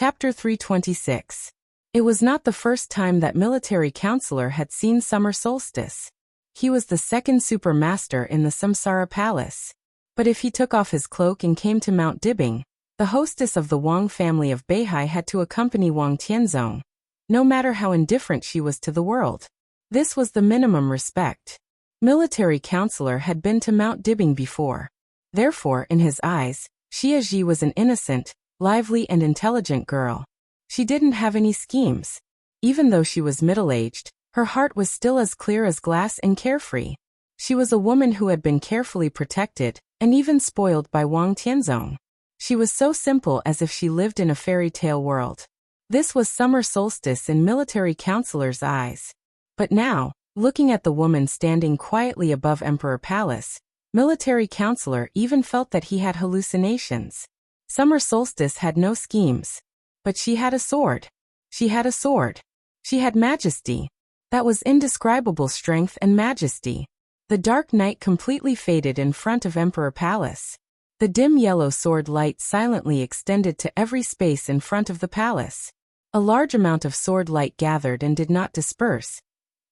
Chapter 326. It was not the first time that military counselor had seen summer solstice. He was the second super master in the Samsara Palace. But if he took off his cloak and came to Mount Dibing, the hostess of the Wang family of Beihai had to accompany Wang Tianzong, no matter how indifferent she was to the world. This was the minimum respect. Military counselor had been to Mount Dibing before. Therefore, in his eyes, Xia Ji was an innocent, lively and intelligent girl. She didn't have any schemes. Even though she was middle-aged, her heart was still as clear as glass and carefree. She was a woman who had been carefully protected, and even spoiled by Wang Tianzong. She was so simple as if she lived in a fairy tale world. This was summer solstice in military counselor's eyes. But now, looking at the woman standing quietly above Emperor Palace, military counselor even felt that he had hallucinations. Summer solstice had no schemes. But she had a sword. She had a sword. She had majesty. That was indescribable strength and majesty. The dark night completely faded in front of Emperor Palace. The dim yellow sword light silently extended to every space in front of the palace. A large amount of sword light gathered and did not disperse,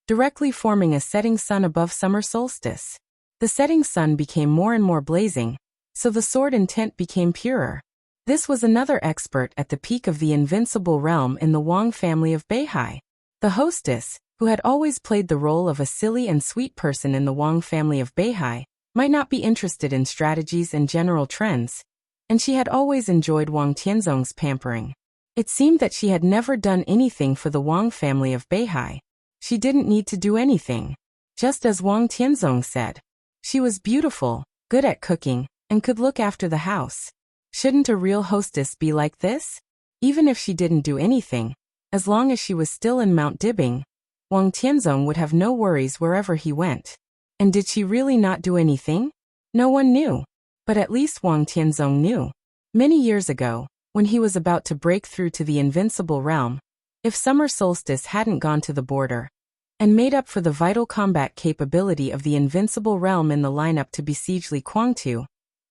directly forming a setting sun above summer solstice. The setting sun became more and more blazing, so the sword intent became purer. This was another expert at the peak of the invincible realm in the Wang family of Beihai. The hostess, who had always played the role of a silly and sweet person in the Wang family of Beihai, might not be interested in strategies and general trends, and she had always enjoyed Wang Tianzong's pampering. It seemed that she had never done anything for the Wang family of Beihai. She didn't need to do anything. Just as Wang Tianzong said. She was beautiful, good at cooking, and could look after the house. Shouldn't a real hostess be like this? Even if she didn't do anything, as long as she was still in Mount Dibing, Wang Tianzong would have no worries wherever he went. And did she really not do anything? No one knew. But at least Wang Tianzong knew. Many years ago, when he was about to break through to the invincible realm, if summer solstice hadn't gone to the border and made up for the vital combat capability of the invincible realm in the lineup to besiege Li Kuangtu,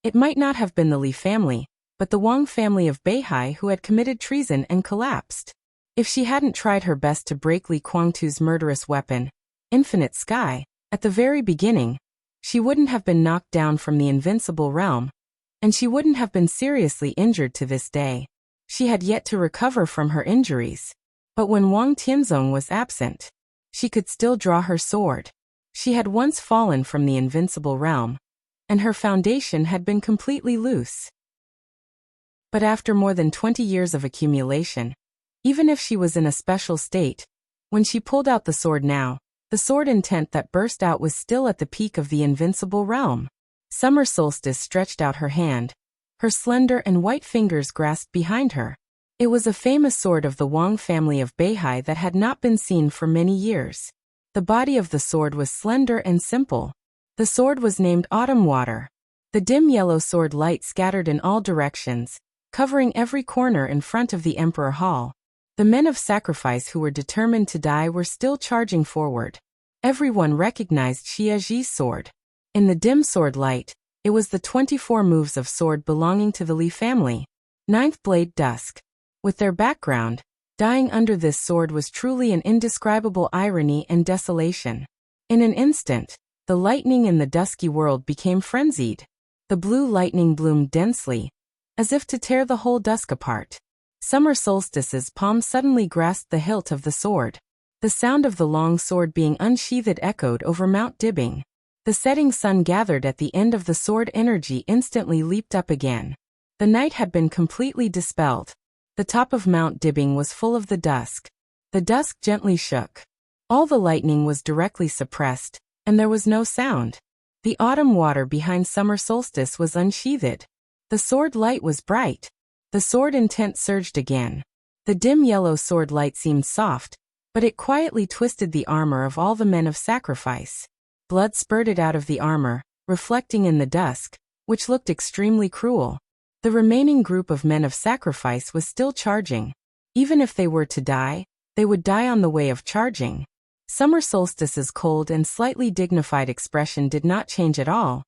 it might not have been the Li family, but the Wang family of Beihai who had committed treason and collapsed. If she hadn't tried her best to break Li Kuangtu's murderous weapon, Infinite Sky, at the very beginning, she wouldn't have been knocked down from the invincible realm, and she wouldn't have been seriously injured to this day. She had yet to recover from her injuries. But when Wang Tianzong was absent, she could still draw her sword. She had once fallen from the invincible realm, and her foundation had been completely loose. But after more than 20 years of accumulation, even if she was in a special state, when she pulled out the sword now, the sword intent that burst out was still at the peak of the invincible realm. Summer solstice stretched out her hand. Her slender and white fingers grasped behind her. It was a famous sword of the Wang family of Beihai that had not been seen for many years. The body of the sword was slender and simple. The sword was named Autumn Water. The dim yellow sword light scattered in all directions, covering every corner in front of the Emperor Hall. The men of sacrifice who were determined to die were still charging forward. Everyone recognized Xia Ji's sword. In the dim sword light, it was the 24 moves of sword belonging to the Li family. Ninth Blade Dusk. With their background, dying under this sword was truly an indescribable irony and desolation. In an instant, the lightning in the dusky world became frenzied. The blue lightning bloomed densely, as if to tear the whole dusk apart. Summer solstice's palm suddenly grasped the hilt of the sword. The sound of the long sword being unsheathed echoed over Mount Dibing. The setting sun gathered at the end of the sword. Energy instantly leaped up again. The night had been completely dispelled. The top of Mount Dibing was full of the dusk. The dusk gently shook. All the lightning was directly suppressed, and there was no sound. The autumn water behind summer solstice was unsheathed. The sword light was bright. The sword intent surged again. The dim yellow sword light seemed soft, but it quietly twisted the armor of all the men of sacrifice. Blood spurted out of the armor, reflecting in the dusk, which looked extremely cruel. The remaining group of men of sacrifice was still charging. Even if they were to die, they would die on the way of charging. Summer solstice's cold and slightly dignified expression did not change at all,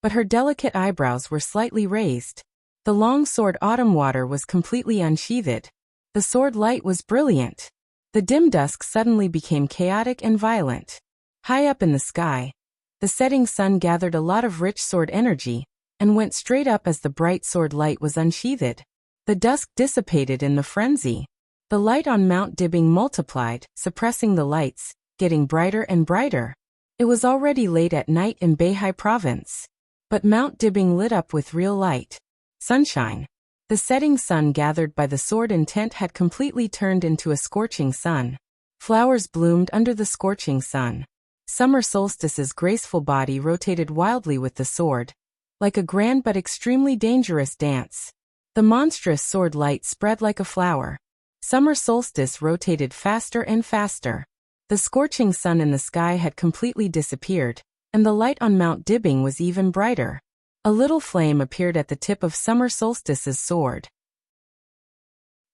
but her delicate eyebrows were slightly raised. The long sword Autumn Water was completely unsheathed. The sword light was brilliant. The dim dusk suddenly became chaotic and violent. High up in the sky, the setting sun gathered a lot of rich sword energy and went straight up as the bright sword light was unsheathed. The dusk dissipated in the frenzy. The light on Mount Dibbing multiplied, suppressing the lights, getting brighter and brighter. It was already late at night in Beihai province. But Mount Dibbing lit up with real light. Sunshine. The setting sun gathered by the sword intent had completely turned into a scorching sun. Flowers bloomed under the scorching sun. Summer solstice's graceful body rotated wildly with the sword, like a grand but extremely dangerous dance. The monstrous sword light spread like a flower. Summer solstice rotated faster and faster. The scorching sun in the sky had completely disappeared, and the light on Mount Dibbing was even brighter. A little flame appeared at the tip of Summer Solstice's sword.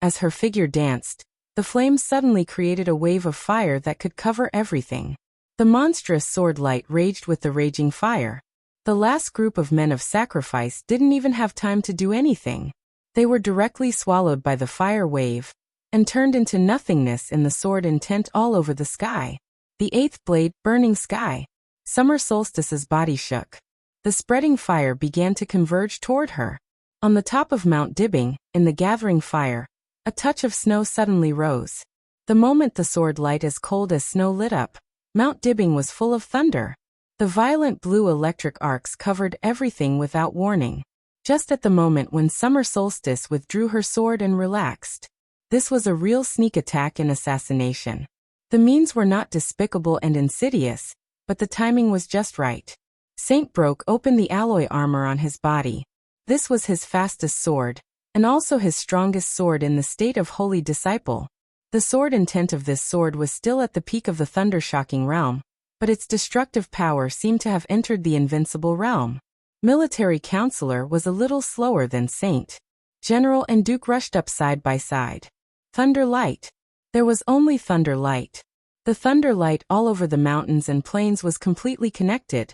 As her figure danced, the flame suddenly created a wave of fire that could cover everything. The monstrous sword light raged with the raging fire. The last group of men of sacrifice didn't even have time to do anything. They were directly swallowed by the fire wave and turned into nothingness in the sword intent all over the sky. The eighth blade, burning sky. Summer Solstice's body shook. The spreading fire began to converge toward her. On the top of Mount Dibbing, in the gathering fire, a touch of snow suddenly rose. The moment the sword light as cold as snow lit up, Mount Dibbing was full of thunder. The violent blue electric arcs covered everything without warning. Just at the moment when Summer Solstice withdrew her sword and relaxed. This was a real sneak attack and assassination. The means were not despicable and insidious, but the timing was just right. Saint broke open the alloy armor on his body. This was his fastest sword, and also his strongest sword in the state of Holy Disciple. The sword intent of this sword was still at the peak of the thunder-shocking realm, but its destructive power seemed to have entered the invincible realm. Military Counselor was a little slower than Saint. General and Duke rushed up side by side. Thunder light. There was only thunder light. The thunder light all over the mountains and plains was completely connected,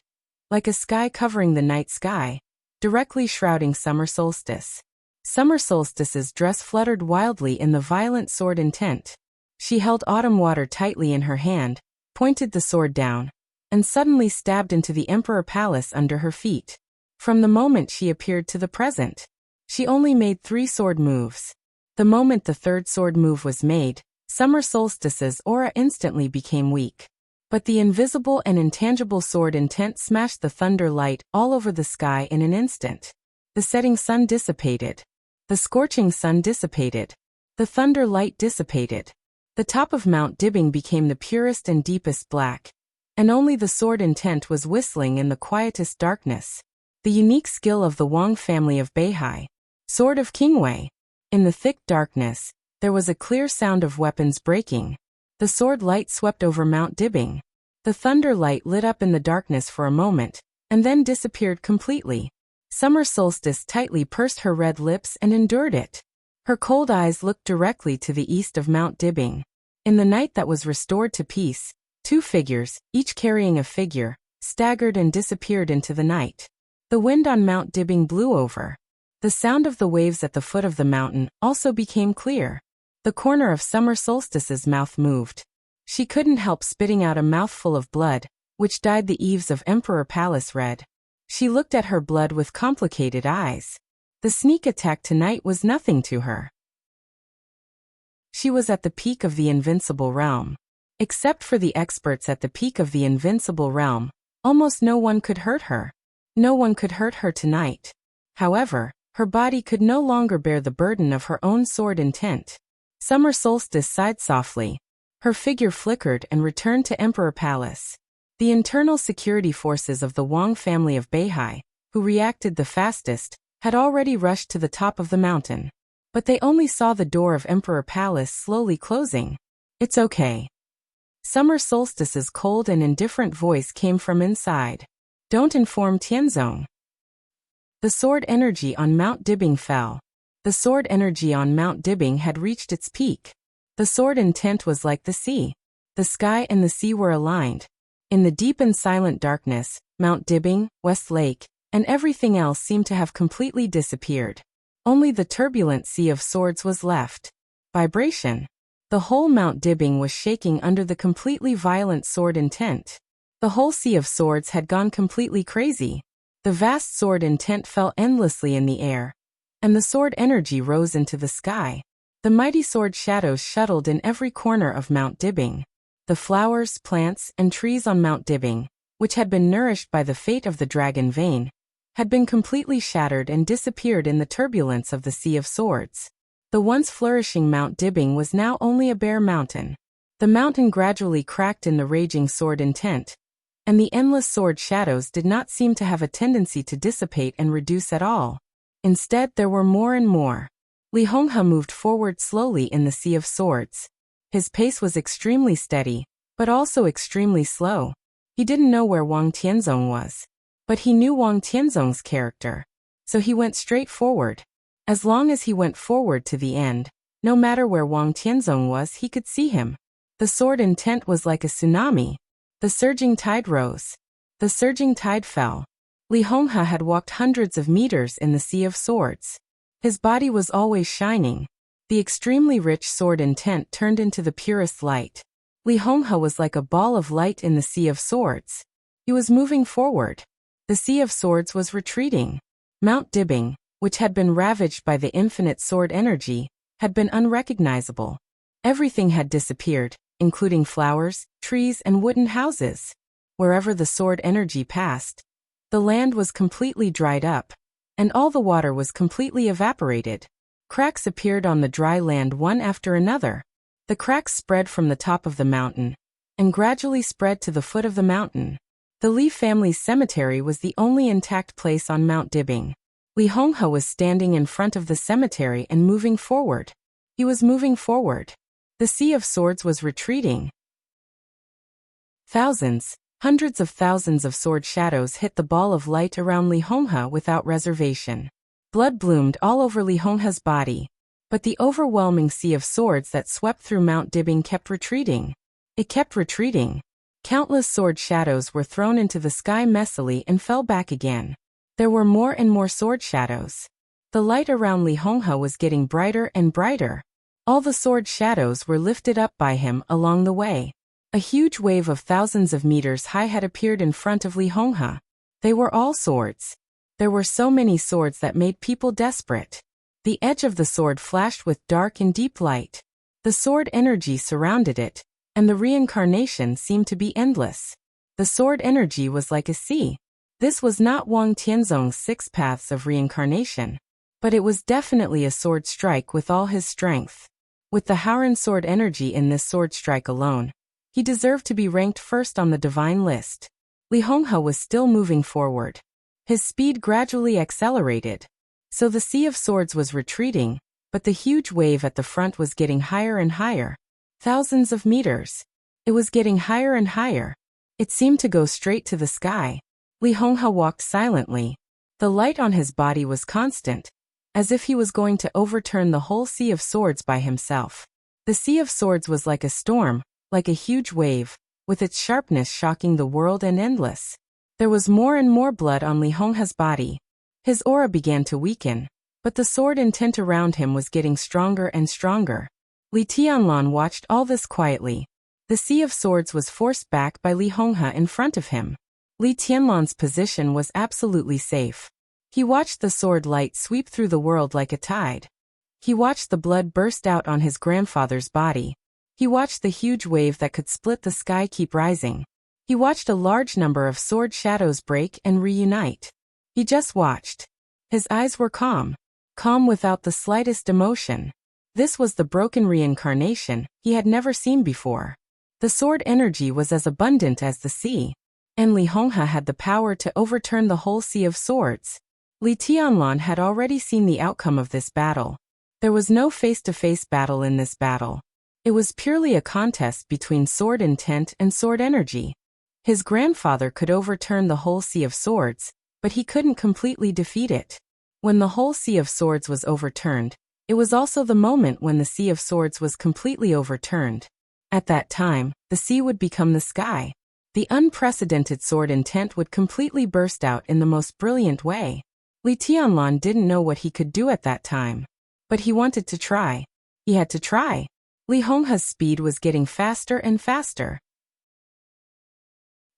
like a sky covering the night sky, directly shrouding Summer Solstice. Summer Solstice's dress fluttered wildly in the violent sword intent. She held autumn water tightly in her hand, pointed the sword down, and suddenly stabbed into the Emperor Palace under her feet. From the moment she appeared to the present, she only made 3 sword moves. The moment the third sword move was made, Summer Solstice's aura instantly became weak. But the invisible and intangible sword intent smashed the thunder light all over the sky in an instant. The setting sun dissipated. The scorching sun dissipated. The thunder light dissipated. The top of Mount Dibbing became the purest and deepest black, and only the sword intent was whistling in the quietest darkness. The unique skill of the Wang family of Beihai. Sword of Qingwei. In the thick darkness, there was a clear sound of weapons breaking. The sword light swept over Mount Dibbing. The thunder light lit up in the darkness for a moment, and then disappeared completely. Summer Solstice tightly pursed her red lips and endured it. Her cold eyes looked directly to the east of Mount Dibbing. In the night that was restored to peace, 2 figures, each carrying a figure, staggered and disappeared into the night. The wind on Mount Dibbing blew over. The sound of the waves at the foot of the mountain also became clear. The corner of Summer Solstice's mouth moved. She couldn't help spitting out a mouthful of blood, which dyed the eaves of Emperor Palace red. She looked at her blood with complicated eyes. The sneak attack tonight was nothing to her. She was at the peak of the invincible realm. Except for the experts at the peak of the invincible realm, almost no one could hurt her. No one could hurt her tonight. However, her body could no longer bear the burden of her own sword intent. Summer Solstice sighed softly. Her figure flickered and returned to Emperor Palace. The internal security forces of the Wang family of Beihai, who reacted the fastest, had already rushed to the top of the mountain. But they only saw the door of Emperor Palace slowly closing. "It's okay." Summer Solstice's cold and indifferent voice came from inside. "Don't inform Tianzong." The sword energy on Mount Dibbing fell. The sword energy on Mount Dibbing had reached its peak. The sword intent was like the sea. The sky and the sea were aligned. In the deep and silent darkness, Mount Dibbing, West Lake, and everything else seemed to have completely disappeared. Only the turbulent sea of swords was left. Vibration. The whole Mount Dibbing was shaking under the completely violent sword intent. The whole sea of swords had gone completely crazy. The vast sword intent fell endlessly in the air, and the sword energy rose into the sky. The mighty sword shadows shuttled in every corner of Mount Dibbing. The flowers, plants, and trees on Mount Dibbing, which had been nourished by the fate of the dragon vein, had been completely shattered and disappeared in the turbulence of the Sea of Swords. The once flourishing Mount Dibbing was now only a bare mountain. The mountain gradually cracked in the raging sword intent, and the endless sword shadows did not seem to have a tendency to dissipate and reduce at all. Instead, there were more and more. Li Honghe moved forward slowly in the Sea of Swords. His pace was extremely steady, but also extremely slow. He didn't know where Wang Tianzong was, but he knew Wang Tianzong's character, so he went straight forward. As long as he went forward to the end, no matter where Wang Tianzong was, he could see him. The sword intent was like a tsunami. The surging tide rose. The surging tide fell. Li Honghe had walked hundreds of meters in the Sea of Swords. His body was always shining. The extremely rich sword intent turned into the purest light. Li Honghe was like a ball of light in the Sea of Swords. He was moving forward. The Sea of Swords was retreating. Mount Dibbing, which had been ravaged by the infinite sword energy, had been unrecognizable. Everything had disappeared, including flowers, trees, and wooden houses. Wherever the sword energy passed, the land was completely dried up, and all the water was completely evaporated. Cracks appeared on the dry land one after another. The cracks spread from the top of the mountain, and gradually spread to the foot of the mountain. The Li family's cemetery was the only intact place on Mount Dibbing. Li Honghe was standing in front of the cemetery and moving forward. He was moving forward. The Sea of Swords was retreating. Thousands, hundreds of thousands of sword shadows hit the ball of light around Li Honghe without reservation. Blood bloomed all over Li Honghe's body, but the overwhelming Sea of Swords that swept through Mount Dibbing kept retreating. It kept retreating. Countless sword shadows were thrown into the sky messily and fell back again. There were more and more sword shadows. The light around Li Honghe was getting brighter and brighter. All the sword shadows were lifted up by him along the way. A huge wave of thousands of meters high had appeared in front of Li Honghe. They were all swords. There were so many swords that made people desperate. The edge of the sword flashed with dark and deep light. The sword energy surrounded it, and the reincarnation seemed to be endless. The sword energy was like a sea. This was not Wang Tianzong's 6 paths of reincarnation, but it was definitely a sword strike with all his strength. With the Howren sword energy in this sword strike alone, he deserved to be ranked first on the divine list. Li Honghe was still moving forward. His speed gradually accelerated. So the Sea of Swords was retreating, but the huge wave at the front was getting higher and higher. Thousands of meters. It was getting higher and higher. It seemed to go straight to the sky. Li Honghe walked silently. The light on his body was constant, as if he was going to overturn the whole Sea of Swords by himself. The Sea of Swords was like a storm, like a huge wave, with its sharpness shocking the world and endless. There was more and more blood on Li Honghe's body. His aura began to weaken, but the sword intent around him was getting stronger and stronger. Li Tianlan watched all this quietly. The Sea of Swords was forced back by Li Honghe in front of him. Li Tianlan's position was absolutely safe. He watched the sword light sweep through the world like a tide. He watched the blood burst out on his grandfather's body. He watched the huge wave that could split the sky keep rising. He watched a large number of sword shadows break and reunite. He just watched. His eyes were calm. Calm without the slightest emotion. This was the broken reincarnation he had never seen before. The sword energy was as abundant as the sea, and Li Honghe had the power to overturn the whole Sea of Swords. Li Tianlan had already seen the outcome of this battle. There was no face-to-face battle in this battle. It was purely a contest between sword intent and sword energy. His grandfather could overturn the whole Sea of Swords, but he couldn't completely defeat it. When the whole Sea of Swords was overturned, it was also the moment when the Sea of Swords was completely overturned. At that time, the sea would become the sky. The unprecedented sword intent would completely burst out in the most brilliant way. Li Tianlan didn't know what he could do at that time, but he wanted to try. He had to try. Li Honghe's speed was getting faster and faster.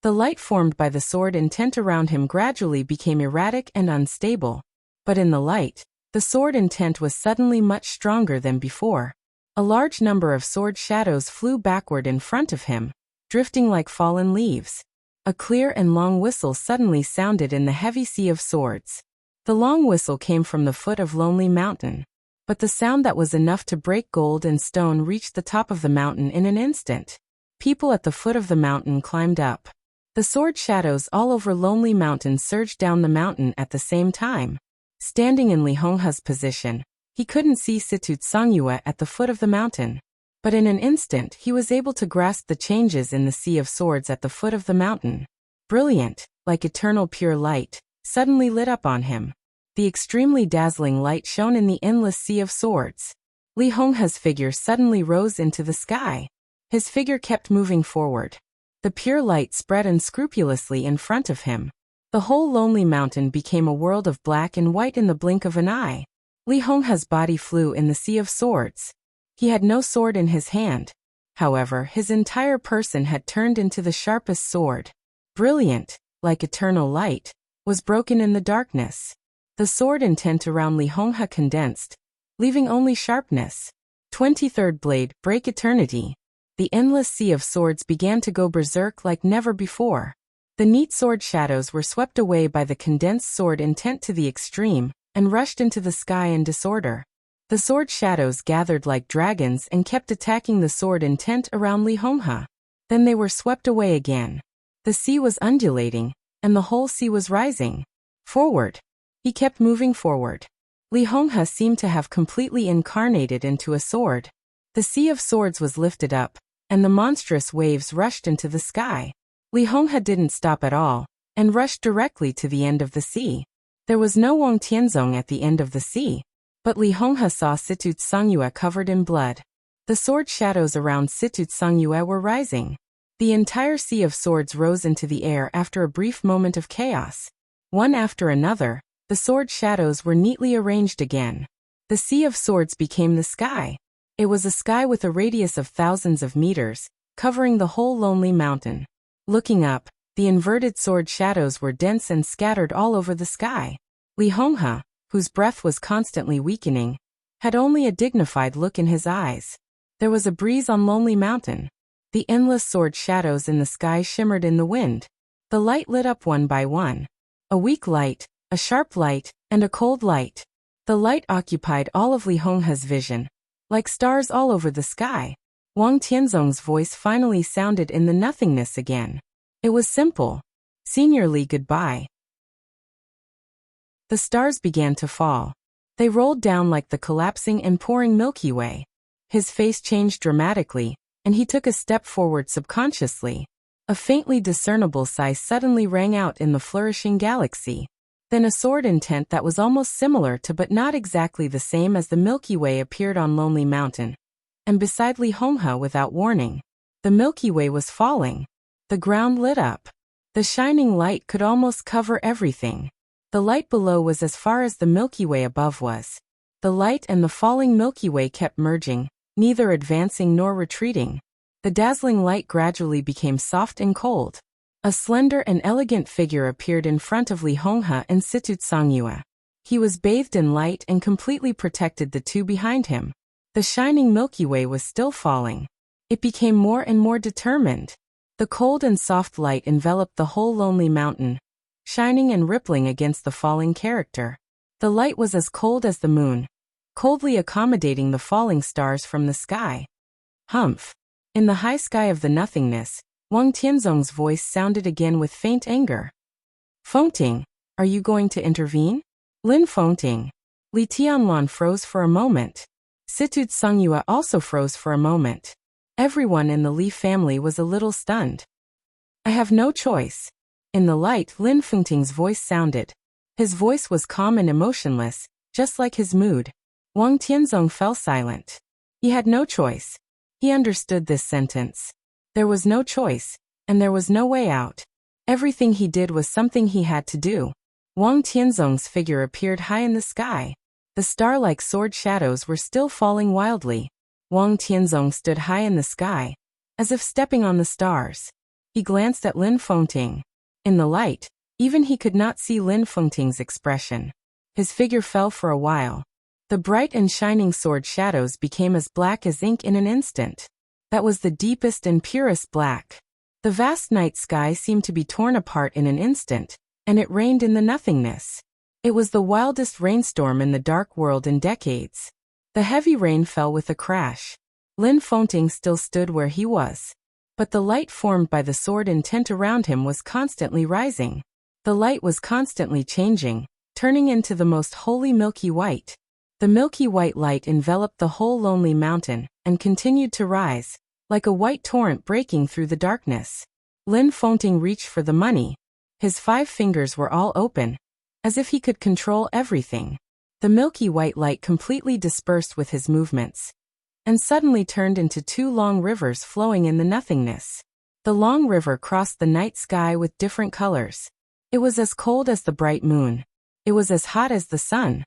The light formed by the sword intent around him gradually became erratic and unstable. But in the light, the sword intent was suddenly much stronger than before. A large number of sword shadows flew backward in front of him, drifting like fallen leaves. A clear and long whistle suddenly sounded in the heavy sea of swords. The long whistle came from the foot of Lonely Mountain. But the sound that was enough to break gold and stone reached the top of the mountain in an instant. People at the foot of the mountain climbed up. The sword shadows all over Lonely Mountain surged down the mountain at the same time. Standing in Li Honghe's position, he couldn't see Situt Songyue at the foot of the mountain. But in an instant he was able to grasp the changes in the sea of swords at the foot of the mountain. Brilliant, like eternal pure light, suddenly lit up on him. The extremely dazzling light shone in the endless sea of swords. Li Honghe's figure suddenly rose into the sky. His figure kept moving forward. The pure light spread unscrupulously in front of him. The whole Lonely Mountain became a world of black and white in the blink of an eye. Li Honghe's body flew in the sea of swords. He had no sword in his hand. However, his entire person had turned into the sharpest sword. Brilliant, like eternal light, was broken in the darkness. The sword intent around Li Honghe condensed, leaving only sharpness. 23rd blade, break eternity. The endless sea of swords began to go berserk like never before. The neat sword shadows were swept away by the condensed sword intent to the extreme, and rushed into the sky in disorder. The sword shadows gathered like dragons and kept attacking the sword intent around Li Honghe. Then they were swept away again. The sea was undulating, and the whole sea was rising. Forward. He kept moving forward. Li Honghe seemed to have completely incarnated into a sword. The sea of swords was lifted up, and the monstrous waves rushed into the sky. Li Honghe didn't stop at all, and rushed directly to the end of the sea. There was no Wang Tianzong at the end of the sea. But Li Honghe saw Situt Songyue covered in blood. The sword shadows around Situt Songyue were rising. The entire sea of swords rose into the air after a brief moment of chaos. One after another, the sword shadows were neatly arranged again. The sea of swords became the sky. It was a sky with a radius of thousands of meters, covering the whole Lonely Mountain. Looking up, the inverted sword shadows were dense and scattered all over the sky. Li Honghe, whose breath was constantly weakening, had only a dignified look in his eyes. There was a breeze on Lonely Mountain. The endless sword shadows in the sky shimmered in the wind. The light lit up one by one. A weak light, a sharp light, and a cold light. The light occupied all of Li Honghe's vision. Like stars all over the sky, Wang Tianzong's voice finally sounded in the nothingness again. It was simple. Senior Li, goodbye. The stars began to fall. They rolled down like the collapsing and pouring Milky Way. His face changed dramatically, and he took a step forward subconsciously. A faintly discernible sigh suddenly rang out in the flourishing galaxy. Then a sword intent that was almost similar to but not exactly the same as the Milky Way appeared on Lonely Mountain. And beside Li Honghe without warning. The Milky Way was falling. The ground lit up. The shining light could almost cover everything. The light below was as far as the Milky Way above was. The light and the falling Milky Way kept merging, neither advancing nor retreating. The dazzling light gradually became soft and cold. A slender and elegant figure appeared in front of Li Honghe and Situt Songyue. He was bathed in light and completely protected the two behind him. The shining Milky Way was still falling. It became more and more determined. The cold and soft light enveloped the whole Lonely Mountain, shining and rippling against the falling character. The light was as cold as the moon, coldly accommodating the falling stars from the sky. Humph! In the high sky of the nothingness, Wang Tianzong's voice sounded again with faint anger. Fengting, are you going to intervene? Lin Fengting. Li Tianluan froze for a moment. Situt Songyue also froze for a moment. Everyone in the Li family was a little stunned. I have no choice. In the light, Lin Fengting's voice sounded. His voice was calm and emotionless, just like his mood. Wang Tianzong fell silent. He had no choice. He understood this sentence. There was no choice, and there was no way out. Everything he did was something he had to do. Wang Tianzong's figure appeared high in the sky. The star-like sword shadows were still falling wildly. Wang Tianzong stood high in the sky, as if stepping on the stars. He glanced at Lin Fengting. In the light, even he could not see Lin Fengting's expression. His figure fell for a while. The bright and shining sword shadows became as black as ink in an instant. That was the deepest and purest black. The vast night sky seemed to be torn apart in an instant, and it rained in the nothingness. It was the wildest rainstorm in the dark world in decades. The heavy rain fell with a crash. Lin Fengting still stood where he was. But the light formed by the sword intent around him was constantly rising. The light was constantly changing, turning into the most holy milky white. The milky white light enveloped the whole lonely mountain, and continued to rise, like a white torrent breaking through the darkness. Lin Fengting reached for the money. His 5 fingers were all open, as if he could control everything. The milky white light completely dispersed with his movements, and suddenly turned into 2 long rivers flowing in the nothingness. The long river crossed the night sky with different colors. It was as cold as the bright moon. It was as hot as the sun.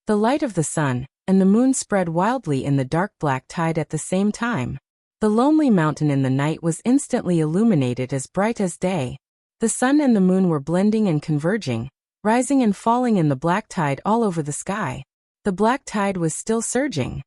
The light of the sun and the moon spread wildly in the dark black tide at the same time. The lonely mountain in the night was instantly illuminated as bright as day. The sun and the moon were blending and converging, rising and falling in the black tide all over the sky. The black tide was still surging.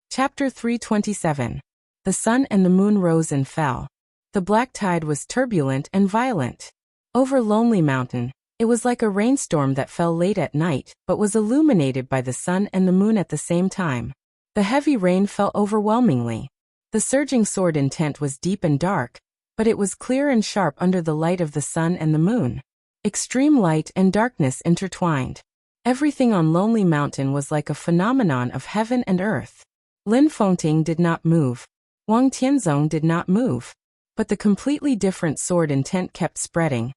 Chapter 327. The sun and the moon rose and fell. The black tide was turbulent and violent. Over Lonely Mountain, it was like a rainstorm that fell late at night but was illuminated by the sun and the moon at the same time. The heavy rain fell overwhelmingly. The surging sword intent was deep and dark, but it was clear and sharp under the light of the sun and the moon. Extreme light and darkness intertwined. Everything on Lonely Mountain was like a phenomenon of heaven and earth. Lin Fengting did not move. Wang Tianzong did not move. But the completely different sword intent kept spreading,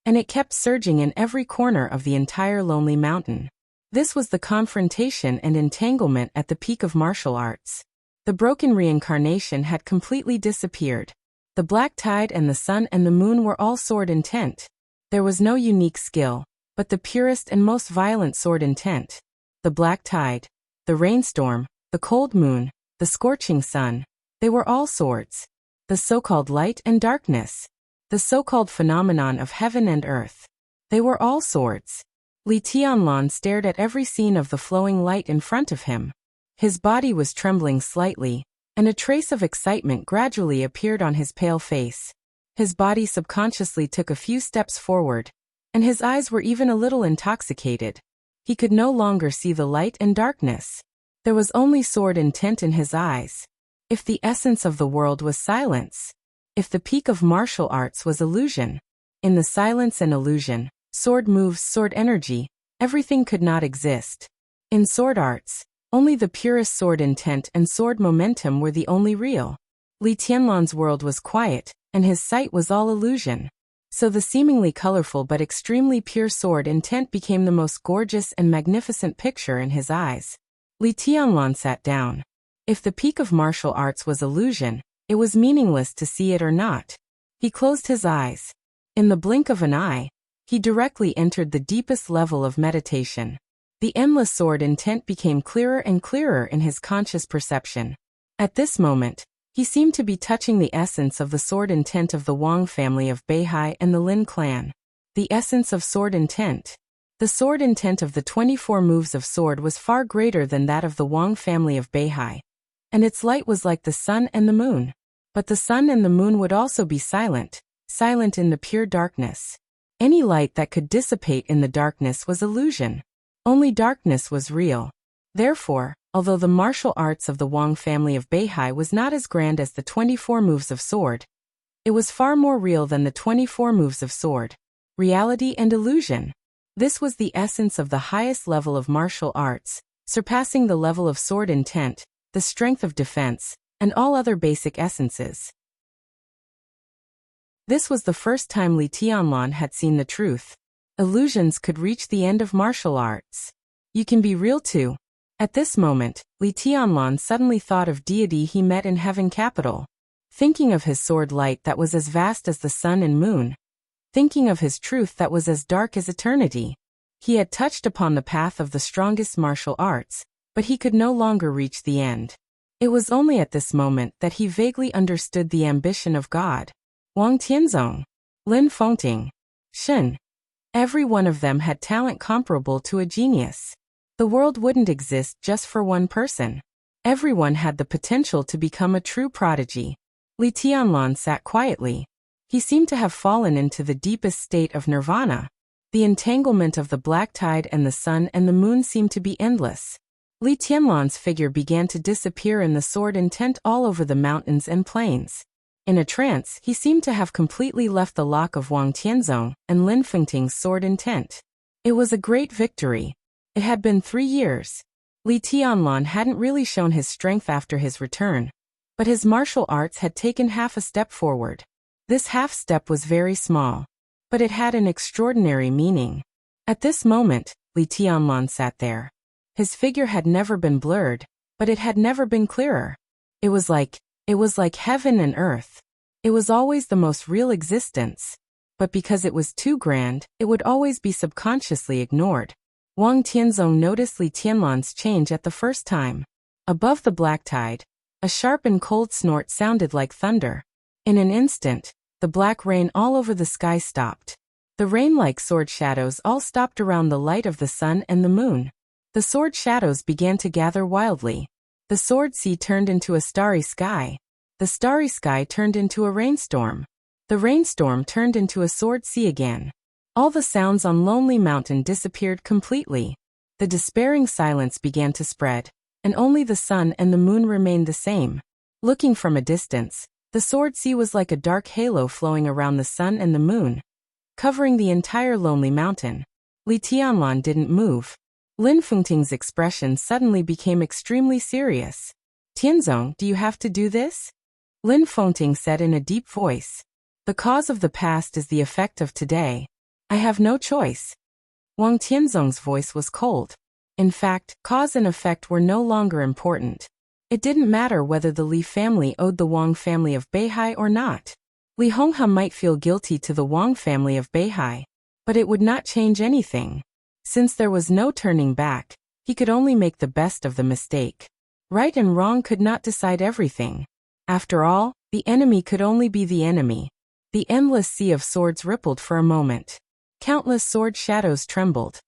and it kept surging in every corner of the entire Lonely Mountain. This was the confrontation and entanglement at the peak of martial arts. The broken reincarnation had completely disappeared. The black tide and the sun and the moon were all sword intent. There was no unique skill, but the purest and most violent sword intent. The black tide, the rainstorm, the cold moon, the scorching sun, they were all swords. The so-called light and darkness, the so-called phenomenon of heaven and earth, they were all swords. Li Tianlan stared at every scene of the flowing light in front of him. His body was trembling slightly, and a trace of excitement gradually appeared on his pale face. His body subconsciously took a few steps forward, and his eyes were even a little intoxicated. He could no longer see the light and darkness. There was only sword intent in his eyes. If the essence of the world was silence, if the peak of martial arts was illusion, in the silence and illusion, sword moves, sword energy, everything could not exist. In sword arts, only the purest sword intent and sword momentum were the only real. Li Tianlan's world was quiet, and his sight was all illusion. So the seemingly colorful but extremely pure sword intent became the most gorgeous and magnificent picture in his eyes. Li Tianlan sat down. If the peak of martial arts was illusion, it was meaningless to see it or not. He closed his eyes. In the blink of an eye, he directly entered the deepest level of meditation. The endless sword intent became clearer and clearer in his conscious perception. At this moment, he seemed to be touching the essence of the sword intent of the Wang family of Beihai and the Lin clan. The essence of sword intent. The sword intent of the 24 moves of sword was far greater than that of the Wang family of Beihai, and its light was like the sun and the moon. But the sun and the moon would also be silent, silent in the pure darkness. Any light that could dissipate in the darkness was illusion. Only darkness was real. Therefore, although the martial arts of the Wang family of Beihai was not as grand as the 24 moves of sword, it was far more real than the 24 moves of sword. Reality and illusion. This was the essence of the highest level of martial arts, surpassing the level of sword intent, the strength of defense, and all other basic essences. This was the first time Li Tianlan had seen the truth. Illusions could reach the end of martial arts. You can be real too. At this moment, Li Tianlan suddenly thought of deity he met in Heaven Capital. Thinking of his sword light that was as vast as the sun and moon. Thinking of his truth that was as dark as eternity. He had touched upon the path of the strongest martial arts, but he could no longer reach the end. It was only at this moment that he vaguely understood the ambition of God. Wang Tianzong, Lin Fengting, Shen. Every one of them had talent comparable to a genius. The world wouldn't exist just for one person. Everyone had the potential to become a true prodigy. Li Tianlan sat quietly. He seemed to have fallen into the deepest state of nirvana. The entanglement of the black tide and the sun and the moon seemed to be endless. Li Tianlan's figure began to disappear in the sword intent all over the mountains and plains. In a trance, he seemed to have completely left the lock of Wang Tianzong and Lin Fengting's sword intent. It was a great victory. It had been 3 years. Li Tianlan hadn't really shown his strength after his return, but his martial arts had taken half a step forward. This half step was very small, but it had an extraordinary meaning. At this moment, Li Tianlan sat there. His figure had never been blurred, but it had never been clearer. It was like heaven and earth. It was always the most real existence. But because it was too grand, it would always be subconsciously ignored. Wang Tianzong noticed Li Tianlan's change at the first time. Above the black tide, a sharp and cold snort sounded like thunder. In an instant, the black rain all over the sky stopped. The rain-like sword shadows all stopped around the light of the sun and the moon. The sword shadows began to gather wildly. The sword sea turned into a starry sky. The starry sky turned into a rainstorm. The rainstorm turned into a sword sea again. All the sounds on Lonely Mountain disappeared completely. The despairing silence began to spread, and only the sun and the moon remained the same. Looking from a distance, the sword sea was like a dark halo flowing around the sun and the moon, covering the entire Lonely Mountain. Li Tianlan didn't move. Lin Fengting's expression suddenly became extremely serious. Tianzong, do you have to do this? Lin Fengting said in a deep voice. The cause of the past is the effect of today. I have no choice. Wang Tianzong's voice was cold. In fact, cause and effect were no longer important. It didn't matter whether the Li family owed the Wang family of Beihai or not. Li Honghe might feel guilty to the Wang family of Beihai, but it would not change anything. Since there was no turning back, he could only make the best of the mistake. Right and wrong could not decide everything. After all, the enemy could only be the enemy. The endless sea of swords rippled for a moment. Countless sword shadows trembled.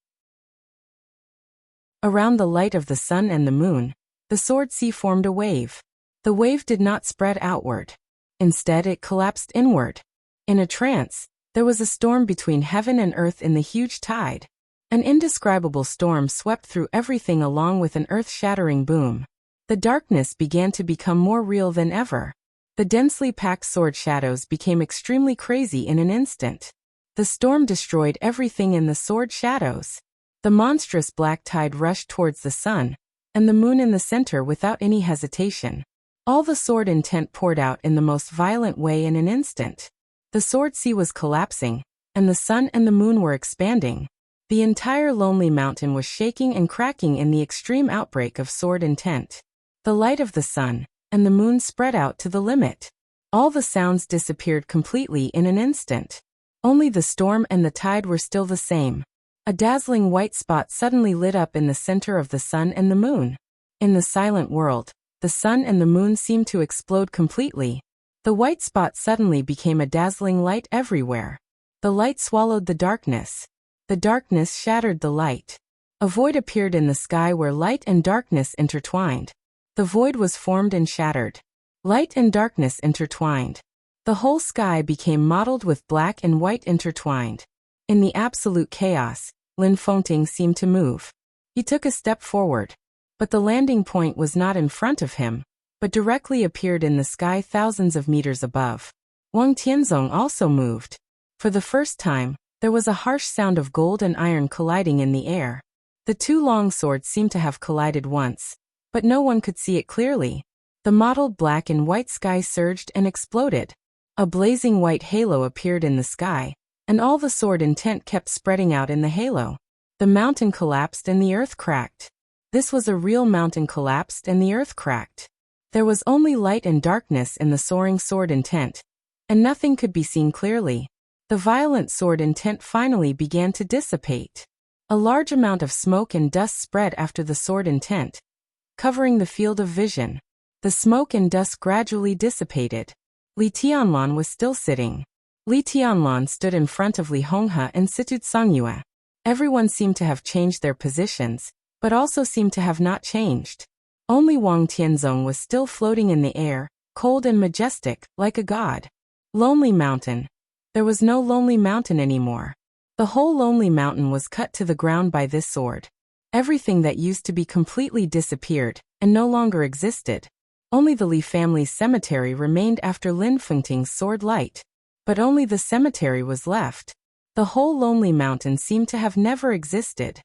Around the light of the sun and the moon, the sword sea formed a wave. The wave did not spread outward. Instead, it collapsed inward. In a trance, there was a storm between heaven and earth in the huge tide. An indescribable storm swept through everything along with an earth-shattering boom. The darkness began to become more real than ever. The densely packed sword shadows became extremely crazy in an instant. The storm destroyed everything in the sword shadows. The monstrous black tide rushed towards the sun, and the moon in the center without any hesitation. All the sword intent poured out in the most violent way in an instant. The sword sea was collapsing, and the sun and the moon were expanding. The entire Lonely Mountain was shaking and cracking in the extreme outbreak of sword intent. The light of the sun and the moon spread out to the limit. All the sounds disappeared completely in an instant. Only the storm and the tide were still the same. A dazzling white spot suddenly lit up in the center of the sun and the moon. In the silent world, the sun and the moon seemed to explode completely. The white spot suddenly became a dazzling light everywhere. The light swallowed the darkness. The darkness shattered the light. A void appeared in the sky where light and darkness intertwined. The void was formed and shattered. Light and darkness intertwined. The whole sky became mottled with black and white intertwined. In the absolute chaos, Lin Fengting seemed to move. He took a step forward. But the landing point was not in front of him, but directly appeared in the sky thousands of meters above. Wang Tianzong also moved. For the first time, there was a harsh sound of gold and iron colliding in the air. The two long swords seemed to have collided once, but no one could see it clearly. The mottled black and white sky surged and exploded. A blazing white halo appeared in the sky, and all the sword intent kept spreading out in the halo. The mountain collapsed and the earth cracked. This was a real mountain collapsed and the earth cracked. There was only light and darkness in the soaring sword intent, and nothing could be seen clearly. The violent sword intent finally began to dissipate. A large amount of smoke and dust spread after the sword intent, covering the field of vision. The smoke and dust gradually dissipated. Li Tianlan was still sitting. Li Tianlan stood in front of Li Honghe and Situd Songyue. Everyone seemed to have changed their positions, but also seemed to have not changed. Only Wang Tianzong was still floating in the air, cold and majestic, like a god. Lonely Mountain. There was no Lonely Mountain anymore. The whole Lonely Mountain was cut to the ground by this sword. Everything that used to be completely disappeared, and no longer existed. Only the Li family's cemetery remained after Lin Fengting's sword light. But only the cemetery was left. The whole Lonely Mountain seemed to have never existed.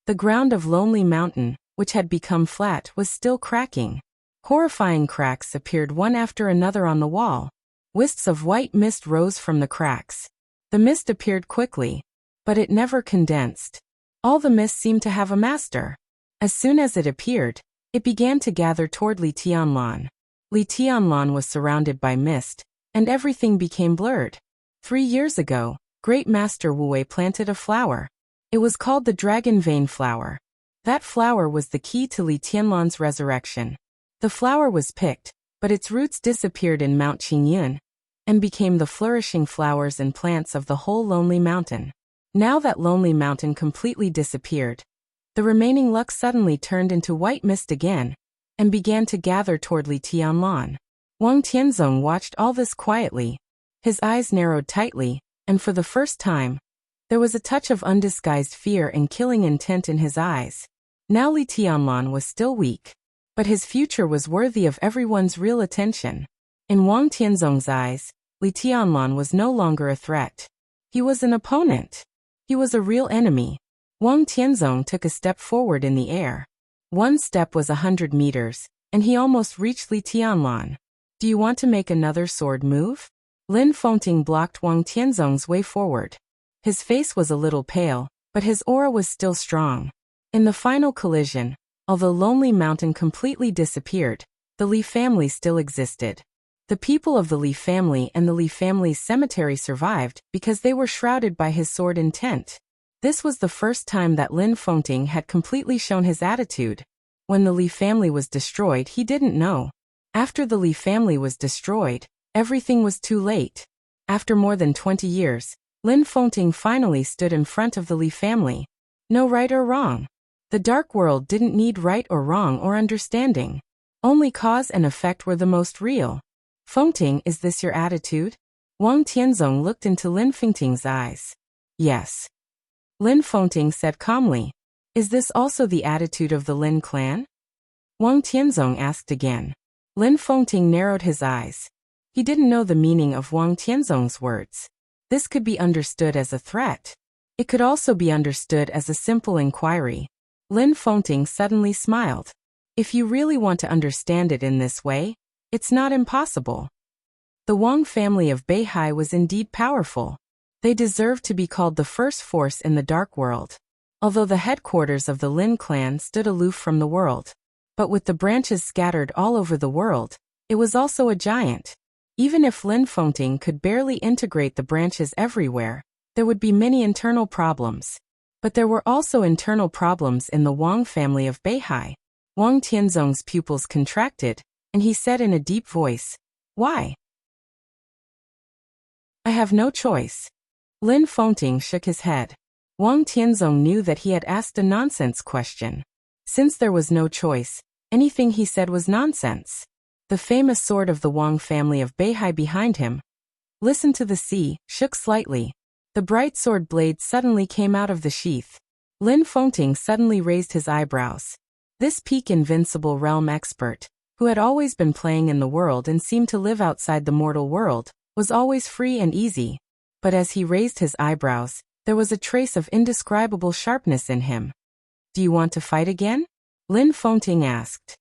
The ground of Lonely Mountain, which had become flat, was still cracking. Horrifying cracks appeared one after another on the wall. Wisps of white mist rose from the cracks. The mist appeared quickly, but it never condensed. All the mist seemed to have a master. As soon as it appeared, it began to gather toward Li Tianlan. Li Tianlan was surrounded by mist, and everything became blurred. 3 years ago, Great Master Wu Wei planted a flower. It was called the Dragon Vein Flower. That flower was the key to Li Tianlan's resurrection. The flower was picked, but its roots disappeared in Mount Qingyun, and became the flourishing flowers and plants of the whole Lonely Mountain. Now that Lonely Mountain completely disappeared, the remaining luck suddenly turned into white mist again, and began to gather toward Li Tianlan. Wang Tianzong watched all this quietly. His eyes narrowed tightly, and for the first time, there was a touch of undisguised fear and killing intent in his eyes. Now Li Tianlan was still weak, but his future was worthy of everyone's real attention. In Wang Tianzong's eyes, Li Tianlan was no longer a threat. He was an opponent. He was a real enemy. Wang Tianzong took a step forward in the air. One step was 100 meters, and he almost reached Li Tianlan. Do you want to make another sword move? Lin Fengting blocked Wang Tianzong's way forward. His face was a little pale, but his aura was still strong. In the final collision, although Lonely Mountain completely disappeared, the Li family still existed. The people of the Li family and the Li family's cemetery survived because they were shrouded by his sword intent. This was the first time that Lin Fengting had completely shown his attitude. When the Li family was destroyed, he didn't know. After the Li family was destroyed, everything was too late. After more than 20 years, Lin Fengting finally stood in front of the Li family. No right or wrong. The dark world didn't need right or wrong or understanding. Only cause and effect were the most real. Fengting, is this your attitude? Wang Tianzong looked into Lin Fengting's eyes. Yes. Lin Fengting said calmly. Is this also the attitude of the Lin clan? Wang Tianzong asked again. Lin Fengting narrowed his eyes. He didn't know the meaning of Wang Tianzong's words. This could be understood as a threat. It could also be understood as a simple inquiry. Lin Fengting suddenly smiled. If you really want to understand it in this way, it's not impossible. The Wang family of Beihai was indeed powerful. They deserved to be called the first force in the dark world. Although the headquarters of the Lin clan stood aloof from the world. But with the branches scattered all over the world, it was also a giant. Even if Lin Fengting could barely integrate the branches everywhere, there would be many internal problems. But there were also internal problems in the Wang family of Beihai. Wang Tianzong's pupils contracted, and he said in a deep voice, "Why?" "I have no choice." Lin Fengting shook his head. Wang Tianzong knew that he had asked a nonsense question. Since there was no choice, anything he said was nonsense. The famous sword of the Wang family of Beihai behind him, "Listen to the sea," shook slightly. The bright sword blade suddenly came out of the sheath. Lin Fengting suddenly raised his eyebrows. This peak invincible realm expert, who had always been playing in the world and seemed to live outside the mortal world, was always free and easy. But as he raised his eyebrows, there was a trace of indescribable sharpness in him. "Do you want to fight again?" Lin Fengting asked.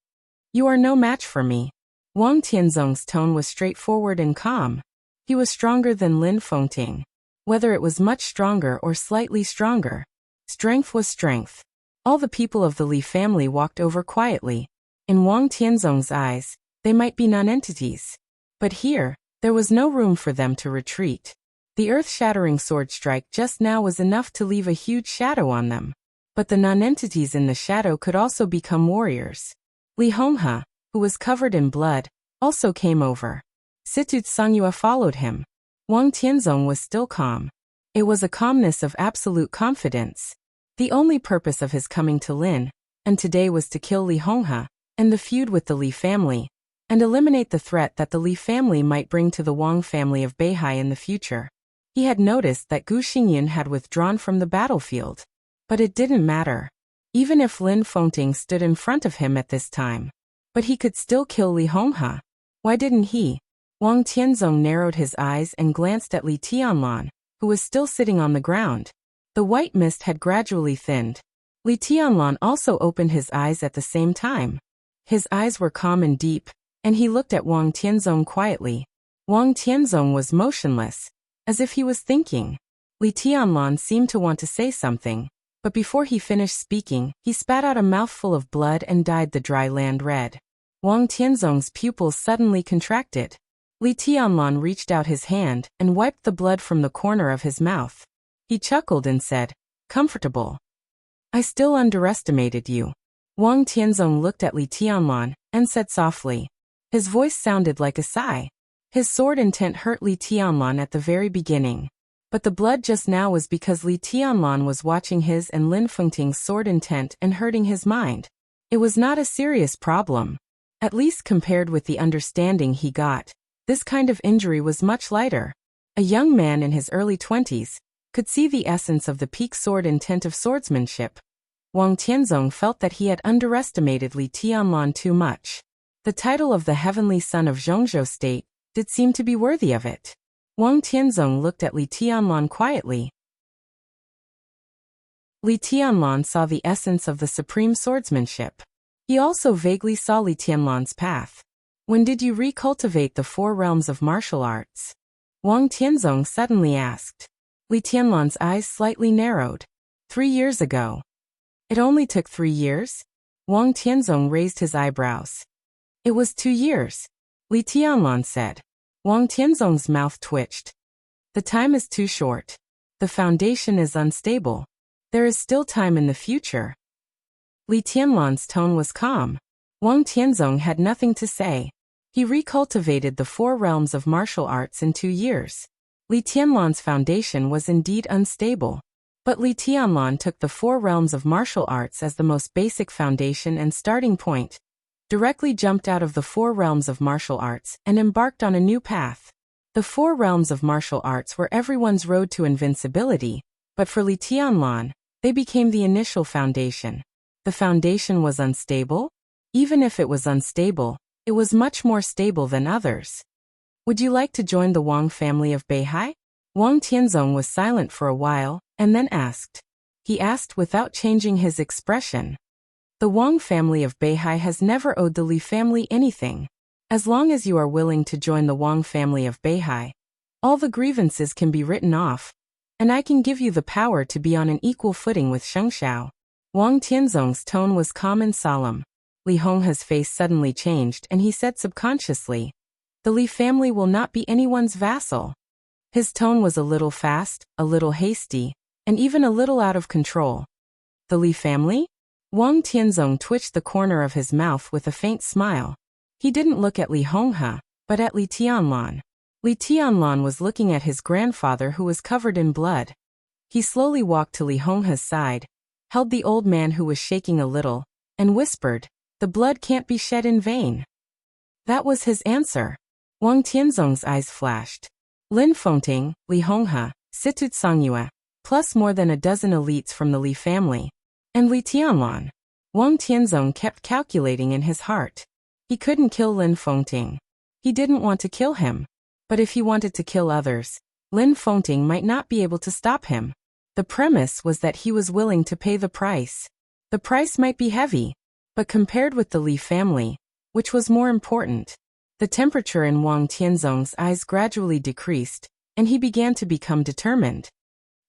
"You are no match for me." Wang Tianzong's tone was straightforward and calm. He was stronger than Lin Fengting. Whether it was much stronger or slightly stronger, strength was strength. All the people of the Li family walked over quietly. In Wang Tianzong's eyes, they might be non-entities. But here, there was no room for them to retreat. The earth-shattering sword strike just now was enough to leave a huge shadow on them. But the non-entities in the shadow could also become warriors. Li Honghe, who was covered in blood, also came over. Situt Songyue followed him. Wang Tianzong was still calm. It was a calmness of absolute confidence. The only purpose of his coming to Lin, and today, was to kill Li Honghe, and the feud with the Li family, and eliminate the threat that the Li family might bring to the Wang family of Beihai in the future. He had noticed that Gu Xingyan had withdrawn from the battlefield. But it didn't matter. Even if Lin Fengting stood in front of him at this time. But he could still kill Li Honghe. Why didn't he? Wang Tianzong narrowed his eyes and glanced at Li Tianlan, who was still sitting on the ground. The white mist had gradually thinned. Li Tianlan also opened his eyes at the same time. His eyes were calm and deep, and he looked at Wang Tianzong quietly. Wang Tianzong was motionless, as if he was thinking. Li Tianlan seemed to want to say something, but before he finished speaking, he spat out a mouthful of blood and dyed the dry land red. Wang Tianzong's pupils suddenly contracted. Li Tianlan reached out his hand and wiped the blood from the corner of his mouth. He chuckled and said, "Comfortable. I still underestimated you." Wang Tianzong looked at Li Tianlan and said softly. His voice sounded like a sigh. His sword intent hurt Li Tianlan at the very beginning. But the blood just now was because Li Tianlan was watching his and Lin Fengting's sword intent and hurting his mind. It was not a serious problem. At least compared with the understanding he got, this kind of injury was much lighter. A young man in his early 20s could see the essence of the peak sword intent of swordsmanship. Wang Tianzong felt that he had underestimated Li Tianlan too much. The title of the heavenly son of Zhongzhou State did seem to be worthy of it. Wang Tianzong looked at Li Tianlan quietly. Li Tianlan saw the essence of the supreme swordsmanship. He also vaguely saw Li Tianlan's path. When did you recultivate the 4 realms of martial arts? Wang Tianzong suddenly asked. Li Tianlan's eyes slightly narrowed. 3 years ago. It only took 3 years? Wang Tianzong raised his eyebrows. It was 2 years, Li Tianlan said. Wang Tianzong's mouth twitched. The time is too short. The foundation is unstable. There is still time in the future. Li Tianlan's tone was calm. Wang Tianzong had nothing to say. He recultivated the 4 realms of martial arts in 2 years. Li Tianlan's foundation was indeed unstable. But Li Tianlan took the 4 realms of martial arts as the most basic foundation and starting point, directly jumped out of the 4 realms of martial arts and embarked on a new path. The 4 realms of martial arts were everyone's road to invincibility, but for Li Tianlan, they became the initial foundation. The foundation was unstable? Even if it was unstable, it was much more stable than others. Would you like to join the Wang family of Beihai? Wang Tianzong was silent for a while, and then asked. He asked without changing his expression. The Wang family of Beihai has never owed the Li family anything. As long as you are willing to join the Wang family of Beihai, all the grievances can be written off, and I can give you the power to be on an equal footing with Shengshao. Wang Tianzong's tone was calm and solemn. Li Honghe's face suddenly changed and he said subconsciously, "The Li family will not be anyone's vassal." His tone was a little fast, a little hasty, and even a little out of control. The Li family? Wang Tianzong twitched the corner of his mouth with a faint smile. He didn't look at Li Honghe, but at Li Tianlan. Li Tianlan was looking at his grandfather who was covered in blood. He slowly walked to Li Honghe's side, held the old man who was shaking a little, and whispered, "The blood can't be shed in vain." That was his answer. Wang Tianzong's eyes flashed. Lin Fengting, Li Honghe, Situt Songyue, plus more than a dozen elites from the Li family, and Li Tianlan. Wang Tianzong kept calculating in his heart. He couldn't kill Lin Fengting. He didn't want to kill him. But if he wanted to kill others, Lin Fengting might not be able to stop him. The premise was that he was willing to pay the price. The price might be heavy, but compared with the Li family, which was more important? The temperature in Wang Tianzong's eyes gradually decreased, and he began to become determined.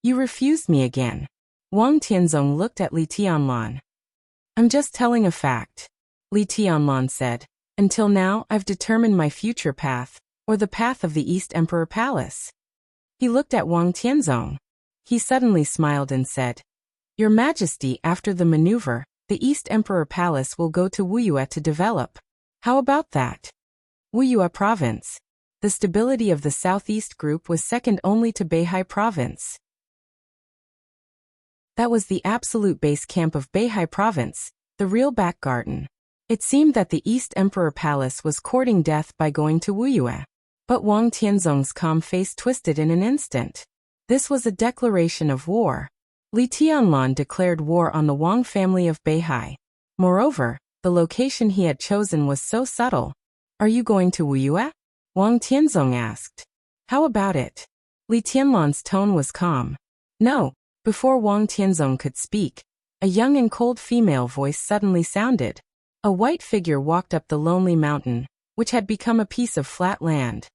"You refused me again." Wang Tianzong looked at Li Tianlan. "I'm just telling a fact," Li Tianlan said. "Until now, I've determined my future path, or the path of the East Emperor Palace." He looked at Wang Tianzong. He suddenly smiled and said, "Your Majesty, after the maneuver, the East Emperor Palace will go to Wuyue to develop. How about that?" Wuyue Province. The stability of the Southeast Group was second only to Beihai Province. That was the absolute base camp of Beihai Province, the real back garden. It seemed that the East Emperor Palace was courting death by going to Wuyue. But Wang Tianzong's calm face twisted in an instant. This was a declaration of war. Li Tianlan declared war on the Wang family of Beihai. Moreover, the location he had chosen was so subtle. "Are you going to Wuyue?" Wang Tianzong asked. "How about it?" Li Tianlan's tone was calm. "No." Before Wang Tianzong could speak, a young and cold female voice suddenly sounded. A white figure walked up the lonely mountain, which had become a piece of flat land.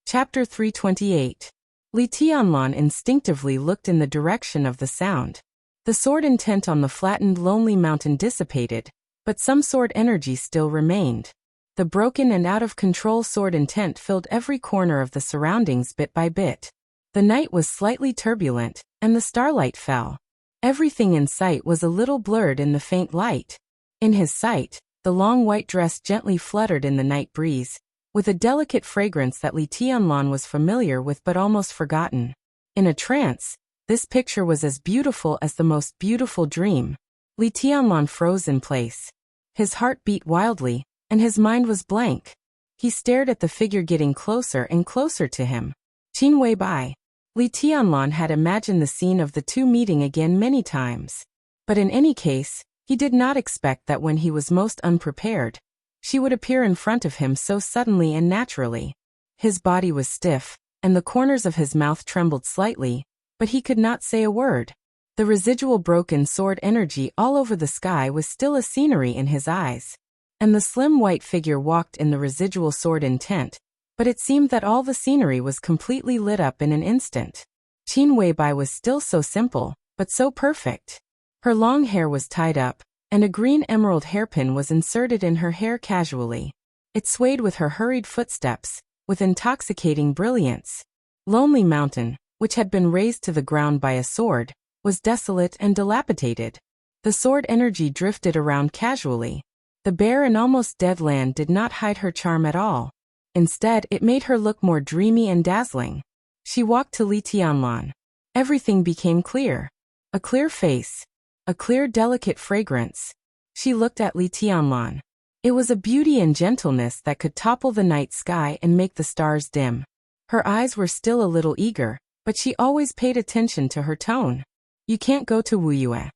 Chapter 328. Li Tianlan instinctively looked in the direction of the sound. The sword intent on the flattened lonely mountain dissipated, but some sword energy still remained. The broken and out-of-control sword intent filled every corner of the surroundings bit by bit. The night was slightly turbulent, and the starlight fell. Everything in sight was a little blurred in the faint light. In his sight, the long white dress gently fluttered in the night breeze, with a delicate fragrance that Li Tianlan was familiar with but almost forgotten. In a trance, this picture was as beautiful as the most beautiful dream. Li Tianlan froze in place. His heart beat wildly, and his mind was blank. He stared at the figure getting closer and closer to him. Qin Weibai. Li Tianlan had imagined the scene of the two meeting again many times. But in any case, he did not expect that when he was most unprepared, she would appear in front of him so suddenly and naturally. His body was stiff, and the corners of his mouth trembled slightly, but he could not say a word. The residual broken sword energy all over the sky was still a scenery in his eyes. And the slim white figure walked in the residual sword intent, but it seemed that all the scenery was completely lit up in an instant. Qin Weibai was still so simple, but so perfect. Her long hair was tied up, and a green emerald hairpin was inserted in her hair casually. It swayed with her hurried footsteps, with intoxicating brilliance. Lonely Mountain, which had been razed to the ground by a sword, was desolate and dilapidated. The sword energy drifted around casually. The bare and almost dead land did not hide her charm at all. Instead, it made her look more dreamy and dazzling. She walked to Li Tianlan. Everything became clear. A clear face. A clear, delicate fragrance. She looked at Li Tianlan. It was a beauty and gentleness that could topple the night sky and make the stars dim. Her eyes were still a little eager, but she always paid attention to her tone. "You can't go to Wuyue,"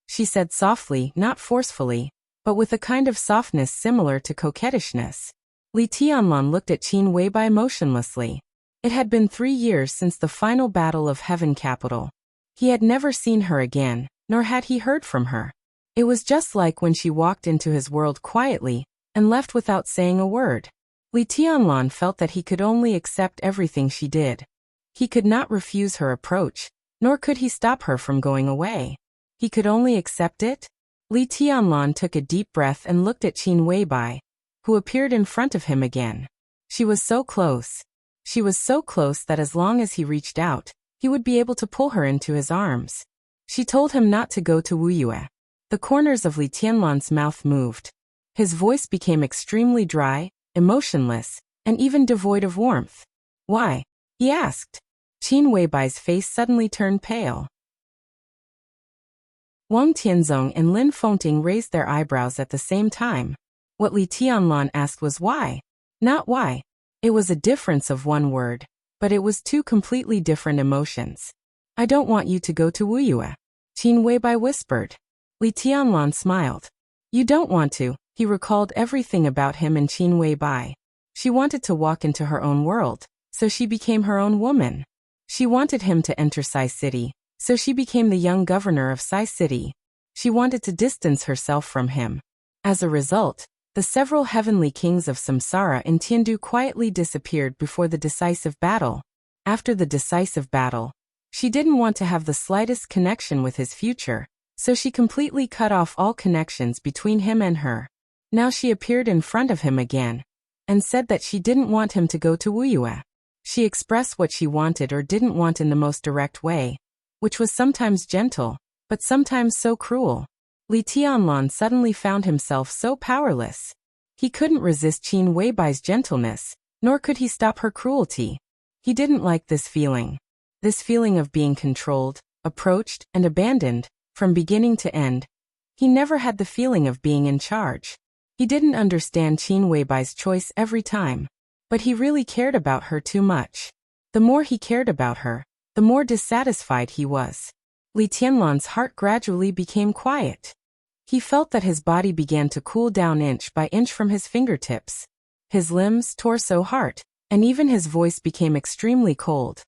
she said softly, not forcefully, but with a kind of softness similar to coquettishness. Li Tianlan looked at Qin Weibai motionlessly. It had been 3 years since the final battle of Heaven Capital. He had never seen her again, nor had he heard from her. It was just like when she walked into his world quietly, and left without saying a word. Li Tianlan felt that he could only accept everything she did. He could not refuse her approach, nor could he stop her from going away. He could only accept it. Li Tianlan took a deep breath and looked at Qin Weibai, who appeared in front of him again. She was so close. She was so close that as long as he reached out, he would be able to pull her into his arms. She told him not to go to Wuyue. The corners of Li Tianlan's mouth moved. His voice became extremely dry, emotionless, and even devoid of warmth. "Why?" he asked. Qin Weibai's face suddenly turned pale. Wang Tianzong and Lin Fengting raised their eyebrows at the same time. What Li Tianlan asked was why. Not why. It was a difference of one word, but it was two completely different emotions. "I don't want you to go to Wuyue," Qin Weibai whispered. Li Tianlan smiled. "You don't want to." He recalled everything about him and Qin Weibai. She wanted to walk into her own world, so she became her own woman. She wanted him to enter Sai City, so she became the young governor of Sai City. She wanted to distance herself from him. As a result, the several heavenly kings of Samsara in Tiandu quietly disappeared before the decisive battle. After the decisive battle, she didn't want to have the slightest connection with his future, so she completely cut off all connections between him and her. Now she appeared in front of him again. and said that she didn't want him to go to Wuyue. She expressed what she wanted or didn't want in the most direct way, which was sometimes gentle, but sometimes so cruel. Li Tianlan suddenly found himself so powerless. He couldn't resist Qin Weibai's gentleness, nor could he stop her cruelty. He didn't like this feeling of being controlled, approached, and abandoned, from beginning to end. He never had the feeling of being in charge. He didn't understand Qin Weibai's choice every time, but he really cared about her too much. The more he cared about her, the more dissatisfied he was. Li Tianlan's heart gradually became quiet. He felt that his body began to cool down inch by inch from his fingertips. His limbs, torso, heart, and even his voice became extremely cold.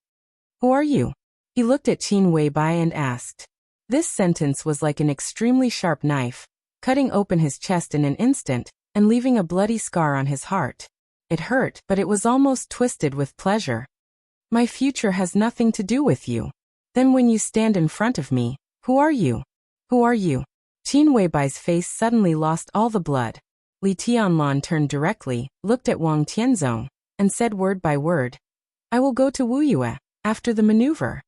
"Who are you?" He looked at Qin Weibai and asked. This sentence was like an extremely sharp knife, cutting open his chest in an instant, and leaving a bloody scar on his heart. It hurt, but it was almost twisted with pleasure. "My future has nothing to do with you. Then when you stand in front of me, who are you? Who are you?" Qin Weibai's face suddenly lost all the blood. Li Tianlan turned directly, looked at Wang Tianzong, and said word by word, "I will go to Wuyue, after the maneuver."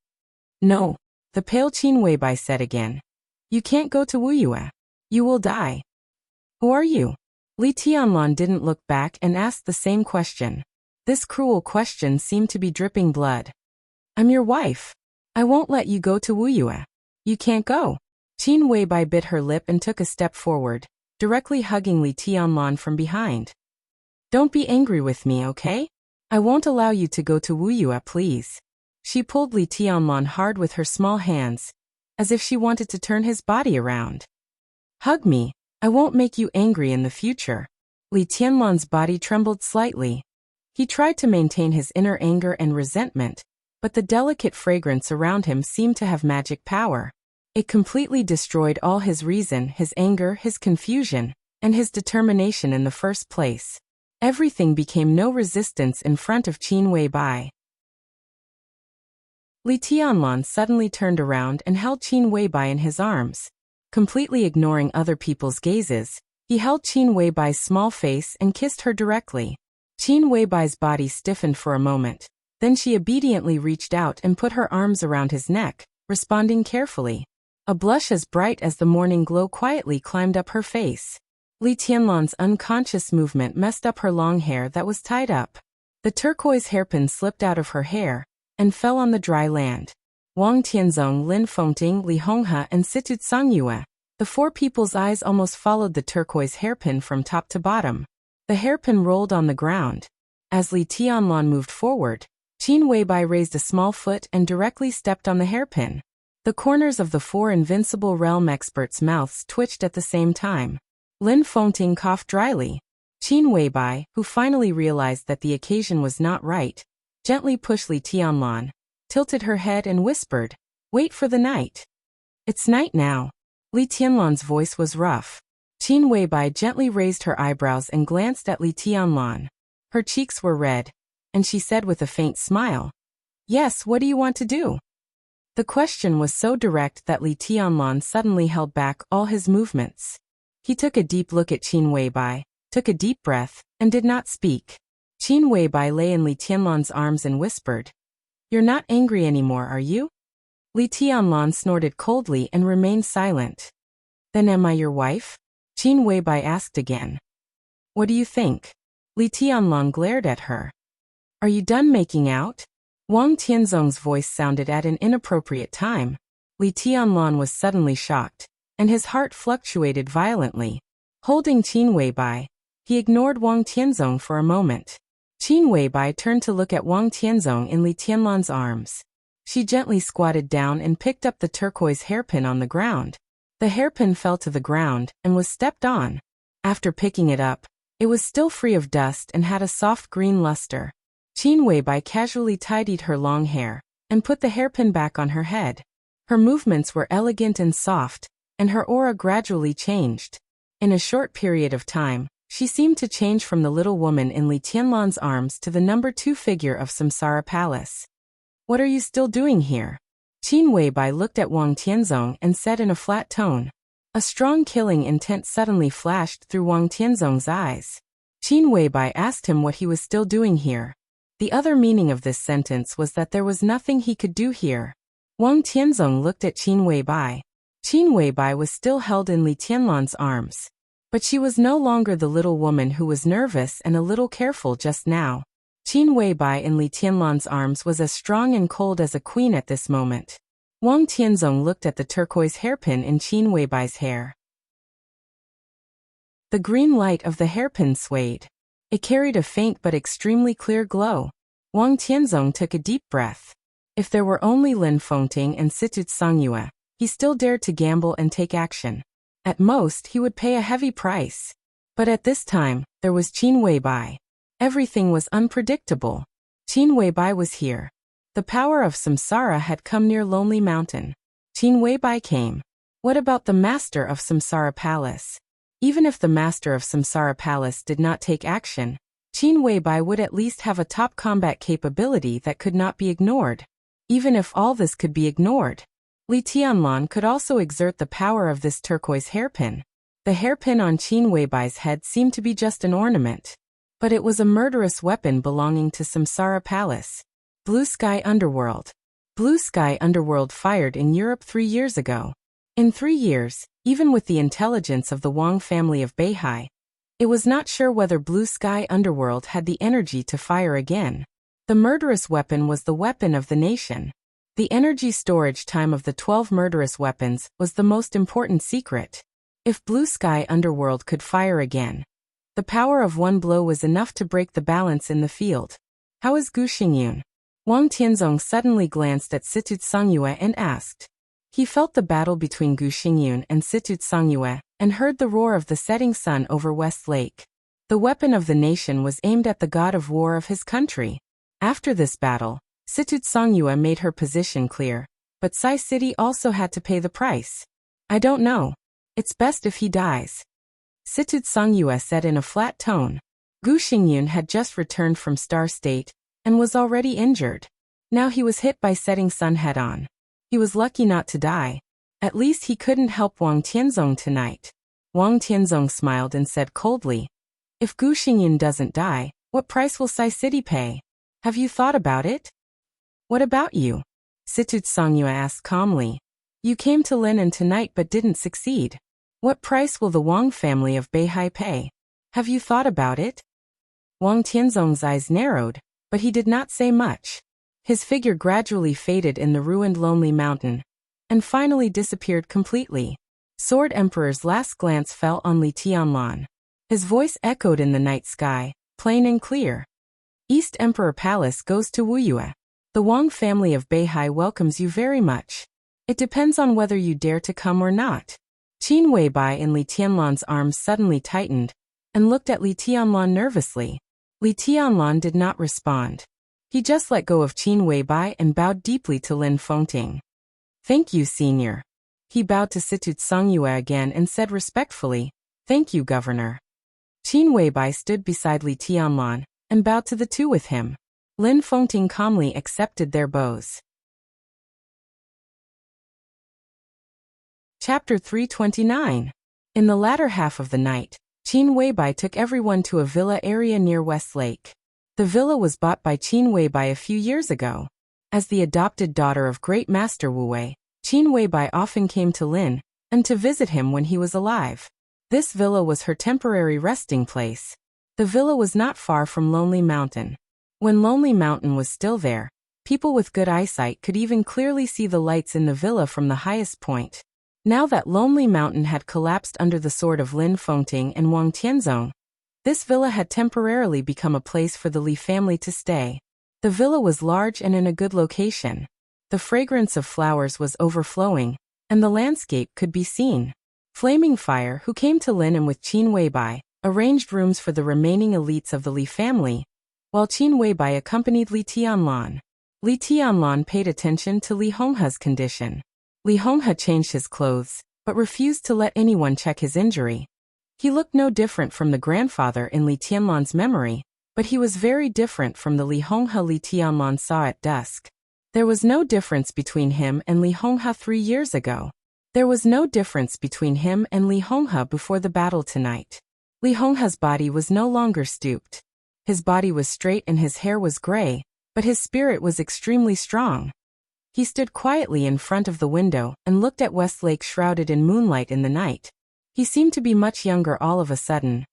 "No," the pale Qin Weibai said again. "You can't go to Wuyue. You will die." "Who are you?" Li Tianlan didn't look back and asked the same question. This cruel question seemed to be dripping blood. "I'm your wife. I won't let you go to Wuyue. You can't go." Qin Weibai bit her lip and took a step forward, directly hugging Li Tianlan from behind. "Don't be angry with me, okay? I won't allow you to go to Wuyue, please." She pulled Li Tianlan hard with her small hands, as if she wanted to turn his body around. "Hug me. I won't make you angry in the future." Li Tianlan's body trembled slightly. He tried to maintain his inner anger and resentment, but the delicate fragrance around him seemed to have magic power. It completely destroyed all his reason, his anger, his confusion, and his determination in the first place. Everything became no resistance in front of Qin Weibai. Li Tianlan suddenly turned around and held Qin Weibai in his arms. Completely ignoring other people's gazes, he held Qin Weibai's small face and kissed her directly. Qin Weibai's body stiffened for a moment. Then she obediently reached out and put her arms around his neck, responding carefully. A blush as bright as the morning glow quietly climbed up her face. Li Tianlan's unconscious movement messed up her long hair that was tied up. The turquoise hairpin slipped out of her hair and fell on the dry land. Wang Tianzong, Lin Fengting, Li Honghe, and Situ Tsangyue, the four people's eyes almost followed the turquoise hairpin from top to bottom. The hairpin rolled on the ground. As Li Tianlan moved forward, Qin Weibai raised a small foot and directly stepped on the hairpin. The corners of the four invincible realm experts' mouths twitched at the same time. Lin Fengting coughed dryly. Qin Weibai, who finally realized that the occasion was not right, gently pushed Li Tianlan, tilted her head and whispered, "Wait for the night." "It's night now." Li Tianlan's voice was rough. Qin Weibai gently raised her eyebrows and glanced at Li Tianlan. Her cheeks were red, and she said with a faint smile, "Yes, what do you want to do?" The question was so direct that Li Tianlan suddenly held back all his movements. He took a deep look at Qin Weibai, took a deep breath, and did not speak. Qin Weibai lay in Li Tianlan's arms and whispered, "You're not angry anymore, are you?" Li Tianlan snorted coldly and remained silent. "Then am I your wife?" Qin Weibai asked again. "What do you think?" Li Tianlan glared at her. "Are you done making out?" Wang Tianzong's voice sounded at an inappropriate time. Li Tianlan was suddenly shocked, and his heart fluctuated violently. Holding Qin Weibai, he ignored Wang Tianzong for a moment. Qin Weibai turned to look at Wang Tianzong in Li Tianlan's arms. She gently squatted down and picked up the turquoise hairpin on the ground. The hairpin fell to the ground and was stepped on. After picking it up, it was still free of dust and had a soft green luster. Qin Weibai casually tidied her long hair and put the hairpin back on her head. Her movements were elegant and soft, and her aura gradually changed. In a short period of time, she seemed to change from the little woman in Li Tianlan's arms to the number 2 figure of Samsara Palace. "What are you still doing here?" Qin Weibai looked at Wang Tianzong and said in a flat tone. A strong killing intent suddenly flashed through Wang Tianzong's eyes. Qin Weibai asked him what he was still doing here. The other meaning of this sentence was that there was nothing he could do here. Wang Tianzong looked at Qin Weibai. Qin Weibai was still held in Li Tianlan's arms. But she was no longer the little woman who was nervous and a little careful just now. Qin Weibai in Li Tianlan's arms was as strong and cold as a queen at this moment. Wang Tianzong looked at the turquoise hairpin in Qin Weibai's hair. The green light of the hairpin swayed. It carried a faint but extremely clear glow. Wang Tianzong took a deep breath. If there were only Lin Fengting and Situ Songyue, he still dared to gamble and take action. At most, he would pay a heavy price. But at this time, there was Qin Weibai. Everything was unpredictable. Qin Weibai was here. The power of samsara had come near Lonely Mountain. Qin Weibai came. What about the master of Samsara Palace? Even if the master of Samsara Palace did not take action, Qin Weibai would at least have a top combat capability that could not be ignored. Even if all this could be ignored, Li Tianlan could also exert the power of this turquoise hairpin. The hairpin on Qin Weibai's head seemed to be just an ornament. But it was a murderous weapon belonging to Samsara Palace. Blue Sky Underworld. Blue Sky Underworld fired in Europe 3 years ago. In 3 years, even with the intelligence of the Wang family of Beihai, it was not sure whether Blue Sky Underworld had the energy to fire again. The murderous weapon was the weapon of the nation. The energy storage time of the 12 murderous weapons was the most important secret. If Blue Sky Underworld could fire again, the power of one blow was enough to break the balance in the field. How is Gu Xingyun? Wang Tianzong suddenly glanced at Situ Songyue and asked. He felt the battle between Gu Xingyun and Situ Songyue, and heard the roar of the setting sun over West Lake. The weapon of the nation was aimed at the god of war of his country. After this battle, Situ Songyue made her position clear, but Sai City also had to pay the price. I don't know. It's best if he dies. Situ Songyue said in a flat tone. Gu Xingyun had just returned from Star State, and was already injured. Now he was hit by setting sun head-on. He was lucky not to die. At least he couldn't help Wang Tianzong tonight. Wang Tianzong smiled and said coldly, if Gu Xingyun doesn't die, what price will Sai City pay? Have you thought about it? What about you? Situ Songyue asked calmly. You came to Linen tonight but didn't succeed. What price will the Wang family of Beihai pay? Have you thought about it? Wang Tianzong's eyes narrowed, but he did not say much. His figure gradually faded in the ruined Lonely Mountain, and finally disappeared completely. Sword Emperor's last glance fell on Li Tianlan. His voice echoed in the night sky, plain and clear. East Emperor Palace goes to Wuyue. The Wang family of Beihai welcomes you very much. It depends on whether you dare to come or not. Qin Weibai in Li Tianlan's arms suddenly tightened, and looked at Li Tianlan nervously. Li Tianlan did not respond. He just let go of Qin Weibai and bowed deeply to Lin Fengting. Thank you, senior. He bowed to Situ Songyue again and said respectfully, thank you, governor. Qin Weibai stood beside Li Tianlan, and bowed to the two with him. Lin Fengting calmly accepted their bows. Chapter 329. In the latter half of the night, Qin Weibai took everyone to a villa area near West Lake. The villa was bought by Qin Weibai a few years ago. As the adopted daughter of Great Master Wu Wei, Qin Weibai often came to Lin, and to visit him when he was alive. This villa was her temporary resting place. The villa was not far from Lonely Mountain. When Lonely Mountain was still there, people with good eyesight could even clearly see the lights in the villa from the highest point. Now that Lonely Mountain had collapsed under the sword of Lin Fengting and Wang Tianzong, this villa had temporarily become a place for the Li family to stay. The villa was large and in a good location. The fragrance of flowers was overflowing, and the landscape could be seen. Flaming Fire, who came to Lin and with Qin Weibai, arranged rooms for the remaining elites of the Li family, while Qin Weibai accompanied Li Tianlan. Li Tianlan paid attention to Li Honghe's condition. Li Honghe changed his clothes, but refused to let anyone check his injury. He looked no different from the grandfather in Li Tianlan's memory, but he was very different from the Li Honghe Li Tianlan saw at dusk. There was no difference between him and Li Honghe 3 years ago. There was no difference between him and Li Honghe before the battle tonight. Li Honghe's body was no longer stooped. His body was straight and his hair was gray, but his spirit was extremely strong. He stood quietly in front of the window and looked at Westlake shrouded in moonlight in the night. He seemed to be much younger all of a sudden,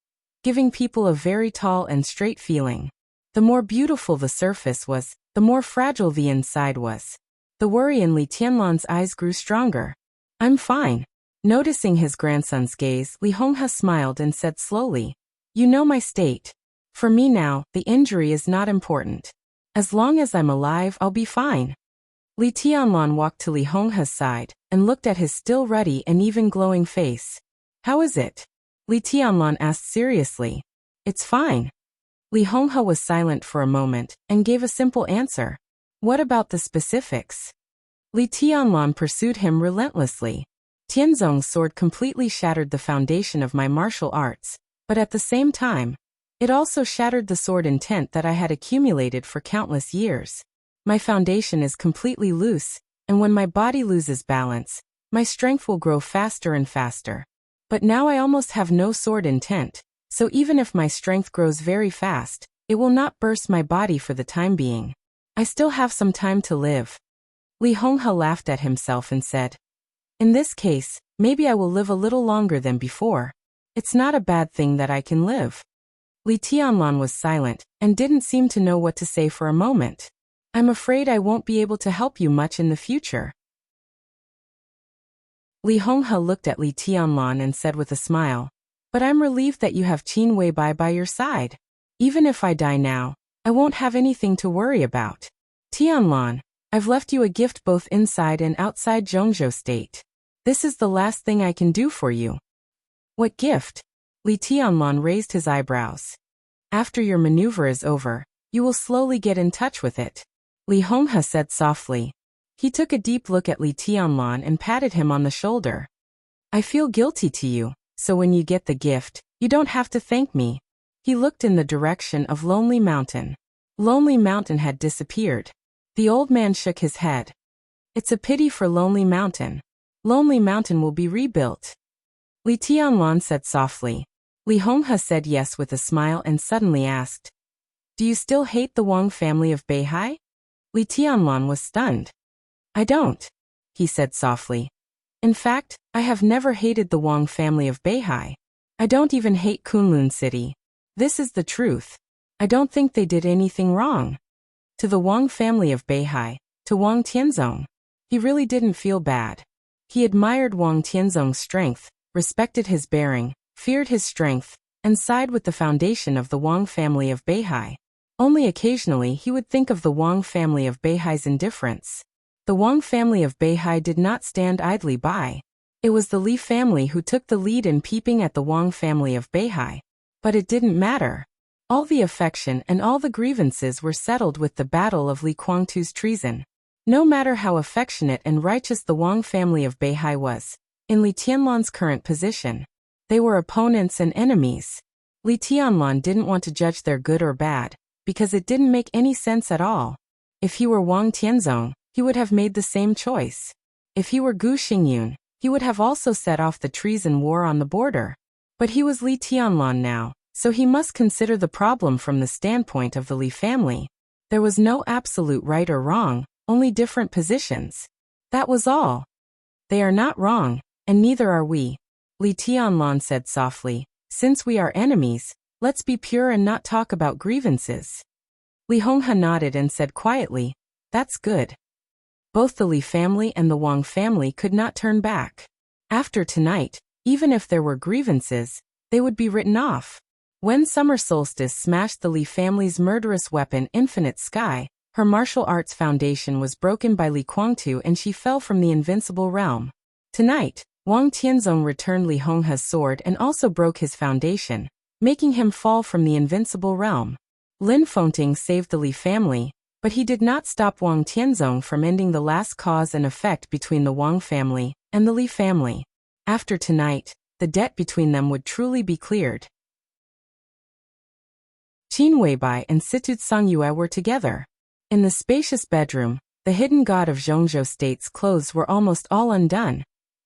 giving people a very tall and straight feeling. The more beautiful the surface was, the more fragile the inside was. The worry in Li Tianlan's eyes grew stronger. "I'm fine." Noticing his grandson's gaze, Li Honghe smiled and said slowly, "You know my state. For me now, the injury is not important. As long as I'm alive, I'll be fine." Li Tianlan walked to Li Honghe's side and looked at his still ruddy and even glowing face. "How is it?" Li Tianlan asked seriously. "It's fine." Li Honghe was silent for a moment and gave a simple answer. "What about the specifics?" Li Tianlan pursued him relentlessly. "Tianzong's sword completely shattered the foundation of my martial arts, but at the same time, it also shattered the sword intent that I had accumulated for countless years. My foundation is completely loose, and when my body loses balance, my strength will grow faster and faster. But now I almost have no sword intent, so even if my strength grows very fast, it will not burst my body for the time being. I still have some time to live." Li Honghe laughed at himself and said, "In this case, maybe I will live a little longer than before. It's not a bad thing that I can live." Li Tianlan was silent and didn't seem to know what to say for a moment. "I'm afraid I won't be able to help you much in the future." Li Honghe looked at Li Tianlan and said with a smile, "But I'm relieved that you have Qin Weibai by your side. Even if I die now, I won't have anything to worry about. Tianlan, I've left you a gift both inside and outside Zhongzhou State. This is the last thing I can do for you." "What gift?" Li Tianlan raised his eyebrows. "After your maneuver is over, you will slowly get in touch with it," Li Honghe said softly. He took a deep look at Li Tianlan and patted him on the shoulder. "I feel guilty to you, so when you get the gift, you don't have to thank me." He looked in the direction of Lonely Mountain. Lonely Mountain had disappeared. The old man shook his head. "It's a pity for Lonely Mountain. Lonely Mountain will be rebuilt," Li Tianlan said softly. Li Honghe said yes with a smile and suddenly asked, "Do you still hate the Wang family of Beihai?" Li Tianlan was stunned. "I don't," he said softly. "In fact, I have never hated the Wang family of Beihai. I don't even hate Kunlun City. This is the truth. I don't think they did anything wrong." To the Wang family of Beihai, to Wang Tianzong, he really didn't feel bad. He admired Wang Tianzong's strength, respected his bearing, feared his strength, and sighed with the foundation of the Wang family of Beihai. Only occasionally he would think of the Wang family of Beihai's indifference. The Wang family of Beihai did not stand idly by. It was the Li family who took the lead in peeping at the Wang family of Beihai. But it didn't matter. All the affection and all the grievances were settled with the battle of Li Guangtu's treason. No matter how affectionate and righteous the Wang family of Beihai was, in Li Tianlan's current position, they were opponents and enemies. Li Tianlan didn't want to judge their good or bad, because it didn't make any sense at all. If he were Wang Tianzong, he would have made the same choice. If he were Gu Xingyun, he would have also set off the treason war on the border. But he was Li Tianlan now, so he must consider the problem from the standpoint of the Li family. There was no absolute right or wrong, only different positions. That was all. "They are not wrong, and neither are we," Li Tianlan said softly. "Since we are enemies, let's be pure and not talk about grievances." Li Honghe nodded and said quietly, "That's good." Both the Li family and the Wang family could not turn back. After tonight, even if there were grievances, they would be written off. When summer solstice smashed the Li family's murderous weapon Infinite Sky, her martial arts foundation was broken by Li Guangtu and she fell from the invincible realm. Tonight, Wang Tianzong returned Li Honghe's sword and also broke his foundation, making him fall from the invincible realm. Lin Fengting saved the Li family, but he did not stop Wang Tianzong from ending the last cause and effect between the Wang family and the Li family. After tonight, the debt between them would truly be cleared. Qin Weibai and Situt Songyue were together. In the spacious bedroom, the hidden god of Zhongzhou State's clothes were almost all undone,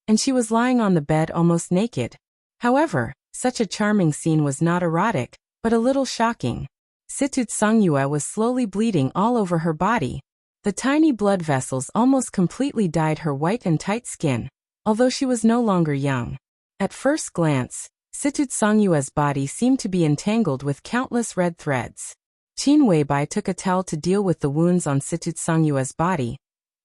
and she was lying on the bed almost naked. However, Such a charming scene was not erotic, but a little shocking. Situt Songyue was slowly bleeding all over her body. The tiny blood vessels almost completely dyed her white and tight skin, although she was no longer young. At first glance, Situt Songyue's body seemed to be entangled with countless red threads. Qin Weibai took a towel to deal with the wounds on Situt Songyue's body,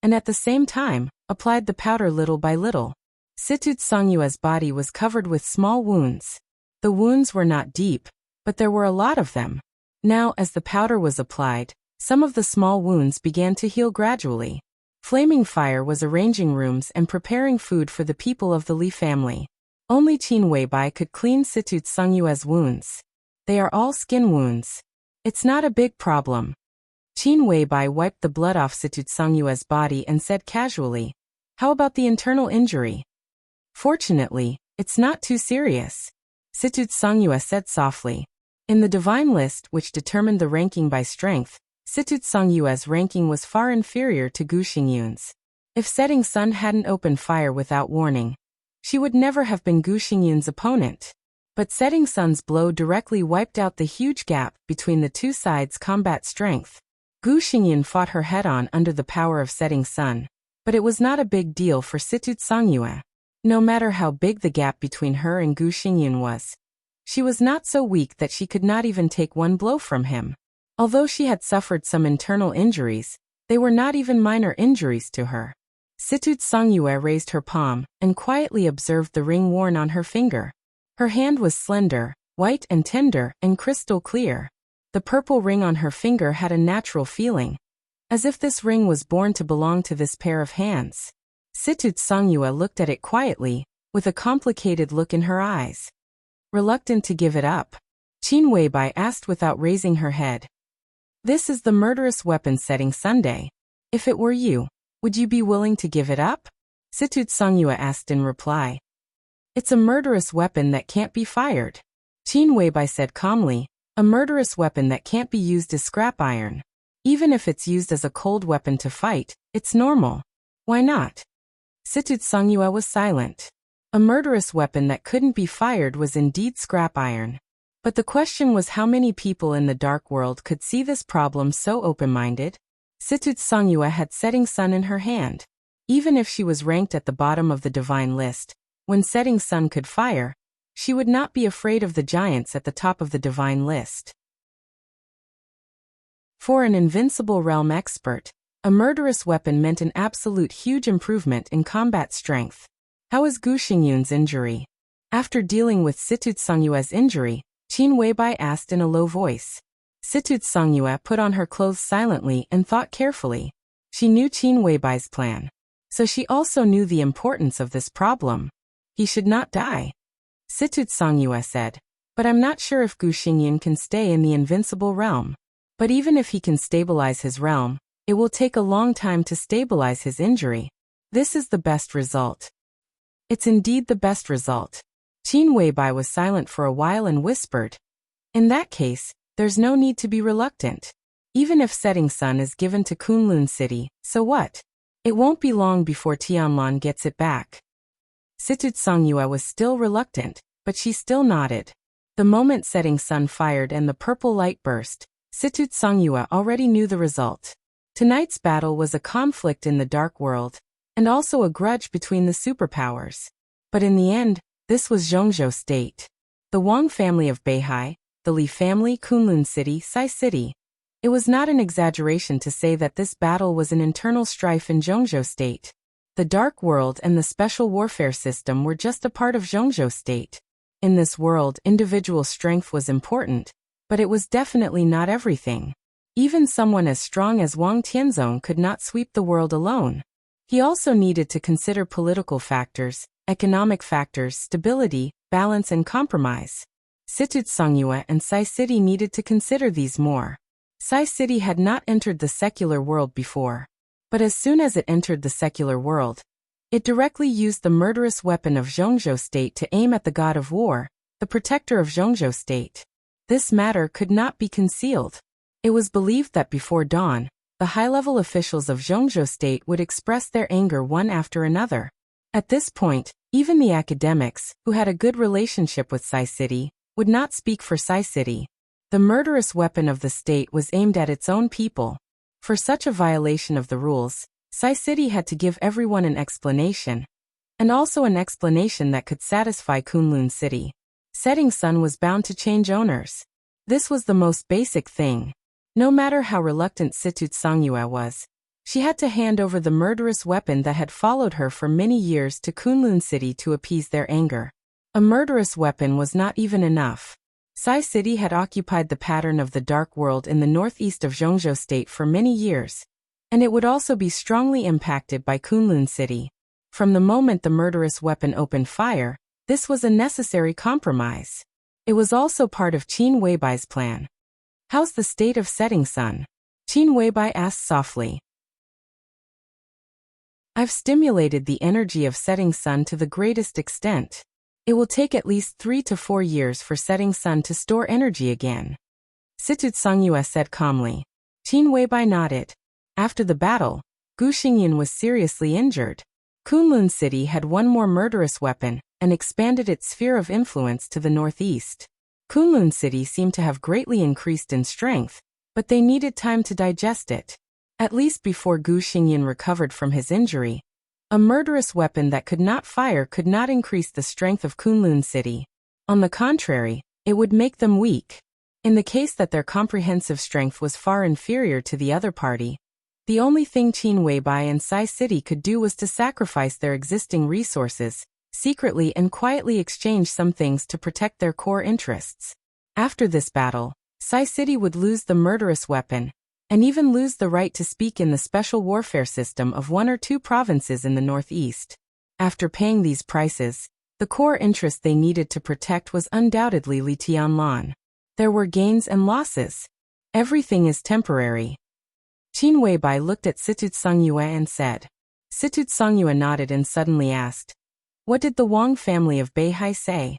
and at the same time, applied the powder little by little. Situt Songyue's body was covered with small wounds. The wounds were not deep, but there were a lot of them. Now, as the powder was applied, some of the small wounds began to heal gradually. Flaming Fire was arranging rooms and preparing food for the people of the Li family. Only Qin Weibai could clean Situt Songyue's wounds. They are all skin wounds. It's not a big problem. Qin Weibai wiped the blood off Situt Songyue's body and said casually, "How about the internal injury?" "Fortunately, it's not too serious," Situt Songyue said softly. In the divine list, which determined the ranking by strength, Situt Songyue's ranking was far inferior to Gu Xingyun's. If Setting Sun hadn't opened fire without warning, she would never have been Gu Xingyun's opponent. But Setting Sun's blow directly wiped out the huge gap between the two sides' combat strength. Gu Xingyun fought her head-on under the power of Setting Sun, but it was not a big deal for Situt Songyue. No matter how big the gap between her and Gu Xingyun was, she was not so weak that she could not even take one blow from him. Although she had suffered some internal injuries, they were not even minor injuries to her. Situt Songyue raised her palm and quietly observed the ring worn on her finger. Her hand was slender, white and tender, and crystal clear. The purple ring on her finger had a natural feeling, as if this ring was born to belong to this pair of hands. Situt Songyue looked at it quietly, with a complicated look in her eyes. Reluctant to give it up, Qin Weibai asked without raising her head, "This is the murderous weapon Setting Sunday. If it were you, would you be willing to give it up?" Situt Songyue asked in reply. "It's a murderous weapon that can't be fired," Qin Weibai said calmly. "A murderous weapon that can't be used as scrap iron. Even if it's used as a cold weapon to fight, it's normal. Why not?" Situt Songyue was silent. A murderous weapon that couldn't be fired was indeed scrap iron. But the question was how many people in the dark world could see this problem so open-minded? Situt Songyue had Setting Sun in her hand. Even if she was ranked at the bottom of the divine list, when Setting Sun could fire, she would not be afraid of the giants at the top of the divine list. For an invincible realm expert, a murderous weapon meant an absolute huge improvement in combat strength. How is Gu Xingyun's injury? After dealing with Situt Songyue's injury, Qin Weibai asked in a low voice. Situt Songyue put on her clothes silently and thought carefully. She knew Qin Weibai's plan, so she also knew the importance of this problem. He should not die. Situt Songyue said, "But I'm not sure if Gu Xingyun can stay in the invincible realm. But even if he can stabilize his realm, it will take a long time to stabilize his injury. This is the best result." "It's indeed the best result." Qin Weibai was silent for a while and whispered, "In that case, there's no need to be reluctant. Even if Setting Sun is given to Kunlun City, so what? It won't be long before Tianlan gets it back." Situt Songyue was still reluctant, but she still nodded. The moment Setting Sun fired and the purple light burst, Situt Songyue already knew the result. Tonight's battle was a conflict in the dark world, and also a grudge between the superpowers. But in the end, this was Zhongzhou State. The Wang family of Beihai, the Li family Kunlun City, Sai City. It was not an exaggeration to say that this battle was an internal strife in Zhongzhou State. The Dark World and the Special Warfare System were just a part of Zhongzhou State. In this world, individual strength was important, but it was definitely not everything. Even someone as strong as Wang Tianzong could not sweep the world alone. He also needed to consider political factors, economic factors, stability, balance and compromise. Situt Songyue and Sai City needed to consider these more. Sai City had not entered the secular world before. But as soon as it entered the secular world, it directly used the murderous weapon of Zhongzhou State to aim at the god of war, the protector of Zhongzhou State. This matter could not be concealed. It was believed that before dawn, the high-level officials of Zhongzhou State would express their anger one after another. At this point, Even the academics, who had a good relationship with Sai City, would not speak for Sai City. The murderous weapon of the state was aimed at its own people. For such a violation of the rules, Sai City had to give everyone an explanation, and also an explanation that could satisfy Kunlun City. Setting Sun was bound to change owners. This was the most basic thing. No matter how reluctant Situt Songyue was, she had to hand over the murderous weapon that had followed her for many years to Kunlun City to appease their anger. A murderous weapon was not even enough. Sai City had occupied the pattern of the Dark World in the northeast of Zhongzhou State for many years, and it would also be strongly impacted by Kunlun City. From the moment the murderous weapon opened fire, this was a necessary compromise. It was also part of Qin Weibai's plan. "How's the state of Setting Sun?" Qin Weibai asked softly. "I've stimulated the energy of Setting Sun to the greatest extent. It will take at least 3 to 4 years for Setting Sun to store energy again," Situt Songyue said calmly. Qin Weibai nodded. After the battle, Gu Xingyan was seriously injured. Kunlun City had one more murderous weapon and expanded its sphere of influence to the northeast. Kunlun City seemed to have greatly increased in strength, but they needed time to digest it. At least before Gu Xingyan recovered from his injury, a murderous weapon that could not fire could not increase the strength of Kunlun City. On the contrary, it would make them weak. In the case that their comprehensive strength was far inferior to the other party, the only thing Qin Weibai and Sai City could do was to sacrifice their existing resources, secretly and quietly exchange some things to protect their core interests. After this battle, Sai City would lose the murderous weapon, and even lose the right to speak in the special warfare system of 1 or 2 provinces in the northeast. After paying these prices, the core interest they needed to protect was undoubtedly Li Tianlan. There were gains and losses. Everything is temporary. Qin Weibai looked at Situt Songyue and said. Situt Songyue nodded and suddenly asked, "What did the Wang family of Beihai say?"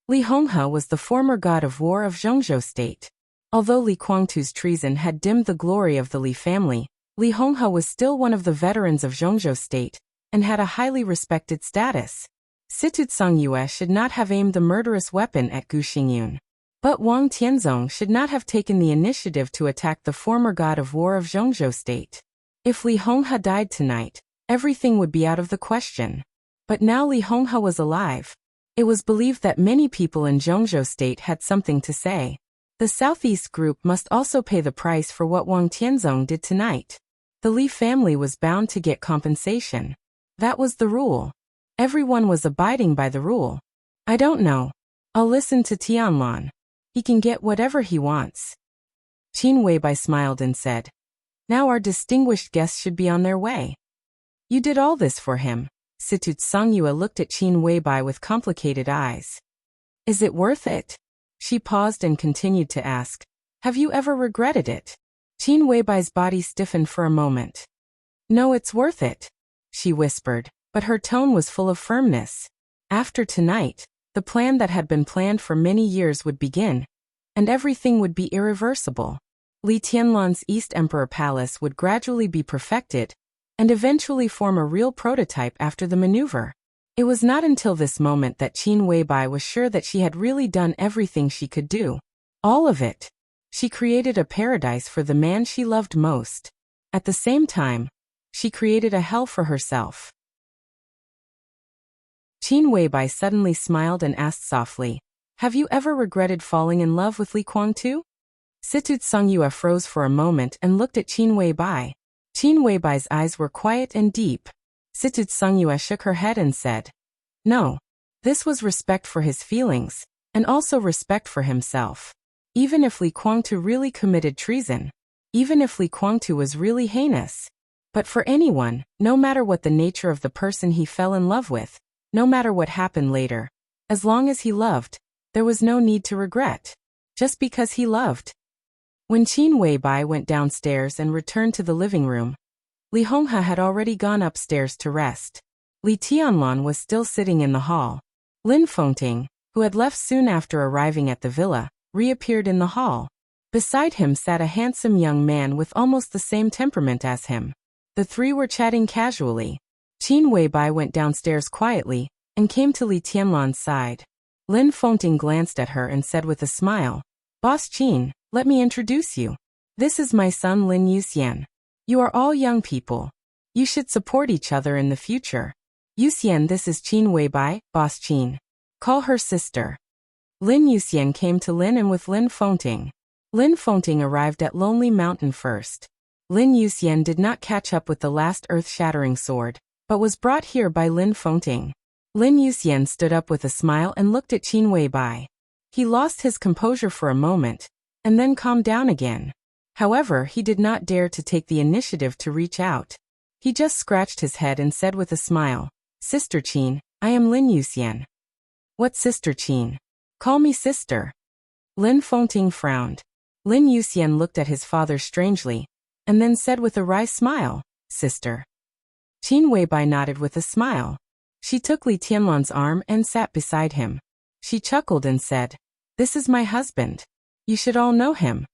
Li Honghe was the former god of war of Zhongzhou State. Although Li Guangtu's treason had dimmed the glory of the Li family, Li Honghe was still one of the veterans of Zhongzhou State, and had a highly respected status. Situt Songyue should not have aimed the murderous weapon at Gu Xingyan. But Wang Tianzong should not have taken the initiative to attack the former god of war of Zhongzhou State. If Li Honghe died tonight, everything would be out of the question. But now Li Honghe was alive. It was believed that many people in Zhongzhou State had something to say. The Southeast group must also pay the price for what Wang Tianzong did tonight. The Li family was bound to get compensation. That was the rule. Everyone was abiding by the rule. "I don't know. I'll listen to Tianlan. He can get whatever he wants." Qin Weibai smiled and said, "Now our distinguished guests should be on their way." "You did all this for him." Situt Songyue looked at Qin Weibai with complicated eyes. "Is it worth it?" She paused and continued to ask, "Have you ever regretted it?" Qin Weibai's body stiffened for a moment. "No, it's worth it," she whispered, but her tone was full of firmness. After tonight, the plan that had been planned for many years would begin, and everything would be irreversible. Li Tianlan's East Emperor Palace would gradually be perfected, and eventually form a real prototype after the maneuver. It was not until this moment that Qin Weibai was sure that she had really done everything she could do. All of it. She created a paradise for the man she loved most. At the same time, she created a hell for herself. Qin Weibai suddenly smiled and asked softly, "Have you ever regretted falling in love with Li Guangtu?" Situt Songyue froze for a moment and looked at Qin Weibai. Qin Weibai's eyes were quiet and deep. Situt Songyue shook her head and said, "No. This was respect for his feelings, and also respect for himself. Even if Li Guangtu really committed treason, even if Li Guangtu was really heinous. But for anyone, no matter what the nature of the person he fell in love with, no matter what happened later, as long as he loved, there was no need to regret. Just because he loved." When Qin Weibai went downstairs and returned to the living room, Li Honghe had already gone upstairs to rest. Li Tianlan was still sitting in the hall. Lin Fengting, who had left soon after arriving at the villa, reappeared in the hall. Beside him sat a handsome young man with almost the same temperament as him. The three were chatting casually. Qin Weibai went downstairs quietly, and came to Li Tianlan's side. Lin Fengting glanced at her and said with a smile, "Boss Qin, let me introduce you. This is my son Lin Yuxian. You are all young people. You should support each other in the future. Yuxian, this is Qin Weibai, Boss Qin. Call her sister." Lin Yuxian came to Lin and with Lin Fengting. Lin Fengting arrived at Lonely Mountain first. Lin Yuxian did not catch up with the last earth-shattering sword, but was brought here by Lin Fengting. Lin Yuxian stood up with a smile and looked at Qin Weibai. He lost his composure for a moment, and then calmed down again. However, he did not dare to take the initiative to reach out. He just scratched his head and said with a smile, "Sister Qin, I am Lin Yuxian." "What Sister Qin? Call me sister." Lin Fengting frowned. Lin Yuxian looked at his father strangely, and then said with a wry smile, "Sister." Qin Weibai nodded with a smile. She took Li Tianlan's arm and sat beside him. She chuckled and said, "This is my husband. You should all know him."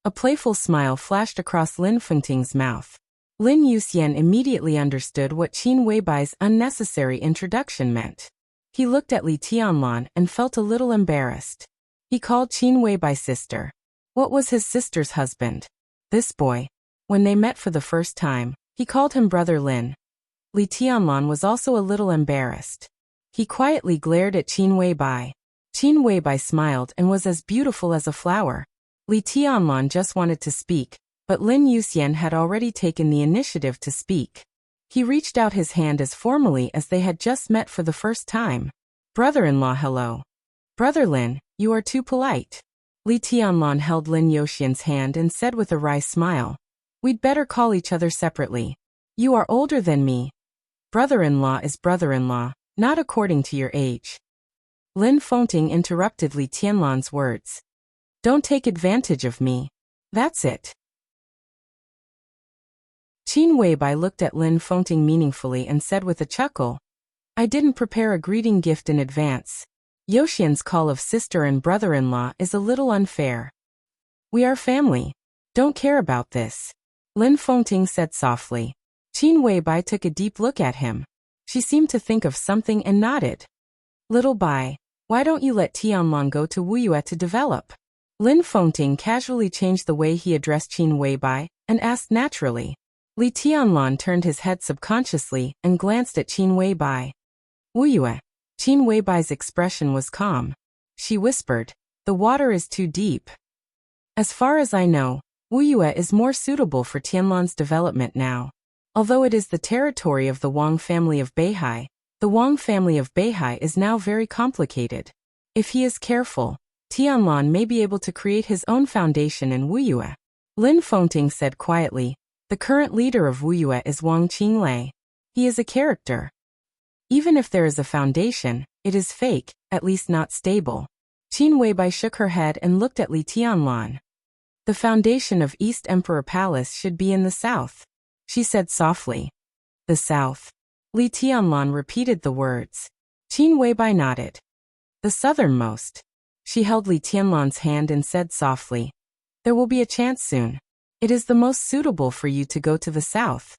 A playful smile flashed across Lin Fengting's mouth. Lin Yuxian immediately understood what Qin Weibai's unnecessary introduction meant. He looked at Li Tianlan and felt a little embarrassed. He called Qin Weibai sister. What was his sister's husband? This boy. When they met for the first time, he called him Brother Lin. Li Tianlan was also a little embarrassed. He quietly glared at Qin Weibai. Qin Weibai smiled and was as beautiful as a flower. Li Tianlan just wanted to speak, but Lin Yuxian had already taken the initiative to speak. He reached out his hand as formally as they had just met for the first time. "Brother-in-law, hello." "Brother Lin, you are too polite." Li Tianlan held Lin Yuxian's hand and said with a wry smile, "We'd better call each other separately. You are older than me. Brother-in-law is brother-in-law, not according to your age." Lin Fengting interrupted Li Tianlan's words. "Don't take advantage of me. That's it." Qin Weibai looked at Lin Fengting meaningfully and said with a chuckle, "I didn't prepare a greeting gift in advance. Yuxian's call of sister and brother-in-law is a little unfair. We are family. Don't care about this." Lin Fengting said softly. Qin Weibai took a deep look at him. She seemed to think of something and nodded. "Little Bai, why don't you let Tianlan go to Wuyue to develop?" Lin Fengting casually changed the way he addressed Qin Weibai and asked naturally. Li Tianlan turned his head subconsciously and glanced at Qin Weibai. "Wuyue." Qin Weibai's expression was calm. She whispered, "The water is too deep. As far as I know, Wuyue is more suitable for Tianlan's development now. Although it is the territory of the Wang family of Beihai, the Wang family of Beihai is now very complicated. If he is careful, Tianlan may be able to create his own foundation in Wuyue." Lin Fengting said quietly, "The current leader of Wuyue is Wang Qinglei. He is a character. Even if there is a foundation, it is fake, at least not stable." Qin Weibai shook her head and looked at Li Tianlan. "The foundation of East Emperor Palace should be in the south," she said softly. "The south." Li Tianlan repeated the words. Qin Weibai nodded. "The southernmost." She held Li Tianlan's hand and said softly, "There will be a chance soon. It is the most suitable for you to go to the south."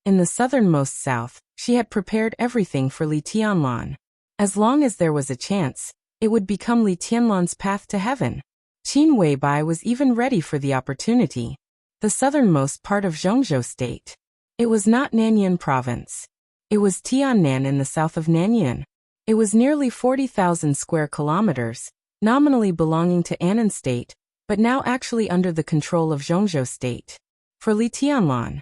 In the southernmost south, she had prepared everything for Li Tianlan. As long as there was a chance, it would become Li Tianlan's path to heaven. Qin Weibai was even ready for the opportunity. The southernmost part of Zhongzhou State. It was not Nanyuan Province. It was Tiannan in the south of Nanyuan. It was nearly 40,000 square kilometers, nominally belonging to Annan State, but now actually under the control of Zhongzhou State. For Li Tianlan.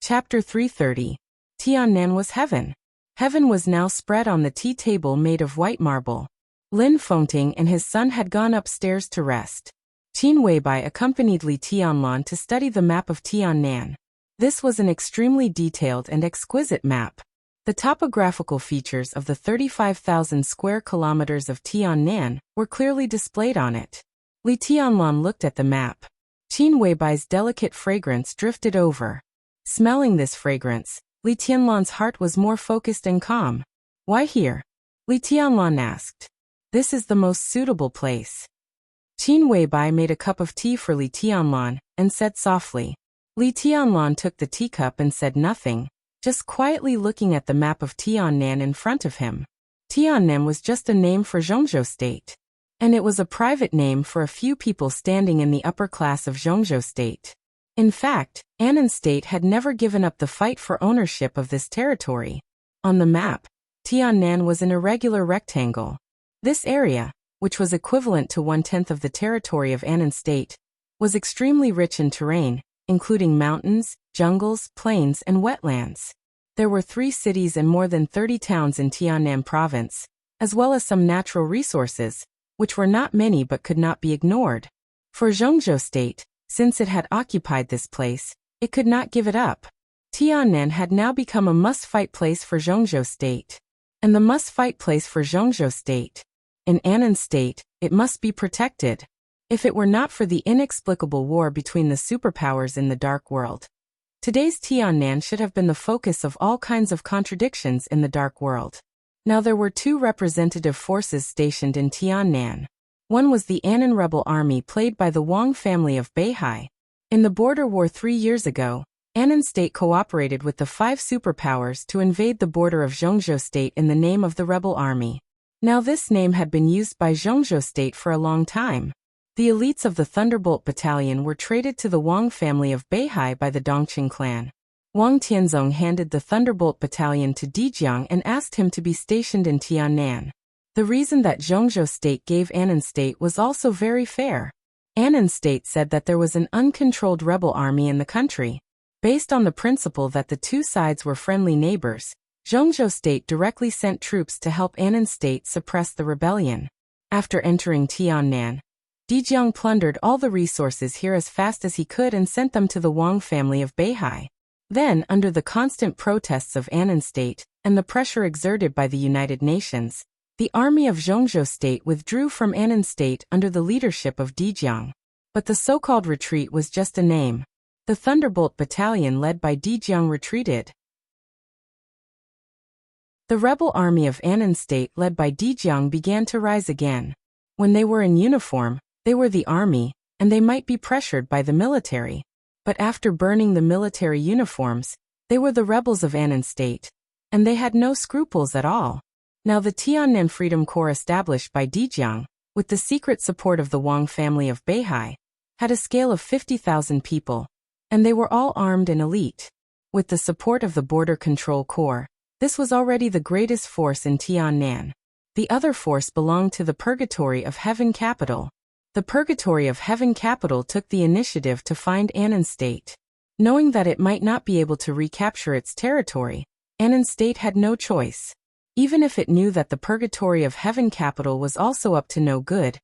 Chapter 330. Tiannan was heaven. Heaven was now spread on the tea table made of white marble. Lin Fengting and his son had gone upstairs to rest. Qin Weibai accompanied Li Tianlan to study the map of Tiannan. This was an extremely detailed and exquisite map. The topographical features of the 35,000 square kilometers of Tiannan were clearly displayed on it. Li Tianlan looked at the map. Qin Weibai's delicate fragrance drifted over. Smelling this fragrance, Li Tianlan's heart was more focused and calm. "Why here?" Li Tianlan asked. "This is the most suitable place." Qin Weibai made a cup of tea for Li Tianlan and said softly, Li Tianlan took the teacup and said nothing, just quietly looking at the map of Tiannan in front of him. Tiannan was just a name for Zhongzhou State. And it was a private name for a few people standing in the upper class of Zhongzhou State. In fact, Annan State had never given up the fight for ownership of this territory. On the map, Tiannan was an irregular rectangle. This area, which was equivalent to 1/10 of the territory of Annan State, was extremely rich in terrain, including mountains, jungles, plains, and wetlands. There were 3 cities and more than 30 towns in Tiannan province, as well as some natural resources, which were not many but could not be ignored. For Zhongzhou State, since it had occupied this place, it could not give it up. Tiannan had now become a must-fight place for Zhongzhou State. And the must-fight place for Zhongzhou State. In Annan State, it must be protected. If it were not for the inexplicable war between the superpowers in the Dark World, today's Tiannan should have been the focus of all kinds of contradictions in the Dark World. Now there were 2 representative forces stationed in Tiannan. One was the Annan rebel army played by the Wang family of Beihai. In the border war 3 years ago, Annan State cooperated with the 5 superpowers to invade the border of Zhongzhou State in the name of the rebel army. Now this name had been used by Zhongzhou State for a long time. The elites of the Thunderbolt Battalion were traded to the Wang family of Beihai by the Dongqing clan. Wang Tianzong handed the Thunderbolt Battalion to Dijiang and asked him to be stationed in Tiannan. The reason that Zhongzhou State gave Annan State was also very fair. Annan State said that there was an uncontrolled rebel army in the country. Based on the principle that the 2 sides were friendly neighbors, Zhongzhou State directly sent troops to help Annan State suppress the rebellion. After entering Tiannan, Dijiang plundered all the resources here as fast as he could and sent them to the Wang family of Beihai. Then, under the constant protests of Annan State, and the pressure exerted by the United Nations, the army of Zhongzhou State withdrew from Annan State under the leadership of Dijiang. But the so-called retreat was just a name. The Thunderbolt Battalion led by Dijiang retreated. The rebel army of Annan State led by Dijiang began to rise again. When they were in uniform, they were the army, and they might be pressured by the military. But after burning the military uniforms, they were the rebels of Annan State. And they had no scruples at all. Now the Tiannan Freedom Corps established by Dijiang, with the secret support of the Wang family of Beihai, had a scale of 50,000 people. And they were all armed and elite. With the support of the Border Control Corps, this was already the greatest force in Tiannan. The other force belonged to the Purgatory of Heaven Capital. The Purgatory of Heaven Capital took the initiative to find Annan State. Knowing that it might not be able to recapture its territory, Annan State had no choice. Even if it knew that the Purgatory of Heaven Capital was also up to no good,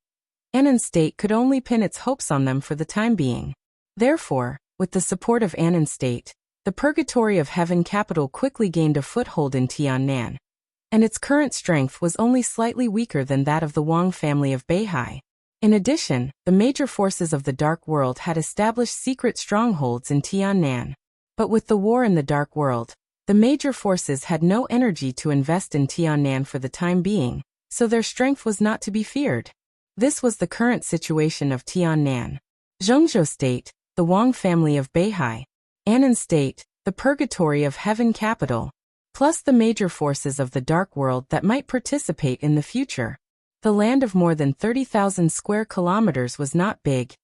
Annan State could only pin its hopes on them for the time being. Therefore, with the support of Annan State, the Purgatory of Heaven Capital quickly gained a foothold in Tiannan. And its current strength was only slightly weaker than that of the Wang family of Beihai. In addition, the major forces of the Dark World had established secret strongholds in Tiannan. But with the war in the Dark World, the major forces had no energy to invest in Tiannan for the time being, so their strength was not to be feared. This was the current situation of Tiannan. Zhongzhou State, the Wang family of Beihai, Annan State, the Purgatory of Heaven Capital, plus the major forces of the Dark World that might participate in the future. The land of more than 30,000 square kilometers was not big,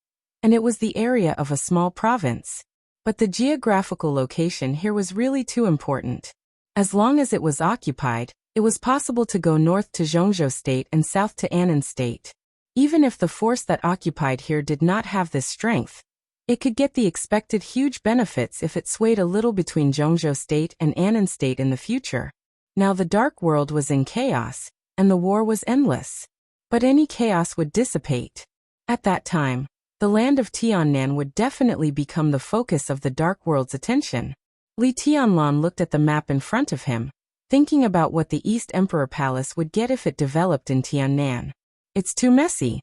and it was the area of a small province. But the geographical location here was really too important. As long as it was occupied, it was possible to go north to Zhongzhou State and south to Annan State. Even if the force that occupied here did not have this strength, it could get the expected huge benefits if it swayed a little between Zhongzhou State and Annan State in the future. Now the Dark World was in chaos, and the war was endless. But any chaos would dissipate. At that time, the land of Tiannan would definitely become the focus of the Dark World's attention. Li Tianlan looked at the map in front of him, thinking about what the East Emperor Palace would get if it developed in Tiannan. "It's too messy,"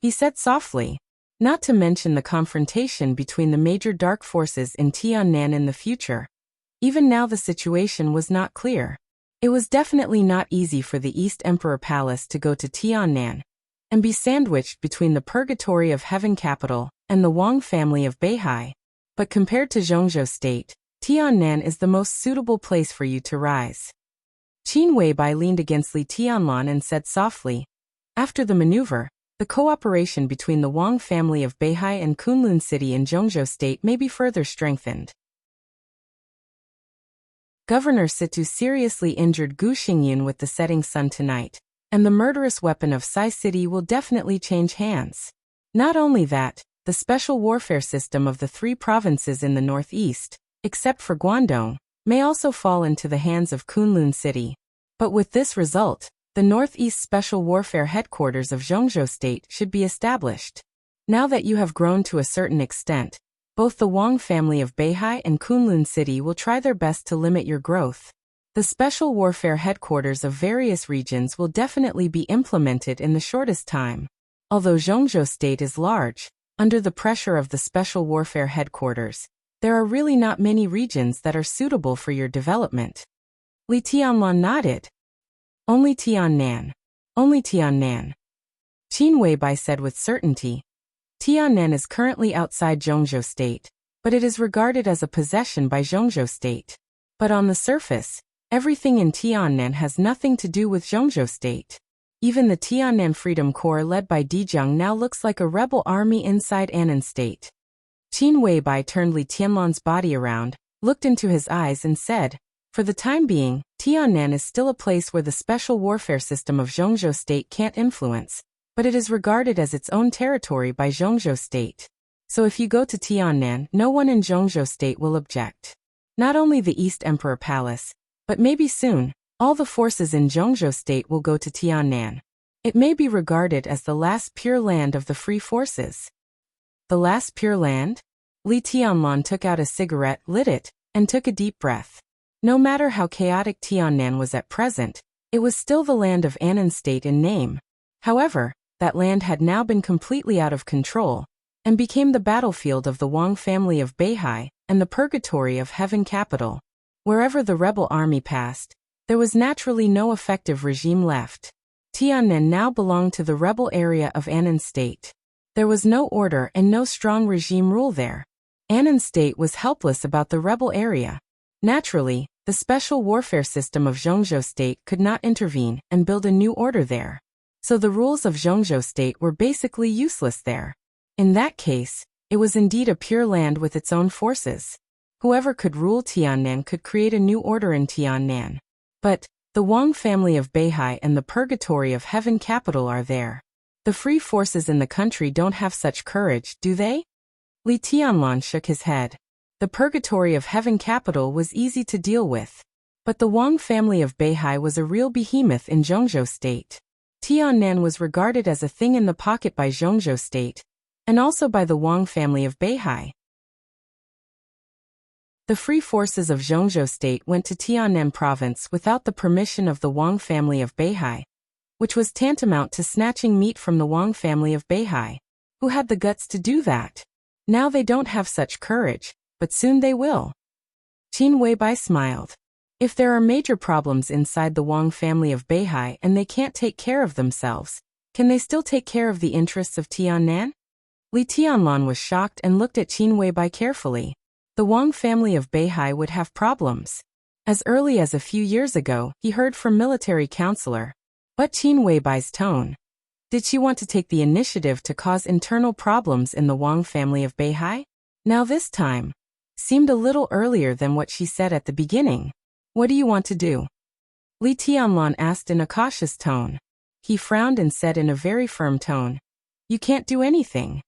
he said softly. Not to mention the confrontation between the major dark forces in Tiannan in the future. Even now the situation was not clear. It was definitely not easy for the East Emperor Palace to go to Tiannan and be sandwiched between the Purgatory of Heaven Capital and the Wang family of Beihai. But compared to Zhongzhou State, Tiannan is the most suitable place for you to rise. Qin Weibai leaned against Li Tianlan and said softly, after the maneuver, the cooperation between the Wang family of Beihai and Kunlun City in Zhongzhou State may be further strengthened. Governor Situ seriously injured Gu Xingyun with the setting sun tonight, and the murderous weapon of Sai City will definitely change hands. Not only that, the special warfare system of the 3 provinces in the northeast, except for Guangdong, may also fall into the hands of Kunlun City. But with this result, the Northeast Special Warfare Headquarters of Zhongzhou State should be established. Now that you have grown to a certain extent, both the Wang family of Beihai and Kunlun City will try their best to limit your growth. The Special Warfare Headquarters of various regions will definitely be implemented in the shortest time. Although Zhongzhou State is large, under the pressure of the Special Warfare Headquarters, there are really not many regions that are suitable for your development. Li Tianlan nodded. Only Tiannan. Only Tiannan. Qin Weibai said with certainty. Tiannan is currently outside Zhongzhou State, but it is regarded as a possession by Zhongzhou State. But on the surface, everything in Tiannan has nothing to do with Zhongzhou State. Even the Tiannan Freedom Corps led by Dijiang now looks like a rebel army inside Annan State. Qin Weibai turned Li Tianlan's body around, looked into his eyes and said, for the time being, Tiannan is still a place where the special warfare system of Zhongzhou State can't influence, but it is regarded as its own territory by Zhongzhou State. So if you go to Tiannan, no one in Zhongzhou State will object. Not only the East Emperor Palace, but maybe soon, all the forces in Zhongzhou State will go to Tiannan. It may be regarded as the last pure land of the free forces. The last pure land? Li Tianlan took out a cigarette, lit it, and took a deep breath. No matter how chaotic Tiannan was at present, it was still the land of Annan State in name. However, that land had now been completely out of control, and became the battlefield of the Wang family of Beihai and the purgatory of Heaven Capital. Wherever the rebel army passed, there was naturally no effective regime left. Tiannan now belonged to the rebel area of Annan State. There was no order and no strong regime rule there. Annan State was helpless about the rebel area. Naturally, the special warfare system of Zhongzhou State could not intervene and build a new order there. So the rules of Zhongzhou State were basically useless there. In that case, it was indeed a pure land with its own forces. Whoever could rule Tiannan could create a new order in Tiannan. But the Wang family of Beihai and the purgatory of Heaven Capital are there. The free forces in the country don't have such courage, do they? Li Tianlan shook his head. The purgatory of Heaven Capital was easy to deal with. But the Wang family of Beihai was a real behemoth in Zhongzhou State. Tiannan was regarded as a thing in the pocket by Zhongzhou State, and also by the Wang family of Beihai. The free forces of Zhongzhou State went to Tiannan province without the permission of the Wang family of Beihai, which was tantamount to snatching meat from the Wang family of Beihai. Who had the guts to do that? Now they don't have such courage, but soon they will. Qin Weibai smiled. If there are major problems inside the Wang family of Beihai and they can't take care of themselves, can they still take care of the interests of Tiannan? Li Tianlan was shocked and looked at Qin Weibai carefully. The Wang family of Beihai would have problems. As early as a few years ago, he heard from military counselor. But Qin Weibai's tone. Did she want to take the initiative to cause internal problems in the Wang family of Beihai? Now this time seemed a little earlier than what she said at the beginning. What do you want to do? Li Tianlan asked in a cautious tone. He frowned and said in a very firm tone. You can't do anything.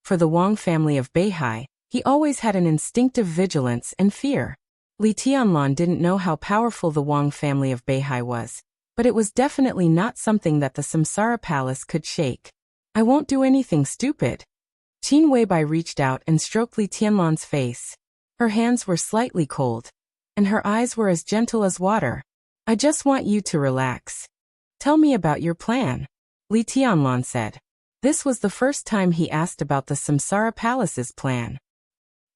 For the Wang family of Beihai, he always had an instinctive vigilance and fear. Li Tianlan didn't know how powerful the Wang family of Beihai was, but it was definitely not something that the Samsara Palace could shake. I won't do anything stupid. Qin Weibai reached out and stroked Li Tianlan's face. Her hands were slightly cold, and her eyes were as gentle as water. I just want you to relax. Tell me about your plan, Li Tianlan said. This was the first time he asked about the Samsara Palace's plan.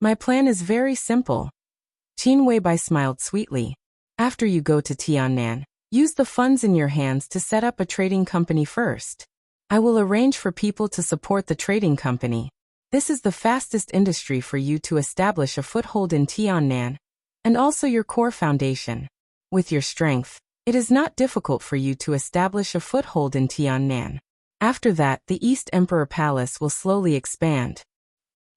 My plan is very simple. Qin Weibai smiled sweetly. After you go to Tiannan, use the funds in your hands to set up a trading company first. I will arrange for people to support the trading company. This is the fastest industry for you to establish a foothold in Tiannan, and also your core foundation. With your strength, it is not difficult for you to establish a foothold in Tiannan. After that, the East Emperor Palace will slowly expand.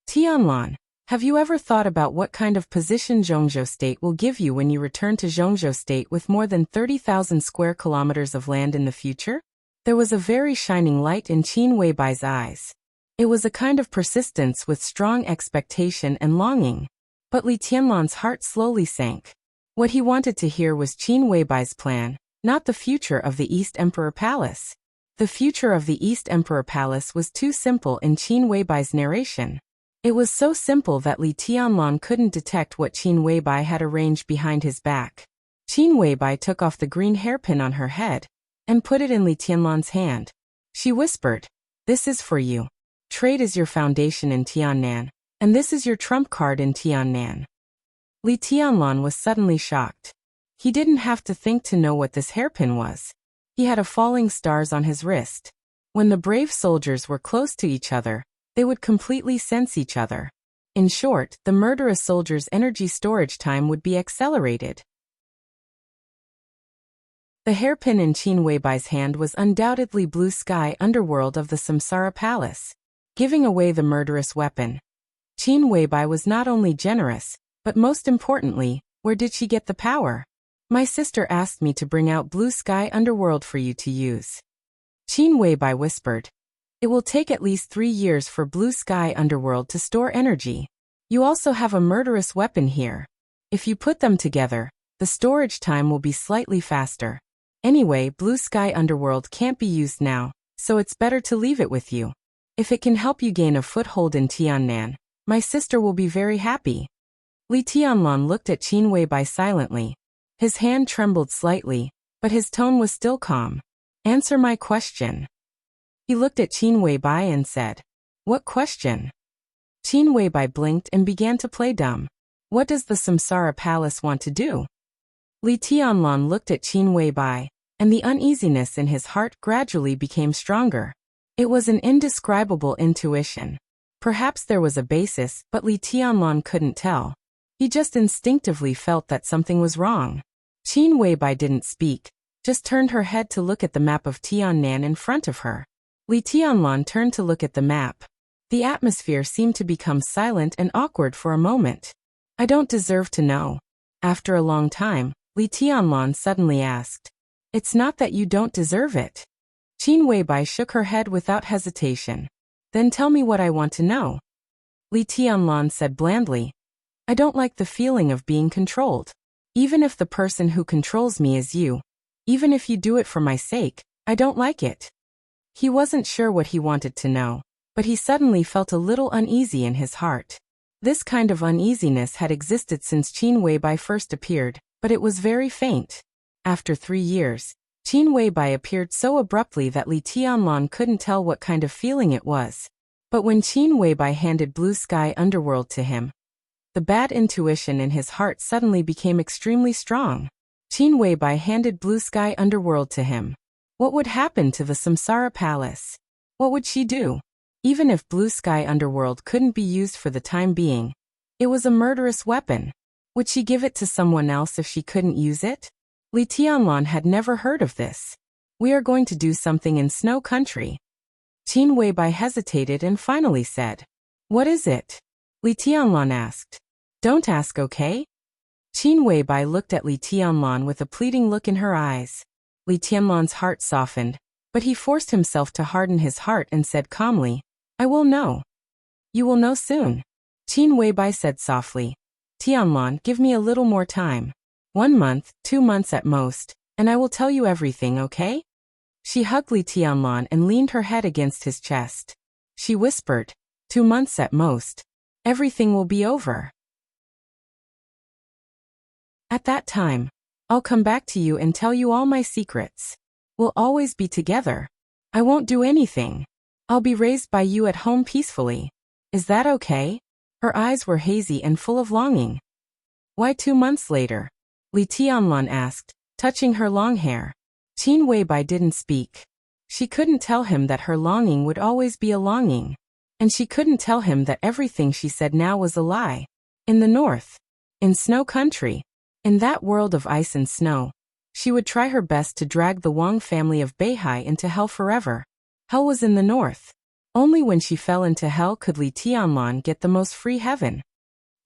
Tianlan, have you ever thought about what kind of position Zhongzhou State will give you when you return to Zhongzhou State with more than 30,000 square kilometers of land in the future? There was a very shining light in Qin Weibai's eyes. It was a kind of persistence with strong expectation and longing. But Li Tianlan's heart slowly sank. What he wanted to hear was Qin Weibai's plan, not the future of the East Emperor Palace. The future of the East Emperor Palace was too simple in Qin Weibai's narration. It was so simple that Li Tianlan couldn't detect what Qin Weibai had arranged behind his back. Qin Weibai took off the green hairpin on her head and put it in Li Tianlan's hand. She whispered, "This is for you. Trade is your foundation in Tiannan, and this is your trump card in Tiannan." Li Tianlan was suddenly shocked. He didn't have to think to know what this hairpin was. He had a falling stars on his wrist. When the brave soldiers were close to each other, they would completely sense each other. In short, the murderous soldier's energy storage time would be accelerated. The hairpin in Qin Weibai's hand was undoubtedly Blue Sky Underworld of the Samsara Palace, giving away the murderous weapon. Qin Weibai was not only generous, but most importantly, where did she get the power? "My sister asked me to bring out Blue Sky Underworld for you to use." Qin Weibai whispered. "It will take at least 3 years for Blue Sky Underworld to store energy. You also have a murderous weapon here. If you put them together, the storage time will be slightly faster. Anyway, Blue Sky Underworld can't be used now, so it's better to leave it with you. If it can help you gain a foothold in Tiannan, my sister will be very happy." Li Tianlan looked at Qin Weibai silently. His hand trembled slightly, but his tone was still calm. "Answer my question." He looked at Qin Weibai and said, "What question?" Qin Weibai blinked and began to play dumb. What does the Samsara Palace want to do? Li Tianlan looked at Qin Weibai, and the uneasiness in his heart gradually became stronger. It was an indescribable intuition. Perhaps there was a basis, but Li Tianlan couldn't tell. He just instinctively felt that something was wrong. Qin Weibai didn't speak, just turned her head to look at the map of Tiannan in front of her. Li Tianlan turned to look at the map. The atmosphere seemed to become silent and awkward for a moment. "I don't deserve to know." After a long time, Li Tianlan suddenly asked, "It's not that you don't deserve it." Qin Weibai shook her head without hesitation. "Then tell me what I want to know." Li Tianlan said blandly, "I don't like the feeling of being controlled. Even if the person who controls me is you, even if you do it for my sake, I don't like it." He wasn't sure what he wanted to know, but he suddenly felt a little uneasy in his heart. This kind of uneasiness had existed since Qin Weibai first appeared, but it was very faint. After 3 years, Qin Weibai appeared so abruptly that Li Tianlan couldn't tell what kind of feeling it was. But when Qin Weibai handed Blue Sky Underworld to him, the bad intuition in his heart suddenly became extremely strong. Qin Weibai handed Blue Sky Underworld to him. What would happen to the Samsara Palace? What would she do? Even if Blue Sky Underworld couldn't be used for the time being, it was a murderous weapon. Would she give it to someone else if she couldn't use it? Li Tianlan had never heard of this. "We are going to do something in Snow Country." Qin Weibai hesitated and finally said, "What is it?" Li Tianlan asked. "Don't ask, okay?" Qin Weibai looked at Li Tianlan with a pleading look in her eyes. Li Tianlan's heart softened, but he forced himself to harden his heart and said calmly, "I will know." "You will know soon," Qin Weibai said softly. "Tianlan, give me a little more time. 1 month, 2 months at most, and I will tell you everything, okay?" She hugged Li Tianlan and leaned her head against his chest. She whispered, 2 months at most. Everything will be over. At that time, I'll come back to you and tell you all my secrets. We'll always be together. I won't do anything. I'll be raised by you at home peacefully. Is that okay? Her eyes were hazy and full of longing. Why 2 months later? Li Tianlan asked, touching her long hair. Qin Weibai didn't speak. She couldn't tell him that her longing would always be a longing. And she couldn't tell him that everything she said now was a lie. In the north. In snow country. In that world of ice and snow. She would try her best to drag the Wang family of Beihai into hell forever. Hell was in the north. Only when she fell into hell could Li Tianlan get the most free heaven.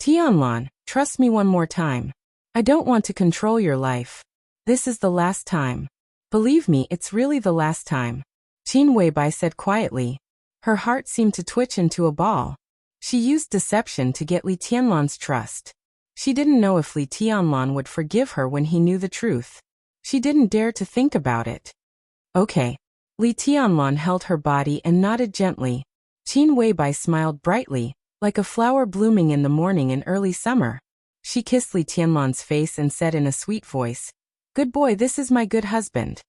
Tianlan, trust me one more time. I don't want to control your life. This is the last time. Believe me, it's really the last time. Qin Weibai said quietly. Her heart seemed to twitch into a ball. She used deception to get Li Tianlan's trust. She didn't know if Li Tianlan would forgive her when he knew the truth. She didn't dare to think about it. Okay. Li Tianlan held her body and nodded gently. Qin Weibai smiled brightly, like a flower blooming in the morning in early summer. She kissed Li Tianlan's face and said in a sweet voice, "Good boy, this is my good husband.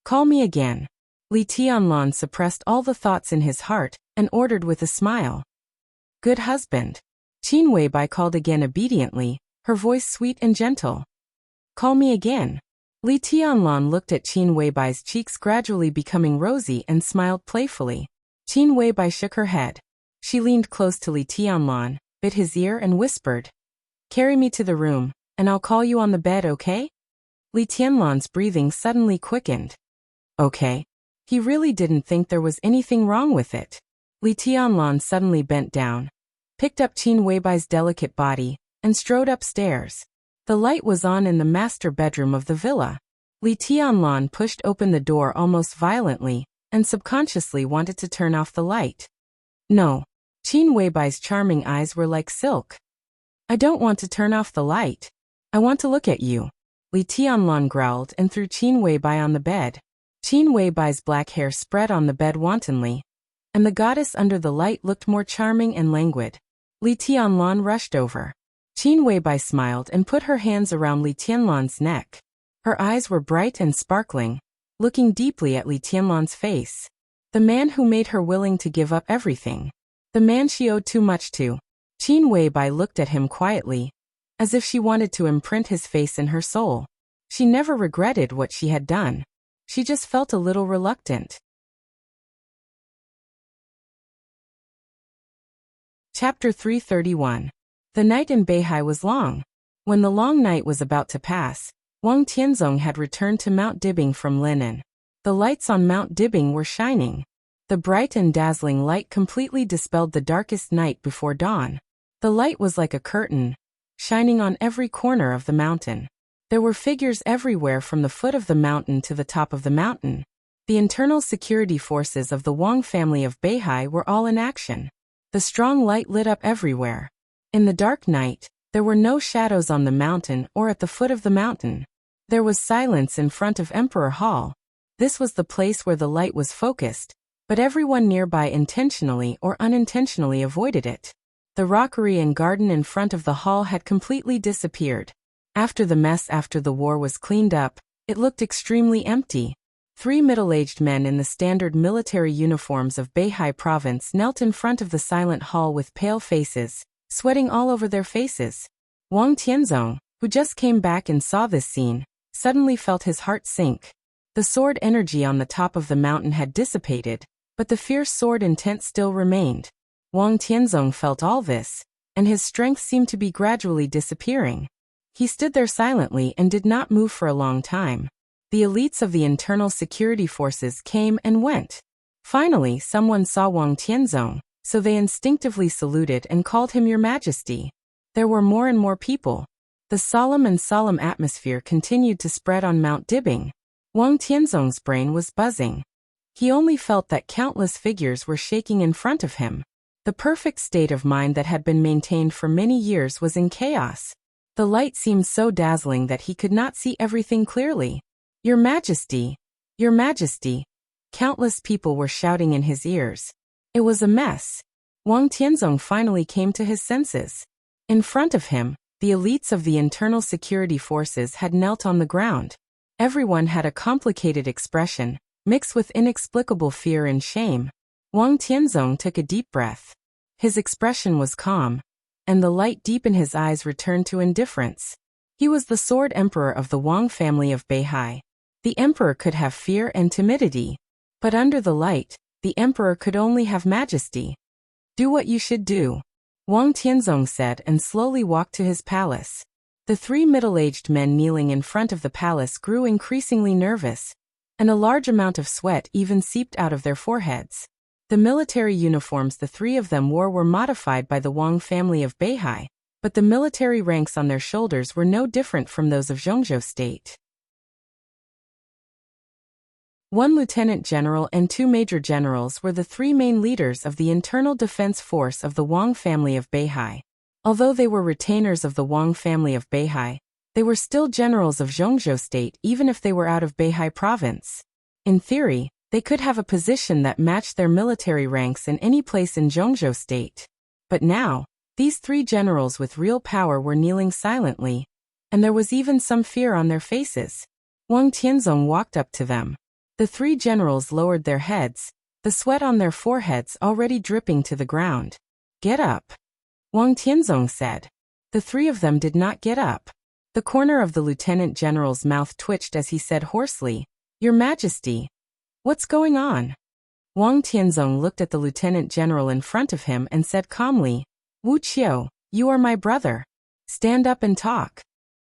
Call me again." Li Tianlan suppressed all the thoughts in his heart and ordered with a smile. "Good husband." Qin Weibai called again obediently, her voice sweet and gentle. "Call me again." Li Tianlan looked at Qin Weibai's cheeks gradually becoming rosy and smiled playfully. Qin Weibai shook her head. She leaned close to Li Tianlan, bit his ear and whispered, "Carry me to the room, and I'll call you on the bed, okay?" Li Tianlan's breathing suddenly quickened. Okay. He really didn't think there was anything wrong with it. Li Tianlan suddenly bent down, picked up Qin Weibai's delicate body, and strode upstairs. The light was on in the master bedroom of the villa. Li Tianlan pushed open the door almost violently, and subconsciously wanted to turn off the light. No. Qin Weibai's charming eyes were like silk. "I don't want to turn off the light. I want to look at you." Li Tianlan growled and threw Qin Weibai on the bed. Qin Weibai's black hair spread on the bed wantonly, and the goddess under the light looked more charming and languid. Li Tianlan rushed over. Qin Weibai smiled and put her hands around Li Tianlan's neck. Her eyes were bright and sparkling, looking deeply at Li Tianlan's face. The man who made her willing to give up everything. The man she owed too much to. Qin Weibai looked at him quietly, as if she wanted to imprint his face in her soul. She never regretted what she had done. She just felt a little reluctant. Chapter 331. The night in Beihai was long. When the long night was about to pass, Wang Tianzong had returned to Mount Dibing from Linen. The lights on Mount Dibing were shining. The bright and dazzling light completely dispelled the darkest night before dawn. The light was like a curtain, shining on every corner of the mountain. There were figures everywhere from the foot of the mountain to the top of the mountain. The internal security forces of the Wang family of Beihai were all in action. The strong light lit up everywhere. In the dark night, there were no shadows on the mountain or at the foot of the mountain. There was silence in front of Emperor Hall. This was the place where the light was focused, but everyone nearby intentionally or unintentionally avoided it. The rockery and garden in front of the hall had completely disappeared. After the mess after the war was cleaned up, it looked extremely empty. 3 middle-aged men in the standard military uniforms of Beihai province knelt in front of the silent hall with pale faces, sweating all over their faces. Wang Tianzong, who just came back and saw this scene, suddenly felt his heart sink. The sword energy on the top of the mountain had dissipated, but the fierce sword intent still remained. Wang Tianzong felt all this, and his strength seemed to be gradually disappearing. He stood there silently and did not move for a long time. The elites of the internal security forces came and went. Finally, someone saw Wang Tianzong, so they instinctively saluted and called him Your Majesty. There were more and more people. The solemn atmosphere continued to spread on Mount Dibing. Wang Tianzong's brain was buzzing. He only felt that countless figures were shaking in front of him. The perfect state of mind that had been maintained for many years was in chaos. The light seemed so dazzling that he could not see everything clearly. Your Majesty! Your Majesty! Countless people were shouting in his ears. It was a mess. Wang Tianzong finally came to his senses. In front of him, the elites of the internal security forces had knelt on the ground. Everyone had a complicated expression, mixed with inexplicable fear and shame. Wang Tianzong took a deep breath. His expression was calm, and the light deep in his eyes returned to indifference. He was the sword emperor of the Wang family of Beihai. The emperor could have fear and timidity, but under the light, the emperor could only have majesty. Do what you should do, Wang Tianzong said and slowly walked to his palace. The three middle-aged men kneeling in front of the palace grew increasingly nervous, and a large amount of sweat even seeped out of their foreheads. The military uniforms the three of them wore were modified by the Wang family of Beihai, but the military ranks on their shoulders were no different from those of Zhongzhou state. One lieutenant general and two major generals were the three main leaders of the internal defense force of the Wang family of Beihai. Although they were retainers of the Wang family of Beihai, they were still generals of Zhongzhou state even if they were out of Beihai province. In theory, they could have a position that matched their military ranks in any place in Zhongzhou state. But now, these three generals with real power were kneeling silently, and there was even some fear on their faces. Wang Tianzong walked up to them. The three generals lowered their heads, the sweat on their foreheads already dripping to the ground. "Get up," Wang Tianzong said. The three of them did not get up. The corner of the lieutenant general's mouth twitched as he said hoarsely, "Your Majesty, what's going on?" Wang Tianzong looked at the lieutenant general in front of him and said calmly, "Wu Qiu, you are my brother. Stand up and talk."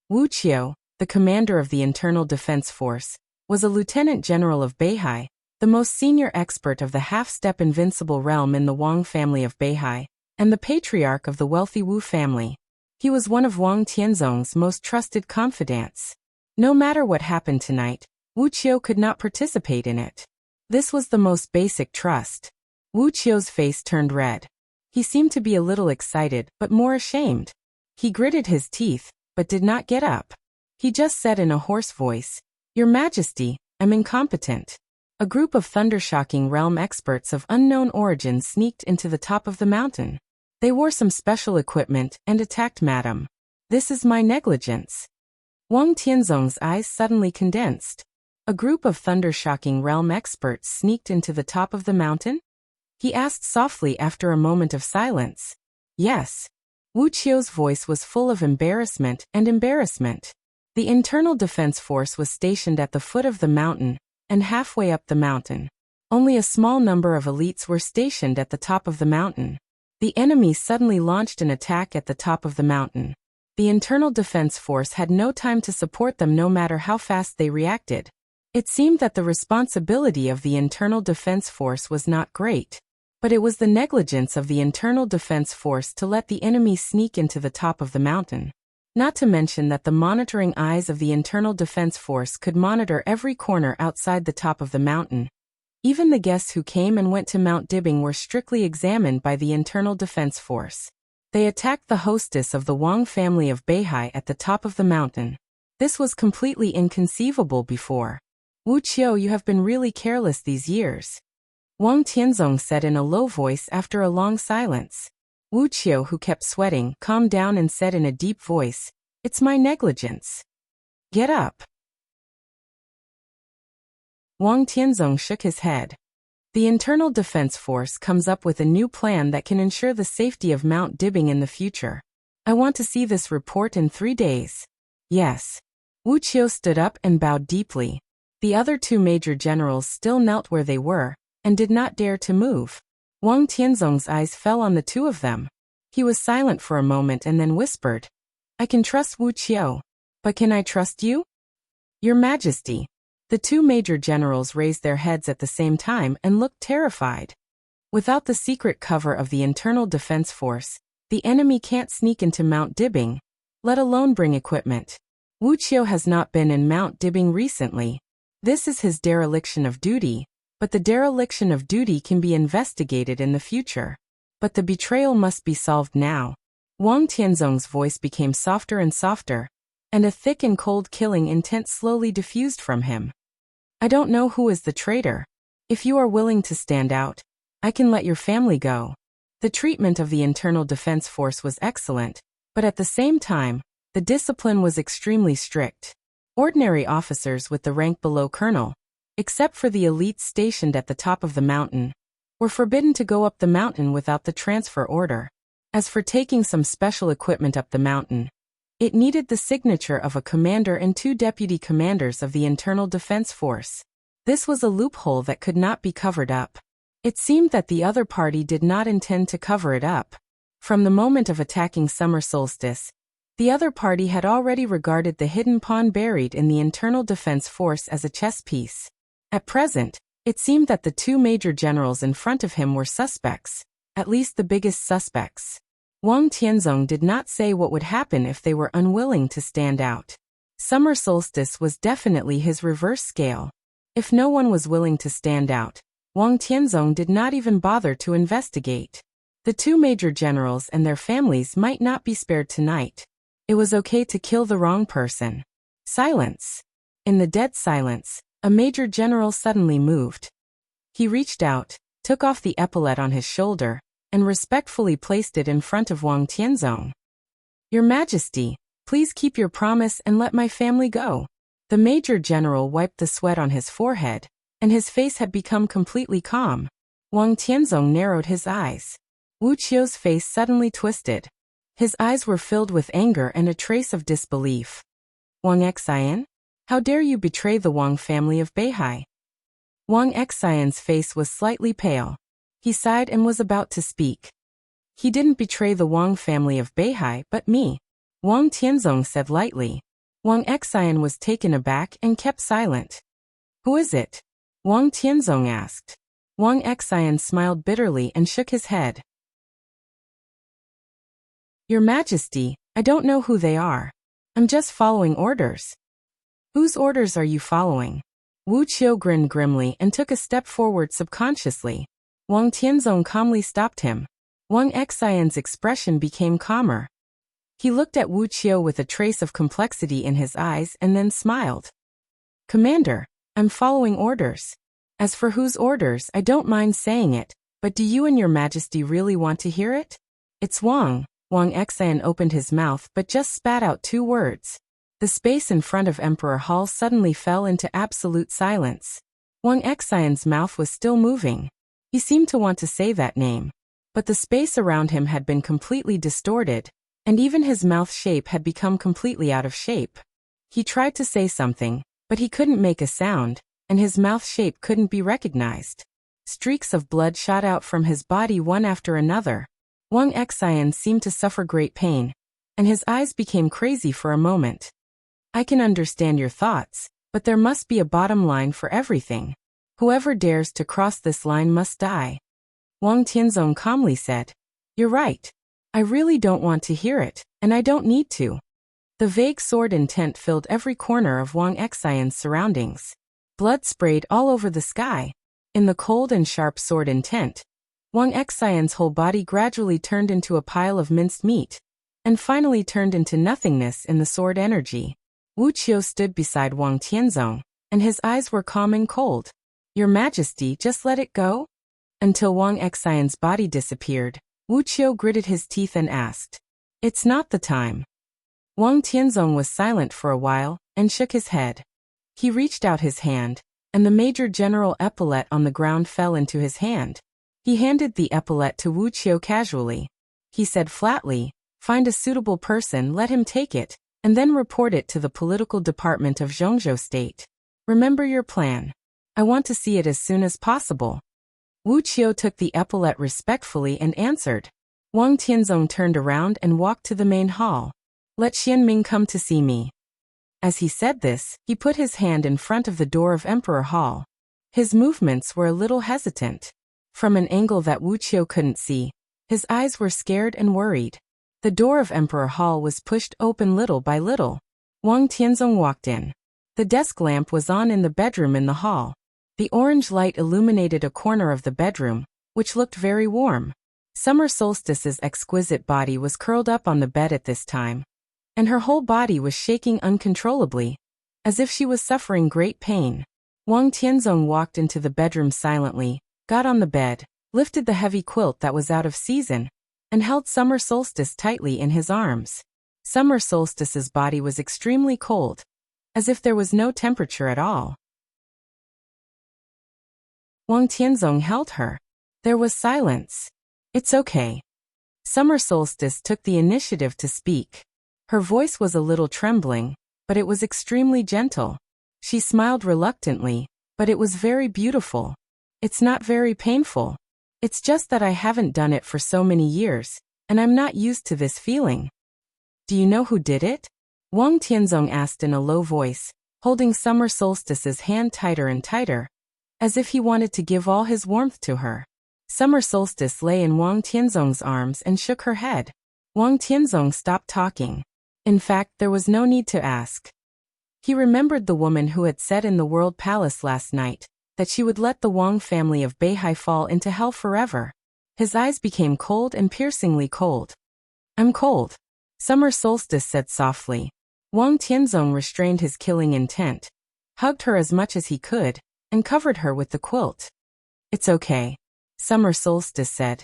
Wu Qiu, the commander of the internal defense force, was a lieutenant general of Beihai, the most senior expert of the half-step invincible realm in the Wang family of Beihai, and the patriarch of the wealthy Wu family. He was one of Wang Tianzong's most trusted confidants. No matter what happened tonight, Wu Qiu could not participate in it. This was the most basic trust. Wu Qiu's face turned red. He seemed to be a little excited but more ashamed. He gritted his teeth, but did not get up. He just said in a hoarse voice, "Your Majesty, I'm incompetent." A group of thunder-shocking realm experts of unknown origin sneaked into the top of the mountain. They wore some special equipment and attacked Madam. "This is my negligence." Wang Tianzong's eyes suddenly condensed. A group of thunder-shocking realm experts sneaked into the top of the mountain? He asked softly after a moment of silence. "Yes." Wu Qiu's voice was full of embarrassment and embarrassment. The internal defense force was stationed at the foot of the mountain and halfway up the mountain. Only a small number of elites were stationed at the top of the mountain. The enemy suddenly launched an attack at the top of the mountain. The internal defense force had no time to support them no matter how fast they reacted. It seemed that the responsibility of the internal defense force was not great, but it was the negligence of the internal defense force to let the enemy sneak into the top of the mountain. Not to mention that the monitoring eyes of the internal defense force could monitor every corner outside the top of the mountain. Even the guests who came and went to Mount Dibbing were strictly examined by the internal defense force. They attacked the hostess of the Wang family of Beihai at the top of the mountain. This was completely inconceivable before. "Wu Qiu, you have been really careless these years," Wang Tianzong said in a low voice after a long silence. Wu Qiu, who kept sweating, calmed down and said in a deep voice, "It's my negligence. Get up." Wang Tianzong shook his head. The internal defense force comes up with a new plan that can ensure the safety of Mount Dibbing in the future. I want to see this report in 3 days. Yes. Wu Qiu stood up and bowed deeply. The other two major generals still knelt where they were, and did not dare to move. Wang Tianzong's eyes fell on the two of them. He was silent for a moment and then whispered, "I can trust Wu Qiu. But can I trust you?" "Your Majesty." The two major generals raised their heads at the same time and looked terrified. Without the secret cover of the internal defense force, the enemy can't sneak into Mount Dibbing, let alone bring equipment. Wu Qiu has not been in Mount Dibbing recently. This is his dereliction of duty, but the dereliction of duty can be investigated in the future. But the betrayal must be solved now. Wang Tianzong's voice became softer and softer, and a thick and cold killing intent slowly diffused from him. "I don't know who is the traitor. If you are willing to stand out, I can let your family go." The treatment of the internal defense force was excellent, but at the same time, the discipline was extremely strict. Ordinary officers with the rank below colonel, except for the elites stationed at the top of the mountain, were forbidden to go up the mountain without the transfer order. As for taking some special equipment up the mountain, it needed the signature of a commander and 2 deputy commanders of the internal defense force. This was a loophole that could not be covered up. It seemed that the other party did not intend to cover it up. From the moment of attacking summer solstice, the other party had already regarded the hidden pawn buried in the internal defense force as a chess piece. At present, it seemed that the two major generals in front of him were suspects, at least the biggest suspects. Wang Tianzong did not say what would happen if they were unwilling to stand out. Summer solstice was definitely his reverse scale. If no one was willing to stand out, Wang Tianzong did not even bother to investigate. The two major generals and their families might not be spared tonight. It was okay to kill the wrong person. Silence. In the dead silence, a major general suddenly moved. He reached out, took off the epaulette on his shoulder, and respectfully placed it in front of Wang Tianzong. Your Majesty, please keep your promise and let my family go. The major general wiped the sweat on his forehead, and his face had become completely calm. Wang Tianzong narrowed his eyes. Wu Qiu's face suddenly twisted. His eyes were filled with anger and a trace of disbelief. Wang Xian? How dare you betray the Wang family of Beihai? Wang Xian's face was slightly pale. He sighed and was about to speak. He didn't betray the Wang family of Beihai but me, Wang Tianzong said lightly. Wang Xian was taken aback and kept silent. Who is it? Wang Tianzong asked. Wang Xian smiled bitterly and shook his head. Your Majesty, I don't know who they are. I'm just following orders. Whose orders are you following? Wu Qiu grinned grimly and took a step forward subconsciously. Wang Tianzong calmly stopped him. Wang Xian's expression became calmer. He looked at Wu Qiu with a trace of complexity in his eyes and then smiled. Commander, I'm following orders. As for whose orders, I don't mind saying it, but do you and your Majesty really want to hear it? It's Wang. Wang Xian opened his mouth but just spat out two words. The space in front of Emperor Hall suddenly fell into absolute silence. Wang Xian's mouth was still moving. He seemed to want to say that name. But the space around him had been completely distorted, and even his mouth shape had become completely out of shape. He tried to say something, but he couldn't make a sound, and his mouth shape couldn't be recognized. Streaks of blood shot out from his body one after another. Wang Xian seemed to suffer great pain, and his eyes became crazy for a moment. I can understand your thoughts, but there must be a bottom line for everything. Whoever dares to cross this line must die. Wang Tianzong calmly said. You're right. I really don't want to hear it, and I don't need to. The vague sword intent filled every corner of Wang Xian's surroundings. Blood sprayed all over the sky. In the cold and sharp sword intent, Wang Xian's whole body gradually turned into a pile of minced meat, and finally turned into nothingness in the sword energy. Wu Qiu stood beside Wang Tianzong, and his eyes were calm and cold. Your Majesty, just let it go? Until Wang Xian's body disappeared, Wu Qiu gritted his teeth and asked. It's not the time. Wang Tianzong was silent for a while, and shook his head. He reached out his hand, and the Major General epaulette on the ground fell into his hand. He handed the epaulette to Wu Qiu casually. He said flatly, find a suitable person, let him take it, and then report it to the political department of Zhongzhou State. Remember your plan. I want to see it as soon as possible. Wu Qiu took the epaulette respectfully and answered. Wang Tianzong turned around and walked to the main hall. Let Xianming come to see me. As he said this, he put his hand in front of the door of Emperor Hall. His movements were a little hesitant. From an angle that Wu Qiu couldn't see, his eyes were scared and worried. The door of Emperor Hall was pushed open little by little. Wang Tianzong walked in. The desk lamp was on in the bedroom in the hall. The orange light illuminated a corner of the bedroom, which looked very warm. Summer Solstice's exquisite body was curled up on the bed at this time, and her whole body was shaking uncontrollably, as if she was suffering great pain. Wang Tianzong walked into the bedroom silently, got on the bed, lifted the heavy quilt that was out of season, and held Summer Solstice tightly in his arms. Summer Solstice's body was extremely cold, as if there was no temperature at all. Wang Tianzong held her. There was silence. It's okay. Summer Solstice took the initiative to speak. Her voice was a little trembling, but it was extremely gentle. She smiled reluctantly, but it was very beautiful. It's not very painful. It's just that I haven't done it for so many years, and I'm not used to this feeling. Do you know who did it? Wang Tianzong asked in a low voice, holding Summer Solstice's hand tighter and tighter, as if he wanted to give all his warmth to her. Summer Solstice lay in Wang Tianzong's arms and shook her head. Wang Tianzong stopped talking. In fact, there was no need to ask. He remembered the woman who had said in the World Palace last night that she would let the Wang family of Beihai fall into hell forever. His eyes became cold and piercingly cold. I'm cold, Summer Solstice said softly. Wang Tianzong restrained his killing intent, hugged her as much as he could, and covered her with the quilt. It's okay, Summer Solstice said.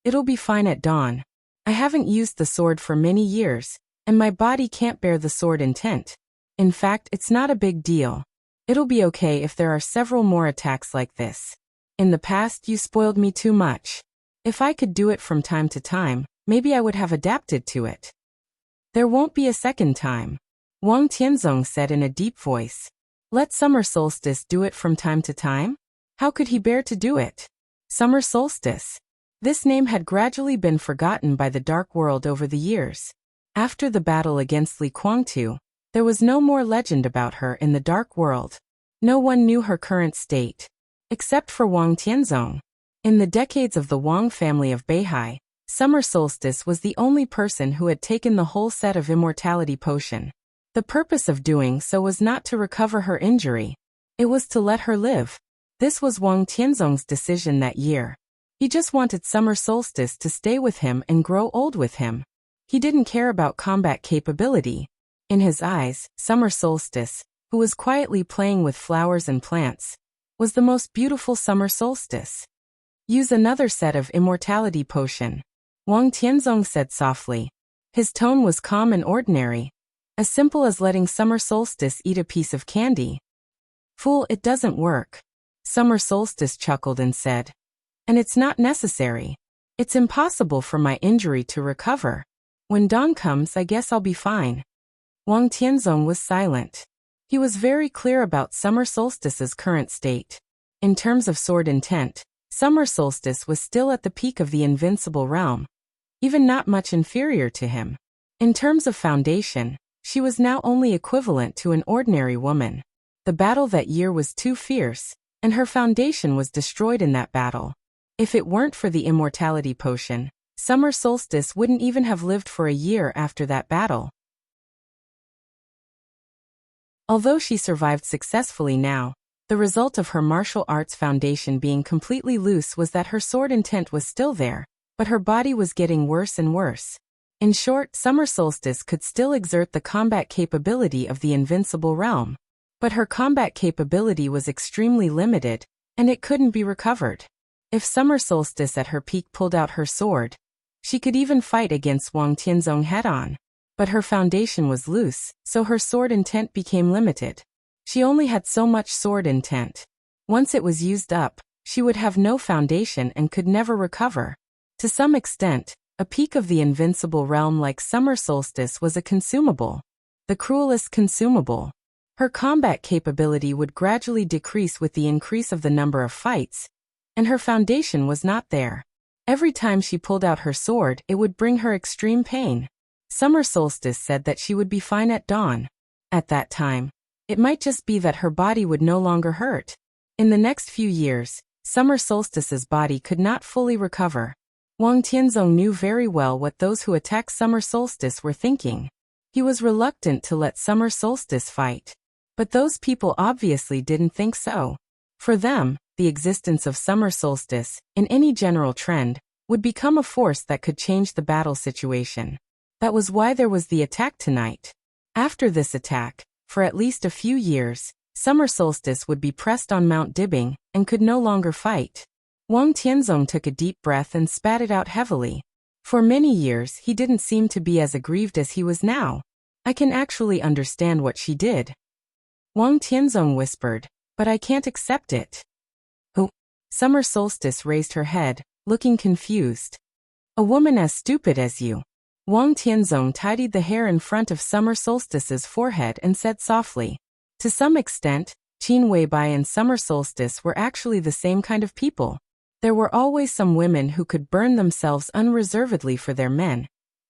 It'll be fine at dawn. I haven't used the sword for many years, and my body can't bear the sword intent. In fact, it's not a big deal. It'll be okay if there are several more attacks like this. In the past, you spoiled me too much. If I could do it from time to time, maybe I would have adapted to it. There won't be a second time, Wang Tianzong said in a deep voice. Let Summer Solstice do it from time to time? How could he bear to do it? Summer Solstice. This name had gradually been forgotten by the Dark World over the years. After the battle against Li Kuangtu, there was no more legend about her in the Dark World. No one knew her current state, except for Wang Tianzong. In the decades of the Wang family of Beihai, Summer Solstice was the only person who had taken the whole set of immortality potion. The purpose of doing so was not to recover her injury. It was to let her live. This was Wang Tianzong's decision that year. He just wanted Summer Solstice to stay with him and grow old with him. He didn't care about combat capability. In his eyes, Summer Solstice, who was quietly playing with flowers and plants, was the most beautiful summer solstice. Use another set of immortality potion, Wang Tianzong said softly. His tone was calm and ordinary, as simple as letting Summer Solstice eat a piece of candy. Fool, it doesn't work, Summer Solstice chuckled and said. And it's not necessary. It's impossible for my injury to recover. When dawn comes, I guess I'll be fine. Wang Tianzong was silent. He was very clear about Summer Solstice's current state. In terms of sword intent, Summer Solstice was still at the peak of the invincible realm, even not much inferior to him. In terms of foundation, she was now only equivalent to an ordinary woman. The battle that year was too fierce, and her foundation was destroyed in that battle. If it weren't for the immortality potion, Summer Solstice wouldn't even have lived for a year after that battle. Although she survived successfully now, the result of her martial arts foundation being completely loose was that her sword intent was still there, but her body was getting worse and worse. In short, Summer Solstice could still exert the combat capability of the invincible realm, but her combat capability was extremely limited, and it couldn't be recovered. If Summer Solstice at her peak pulled out her sword, she could even fight against Wang Tianzong head-on. But her foundation was loose, so her sword intent became limited. She only had so much sword intent. Once it was used up, she would have no foundation and could never recover. To some extent, a peak of the invincible realm like Summer Solstice was a consumable. The cruelest consumable. Her combat capability would gradually decrease with the increase of the number of fights, and her foundation was not there. Every time she pulled out her sword, it would bring her extreme pain. Summer Solstice said that she would be fine at dawn. At that time, it might just be that her body would no longer hurt. In the next few years, Summer Solstice's body could not fully recover. Wang Tianzong knew very well what those who attacked Summer Solstice were thinking. He was reluctant to let Summer Solstice fight. But those people obviously didn't think so. For them, the existence of Summer Solstice, in any general trend, would become a force that could change the battle situation. That was why there was the attack tonight. After this attack, for at least a few years, Summer Solstice would be pressed on Mount Dibbing and could no longer fight. Wang Tianzong took a deep breath and spat it out heavily. For many years he didn't seem to be as aggrieved as he was now. I can actually understand what she did, Wang Tianzong whispered, but I can't accept it. Who? Summer Solstice raised her head, looking confused. A woman as stupid as you. Wang Tianzong tidied the hair in front of Summer Solstice's forehead and said softly. To some extent, Qin Weibai and Summer Solstice were actually the same kind of people. There were always some women who could burn themselves unreservedly for their men,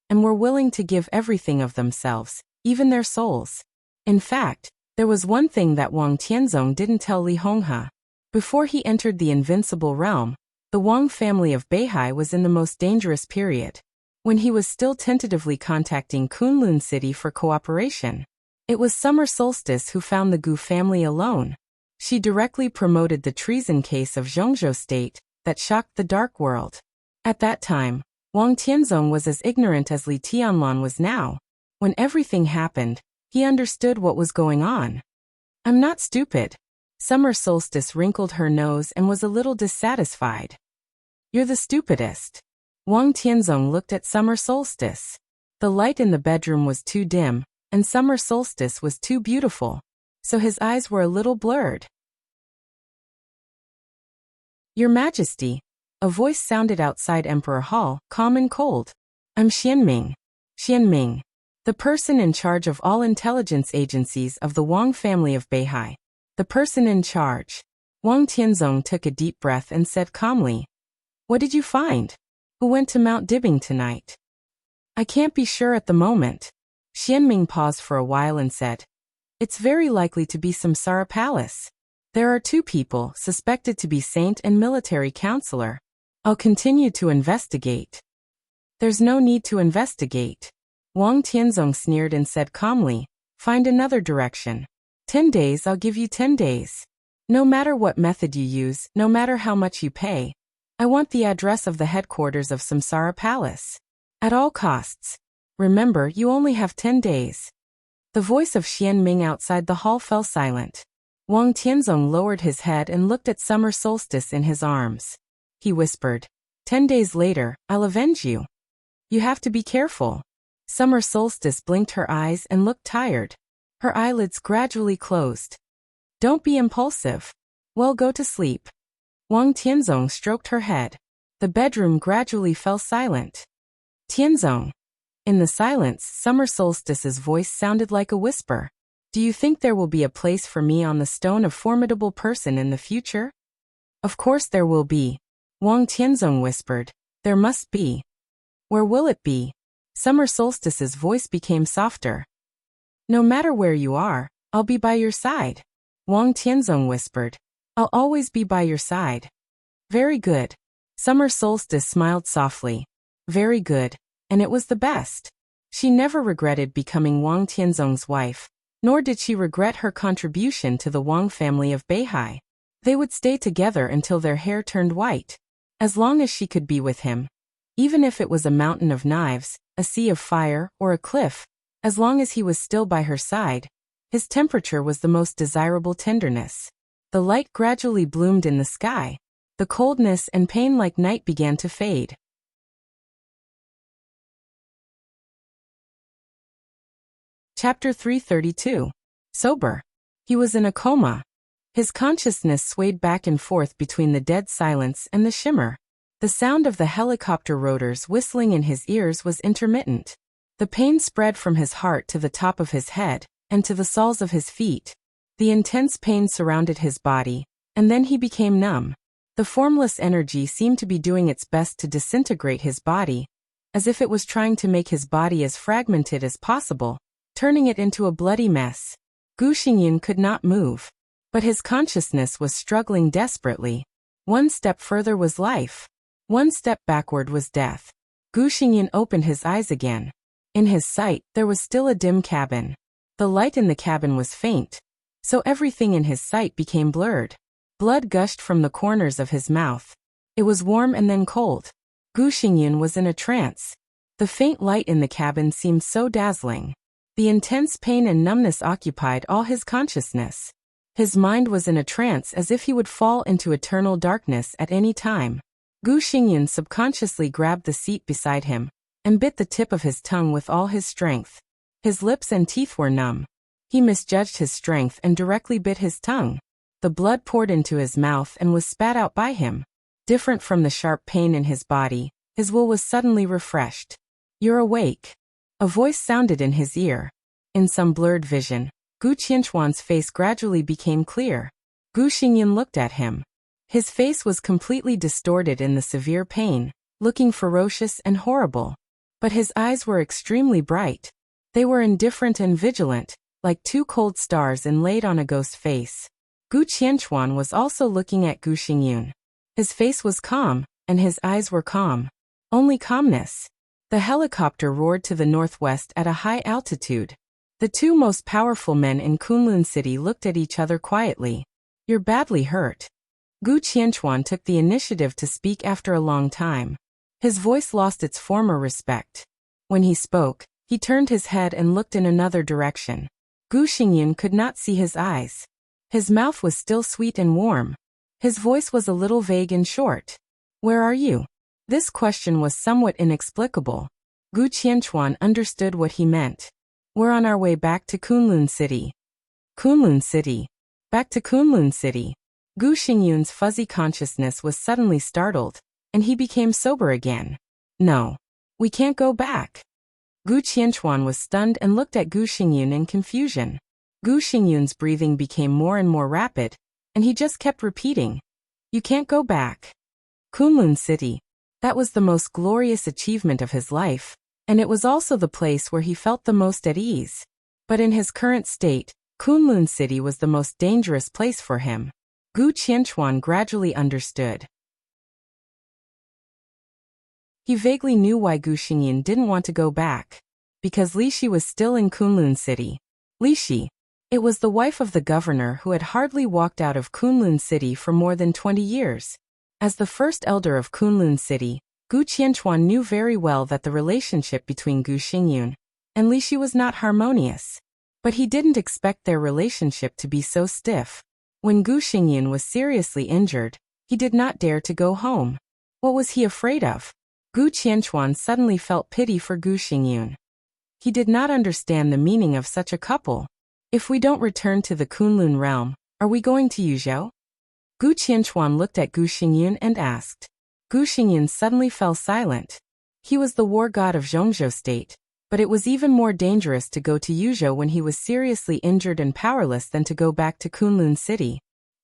and were willing to give everything of themselves, even their souls. In fact, there was one thing that Wang Tianzong didn't tell Li Honghe. Before he entered the invincible realm, the Wang family of Beihai was in the most dangerous period, when he was still tentatively contacting Kunlun City for cooperation. It was Summer Solstice who found the Gu family alone. She directly promoted the treason case of Zhongzhou State that shocked the dark world. At that time, Wang Tianzong was as ignorant as Li Tianlan was now. When everything happened, he understood what was going on. I'm not stupid. Summer Solstice wrinkled her nose and was a little dissatisfied. You're the stupidest. Wang Tianzong looked at Summer Solstice. The light in the bedroom was too dim, and Summer Solstice was too beautiful, so his eyes were a little blurred. Your Majesty, a voice sounded outside Emperor Hall, calm and cold. I'm Xianming. Xianming, the person in charge of all intelligence agencies of the Wang family of Beihai. The person in charge. Wang Tianzong took a deep breath and said calmly, What did you find? Who went to Mount Dibbing tonight? I can't be sure at the moment. Xianming paused for a while and said, It's very likely to be Samsara Palace. There are 2 people suspected to be saint and military counselor. I'll continue to investigate. There's no need to investigate. Wang Tianzong sneered and said calmly, Find another direction. 10 days, I'll give you 10 days. No matter what method you use, no matter how much you pay, I want the address of the headquarters of Samsara Palace. At all costs. Remember, you only have 10 days. The voice of Xianming outside the hall fell silent. Wang Tianzong lowered his head and looked at Summer Solstice in his arms. He whispered, 10 days later, I'll avenge you. You have to be careful. Summer Solstice blinked her eyes and looked tired. Her eyelids gradually closed. Don't be impulsive. Well, go to sleep. Wang Tianzong stroked her head. The bedroom gradually fell silent. Tianzong. In the silence, Summer Solstice's voice sounded like a whisper. Do you think there will be a place for me on the stone of formidable person in the future? Of course there will be. Wang Tianzong whispered. There must be. Where will it be? Summer Solstice's voice became softer. No matter where you are, I'll be by your side. Wang Tianzong whispered. I'll always be by your side. Very good. Summer Solstice smiled softly. Very good, and it was the best. She never regretted becoming Wang Tianzong's wife, nor did she regret her contribution to the Wang family of Beihai. They would stay together until their hair turned white. As long as she could be with him. Even if it was a mountain of knives, a sea of fire, or a cliff, as long as he was still by her side, his temperature was the most desirable tenderness. The light gradually bloomed in the sky. The coldness and pain like night began to fade. Chapter 332. Sober. He was in a coma. His consciousness swayed back and forth between the dead silence and the shimmer. The sound of the helicopter rotors whistling in his ears was intermittent. The pain spread from his heart to the top of his head, and to the soles of his feet. The intense pain surrounded his body, and then he became numb. The formless energy seemed to be doing its best to disintegrate his body, as if it was trying to make his body as fragmented as possible, turning it into a bloody mess. Gu Xingyan could not move, but his consciousness was struggling desperately. One step further was life. One step backward was death. Gu Xingyan opened his eyes again. In his sight, there was still a dim cabin. The light in the cabin was faint, so everything in his sight became blurred. Blood gushed from the corners of his mouth. It was warm and then cold. Gu Xingyan was in a trance. The faint light in the cabin seemed so dazzling. The intense pain and numbness occupied all his consciousness. His mind was in a trance as if he would fall into eternal darkness at any time. Gu Xingyan subconsciously grabbed the seat beside him, and bit the tip of his tongue with all his strength. His lips and teeth were numb. He misjudged his strength and directly bit his tongue. The blood poured into his mouth and was spat out by him. Different from the sharp pain in his body, his will was suddenly refreshed. You're awake. A voice sounded in his ear. In some blurred vision, Gu Qianchuan's face gradually became clear. Gu Xingyan looked at him. His face was completely distorted in the severe pain, looking ferocious and horrible. But his eyes were extremely bright. They were indifferent and vigilant, like two cold stars inlaid on a ghost face. Gu Qianchuan was also looking at Gu Xingyan. His face was calm, and his eyes were calm. Only calmness. The helicopter roared to the northwest at a high altitude. The two most powerful men in Kunlun City looked at each other quietly. "You're badly hurt." Gu Qianchuan took the initiative to speak after a long time. His voice lost its former respect. When he spoke, he turned his head and looked in another direction. Gu Xingyan could not see his eyes. His mouth was still sweet and warm. His voice was a little vague and short. "Where are you?" This question was somewhat inexplicable. Gu Qianchuan understood what he meant. "We're on our way back to Kunlun City." Kunlun City. Back to Kunlun City. Gu Xingyan's fuzzy consciousness was suddenly startled, and he became sober again. "No. We can't go back." Gu Qianchuan was stunned and looked at Gu Xingyan in confusion. Gu Xingyan's breathing became more and more rapid, and he just kept repeating, "You can't go back." Kunlun City. That was the most glorious achievement of his life, and it was also the place where he felt the most at ease. But in his current state, Kunlun City was the most dangerous place for him. Gu Qianchuan gradually understood. He vaguely knew why Gu Xingyan didn't want to go back. Because Li Shi was still in Kunlun City. Li Shi. It was the wife of the governor who had hardly walked out of Kunlun City for more than 20 years. As the first elder of Kunlun City, Gu Qianchuan knew very well that the relationship between Gu Xingyan and Li Shi was not harmonious. But he didn't expect their relationship to be so stiff. When Gu Xingyan was seriously injured, he did not dare to go home. What was he afraid of? Gu Qianchuan suddenly felt pity for Gu Xingyan. He did not understand the meaning of such a couple. "If we don't return to the Kunlun realm, are we going to Yuzhou?" Gu Qianchuan looked at Gu Xingyan and asked. Gu Xingyan suddenly fell silent. He was the war god of Zhongzhou state, but it was even more dangerous to go to Yuzhou when he was seriously injured and powerless than to go back to Kunlun City.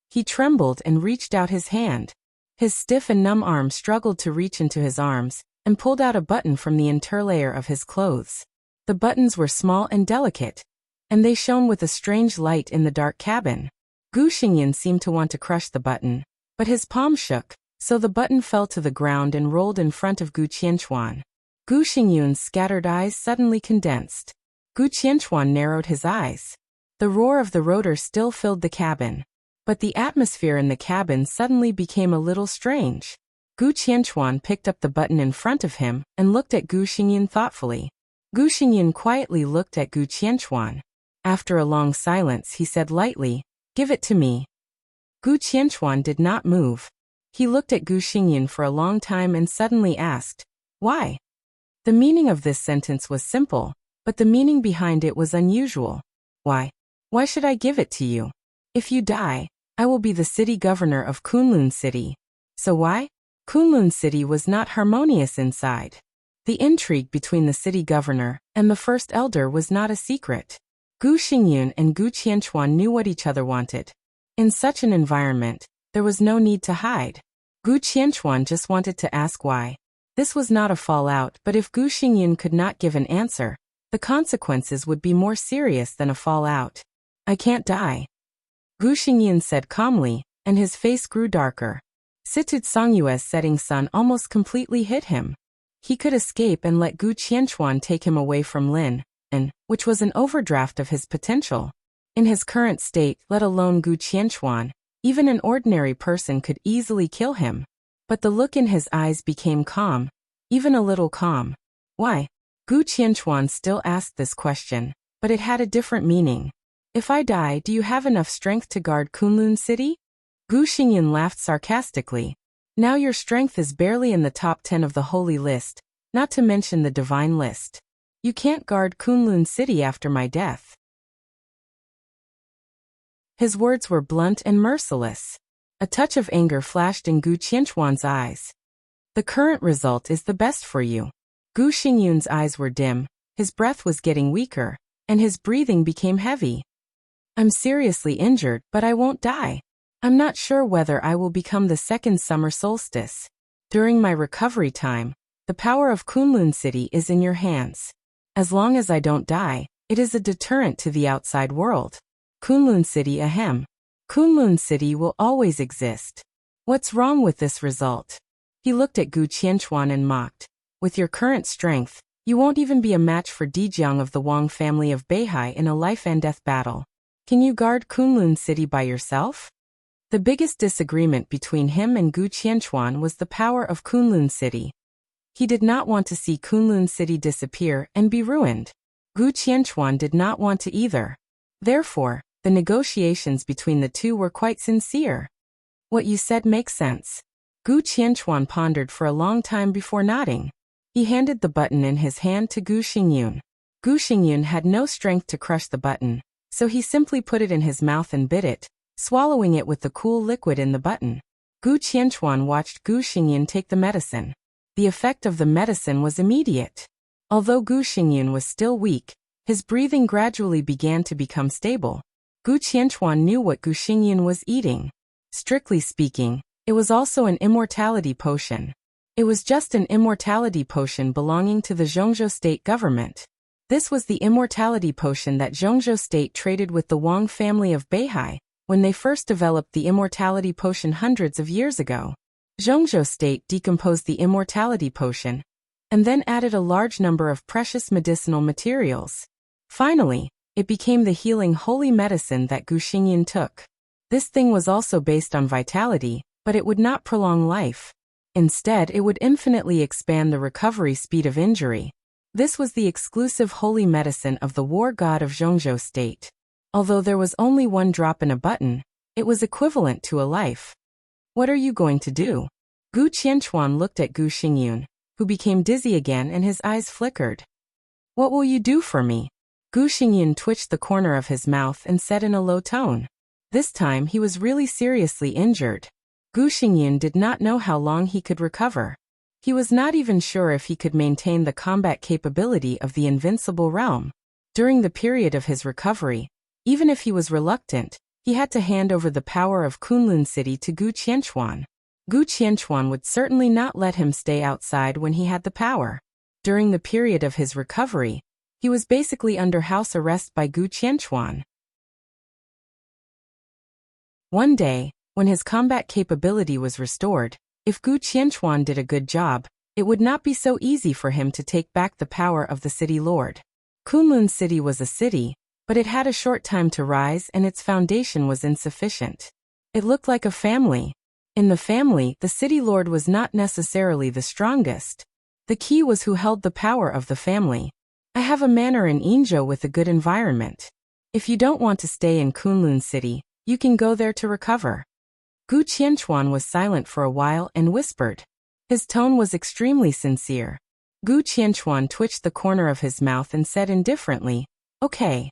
He trembled and reached out his hand. His stiff and numb arm struggled to reach into his arms, and pulled out a button from the interlayer of his clothes. The buttons were small and delicate, and they shone with a strange light in the dark cabin. Gu Xingyan seemed to want to crush the button, but his palm shook, so the button fell to the ground and rolled in front of Gu Qianchuan. Gu Xingyan's scattered eyes suddenly condensed. Gu Qianchuan narrowed his eyes. The roar of the rotor still filled the cabin, but the atmosphere in the cabin suddenly became a little strange. Gu Qianchuan picked up the button in front of him and looked at Gu Xingyan thoughtfully. Gu Xingyan quietly looked at Gu Qianchuan. After a long silence, he said lightly, "Give it to me." Gu Qianchuan did not move. He looked at Gu Xingyan for a long time and suddenly asked, "Why?" The meaning of this sentence was simple, but the meaning behind it was unusual. "Why? Why should I give it to you? If you die, I will be the city governor of Kunlun City." So why? Kunlun City was not harmonious inside. The intrigue between the city governor and the first elder was not a secret. Gu Xingyan and Gu Qianchuan knew what each other wanted. In such an environment, there was no need to hide. Gu Qianchuan just wanted to ask why. This was not a fallout, but if Gu Xingyan could not give an answer, the consequences would be more serious than a fallout. "I can't die," Gu Xingyan said calmly, and his face grew darker. Situd Songyue's setting sun almost completely hid him. He could escape and let Gu Qianchuan take him away from Lin, which was an overdraft of his potential. In his current state, let alone Gu Qianchuan, even an ordinary person could easily kill him. But the look in his eyes became calm, even a little calm. Why? Gu Qianchuan still asked this question, but it had a different meaning. "If I die, do you have enough strength to guard Kunlun City?" Gu Xingyan laughed sarcastically. "Now your strength is barely in the top 10 of the holy list, not to mention the divine list. You can't guard Kunlun City after my death." His words were blunt and merciless. A touch of anger flashed in Gu Qianchuan's eyes. "The current result is the best for you." Gu Xingyan's eyes were dim, his breath was getting weaker, and his breathing became heavy. I'm seriously injured, but I won't die. I'm not sure whether I will become the second summer solstice. During my recovery time, the power of Kunlun City is in your hands. As long as I don't die, it is a deterrent to the outside world. Kunlun City ahem. Kunlun City will always exist. What's wrong with this result? He looked at Gu Qianchuan and mocked. With your current strength, you won't even be a match for Dijiang of the Wang family of Beihai in a life-and-death battle. Can you guard Kunlun City by yourself? The biggest disagreement between him and Gu Qianchuan was the power of Kunlun City. He did not want to see Kunlun City disappear and be ruined. Gu Qianchuan did not want to either. Therefore, the negotiations between the two were quite sincere. What you said makes sense. Gu Qianchuan pondered for a long time before nodding. He handed the button in his hand to Gu Xingyun. Gu Xingyun had no strength to crush the button, so he simply put it in his mouth and bit it, swallowing it with the cool liquid in the button. Gu Qianchuan watched Gu Xingyun take the medicine. The effect of the medicine was immediate. Although Gu Xingyun was still weak, his breathing gradually began to become stable. Gu Qianchuan knew what Gu Xingyun was eating. Strictly speaking, it was also an immortality potion. It was just an immortality potion belonging to the Zhongzhou state government. This was the immortality potion that Zhongzhou state traded with the Wang family of Beihai when they first developed the immortality potion hundreds of years ago. Zhongzhou state decomposed the immortality potion and then added a large number of precious medicinal materials. Finally, it became the healing holy medicine that Gu Xingyun took. This thing was also based on vitality, but it would not prolong life. Instead, it would infinitely expand the recovery speed of injury. This was the exclusive holy medicine of the war god of Zhongzhou state. Although there was only one drop in a button, it was equivalent to a life. What are you going to do? Gu Qianchuan looked at Gu Xingyun, who became dizzy again and his eyes flickered. What will you do for me? Gu Xingyun twitched the corner of his mouth and said in a low tone. This time he was really seriously injured. Gu Xingyun did not know how long he could recover. He was not even sure if he could maintain the combat capability of the invincible realm. During the period of his recovery, even if he was reluctant, he had to hand over the power of Kunlun City to Gu Qianchuan. Gu Qianchuan would certainly not let him stay outside when he had the power. During the period of his recovery, he was basically under house arrest by Gu Qianchuan. One day, when his combat capability was restored, if Gu Qianchuan did a good job, it would not be so easy for him to take back the power of the city lord. Kunlun City was a city, but it had a short time to rise and its foundation was insufficient. It looked like a family. In the family, the city lord was not necessarily the strongest. The key was who held the power of the family. I have a manor in Yinzhou with a good environment. If you don't want to stay in Kunlun City, you can go there to recover. Gu Qianchuan was silent for a while and whispered. His tone was extremely sincere. Gu Qianchuan twitched the corner of his mouth and said indifferently, okay.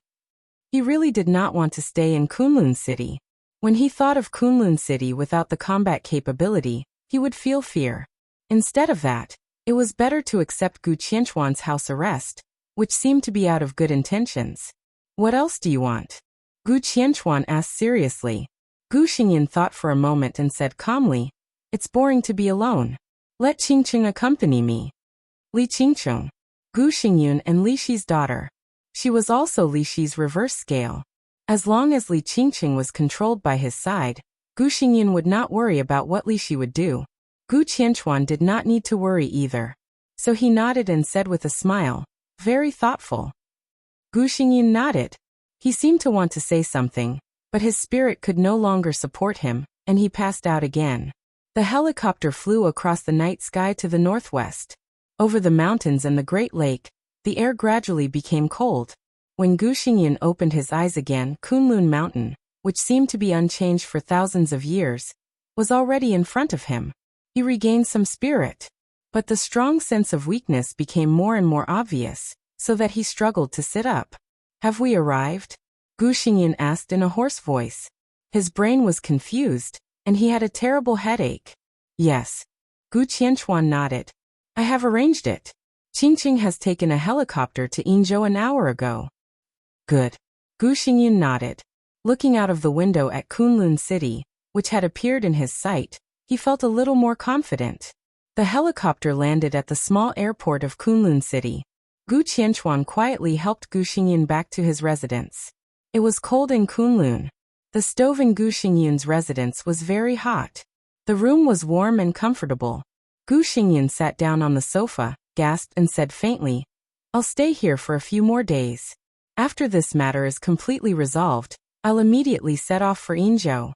He really did not want to stay in Kunlun City. When he thought of Kunlun City without the combat capability, he would feel fear. Instead of that, it was better to accept Gu Qianchuan's house arrest, which seemed to be out of good intentions. What else do you want? Gu Qianchuan asked seriously. Gu Xingyun thought for a moment and said calmly, it's boring to be alone. Let Qingqing accompany me. Li Qingqing. Gu Xingyun and Li Shi's daughter. She was also Li Shi's reverse scale. As long as Li Qingqing was controlled by his side, Gu Xingyun would not worry about what Li Shi would do. Gu Qianchuan did not need to worry either. So he nodded and said with a smile, very thoughtful. Gu Xingyun nodded. He seemed to want to say something, but his spirit could no longer support him, and he passed out again. The helicopter flew across the night sky to the northwest. Over the mountains and the Great Lake, the air gradually became cold. When Gu Xingyun opened his eyes again, Kunlun Mountain, which seemed to be unchanged for thousands of years, was already in front of him. He regained some spirit. But the strong sense of weakness became more and more obvious, so that he struggled to sit up. Have we arrived? Gu Xingyun asked in a hoarse voice. His brain was confused, and he had a terrible headache. Yes. Gu Qianchuan nodded. I have arranged it. Qingqing has taken a helicopter to Yinzhou an hour ago. Good. Gu Xingyun nodded. Looking out of the window at Kunlun City, which had appeared in his sight, he felt a little more confident. The helicopter landed at the small airport of Kunlun City. Gu Qianchuan quietly helped Gu Xingyan back to his residence. It was cold in Kunlun. The stove in Gu Xingyun's residence was very hot. The room was warm and comfortable. Gu Xingyan sat down on the sofa, gasped and said faintly, "I'll stay here for a few more days. After this matter is completely resolved, I'll immediately set off for Yinzhou."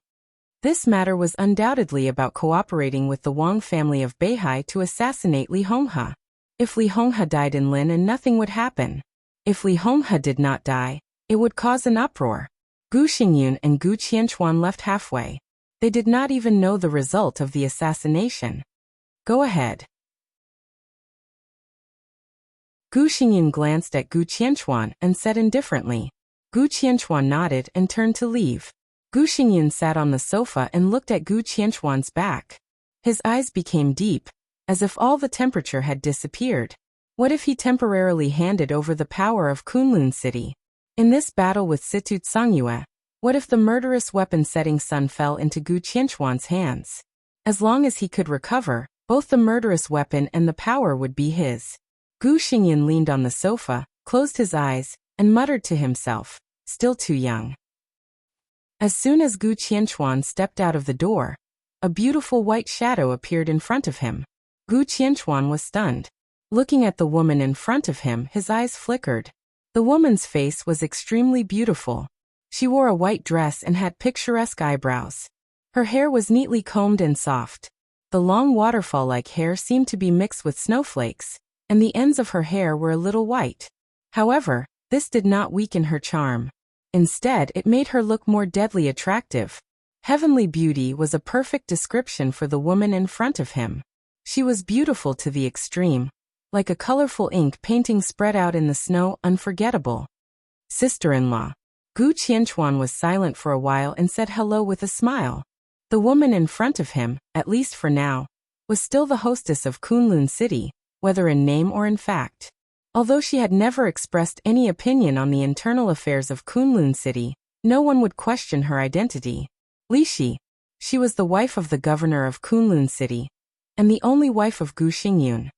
This matter was undoubtedly about cooperating with the Wang family of Beihai to assassinate Li Honghe. If Li Honghe died in Lin and nothing would happen. If Li Honghe did not die, it would cause an uproar. Gu Xingyun and Gu Qianchuan left halfway. They did not even know the result of the assassination. "Go ahead." Gu Xingyun glanced at Gu Qianchuan and said indifferently. Gu Qianchuan nodded and turned to leave. Gu Xingyun sat on the sofa and looked at Gu Qianchuan's back. His eyes became deep, as if all the temperature had disappeared. What if he temporarily handed over the power of Kunlun City? In this battle with Situ Tsangyue, what if the murderous weapon-setting sun fell into Gu Qianchuan's hands? As long as he could recover, both the murderous weapon and the power would be his. Gu Xingyan leaned on the sofa, closed his eyes, and muttered to himself, "Still too young." As soon as Gu Qianchuan stepped out of the door, a beautiful white shadow appeared in front of him. Gu Qianchuan was stunned. Looking at the woman in front of him, his eyes flickered. The woman's face was extremely beautiful. She wore a white dress and had picturesque eyebrows. Her hair was neatly combed and soft. The long waterfall-like hair seemed to be mixed with snowflakes, and the ends of her hair were a little white. However, this did not weaken her charm. Instead, it made her look more deadly attractive. Heavenly beauty was a perfect description for the woman in front of him. She was beautiful to the extreme, like a colorful ink painting spread out in the snow, unforgettable. "Sister-in-law." Gu Qianchuan was silent for a while and said hello with a smile. The woman in front of him, at least for now, was still the hostess of Kunlun City, whether in name or in fact. Although she had never expressed any opinion on the internal affairs of Kunlun City, no one would question her identity. Li Shi. She was the wife of the governor of Kunlun City, and the only wife of Gu Xingyun.